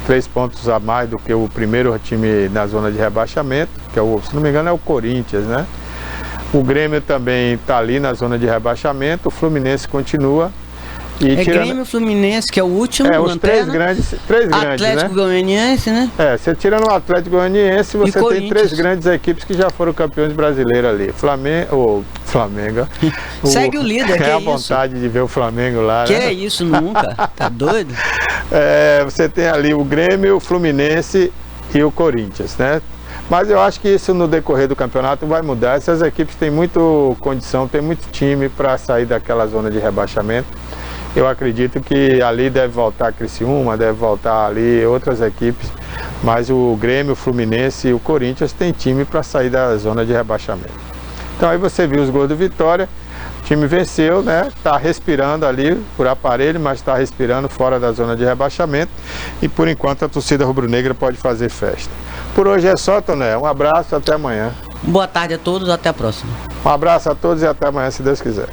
3 pontos a mais do que o primeiro time na zona de rebaixamento, que é se não me engano é o Corinthians, né? O Grêmio também está ali na zona de rebaixamento, o Fluminense continua. E Grêmio, Fluminense, que é o último, os três grandes, Atlético Goianiense, né? Você tirando o Atlético Goianiense, você tem 3 grandes equipes que já foram campeões brasileiros ali. Flamengo. Segue o líder, que é a vontade de ver o Flamengo lá, que né? é isso, nunca. Tá doido? Você tem ali o Grêmio, o Fluminense e o Corinthians, né? Mas eu acho que isso no decorrer do campeonato vai mudar. Essas equipes têm muita condição, tem muito time para sair daquela zona de rebaixamento. Eu acredito que ali deve voltar Criciúma, deve voltar ali outras equipes, mas o Grêmio, o Fluminense e o Corinthians têm time para sair da zona de rebaixamento. Então aí você viu os gols do Vitória, o time venceu, né? Está respirando ali por aparelho, mas está respirando fora da zona de rebaixamento e por enquanto a torcida rubro-negra pode fazer festa. Por hoje é só, Toné. Um abraço, até amanhã. Boa tarde a todos, até a próxima. Um abraço a todos e até amanhã, se Deus quiser.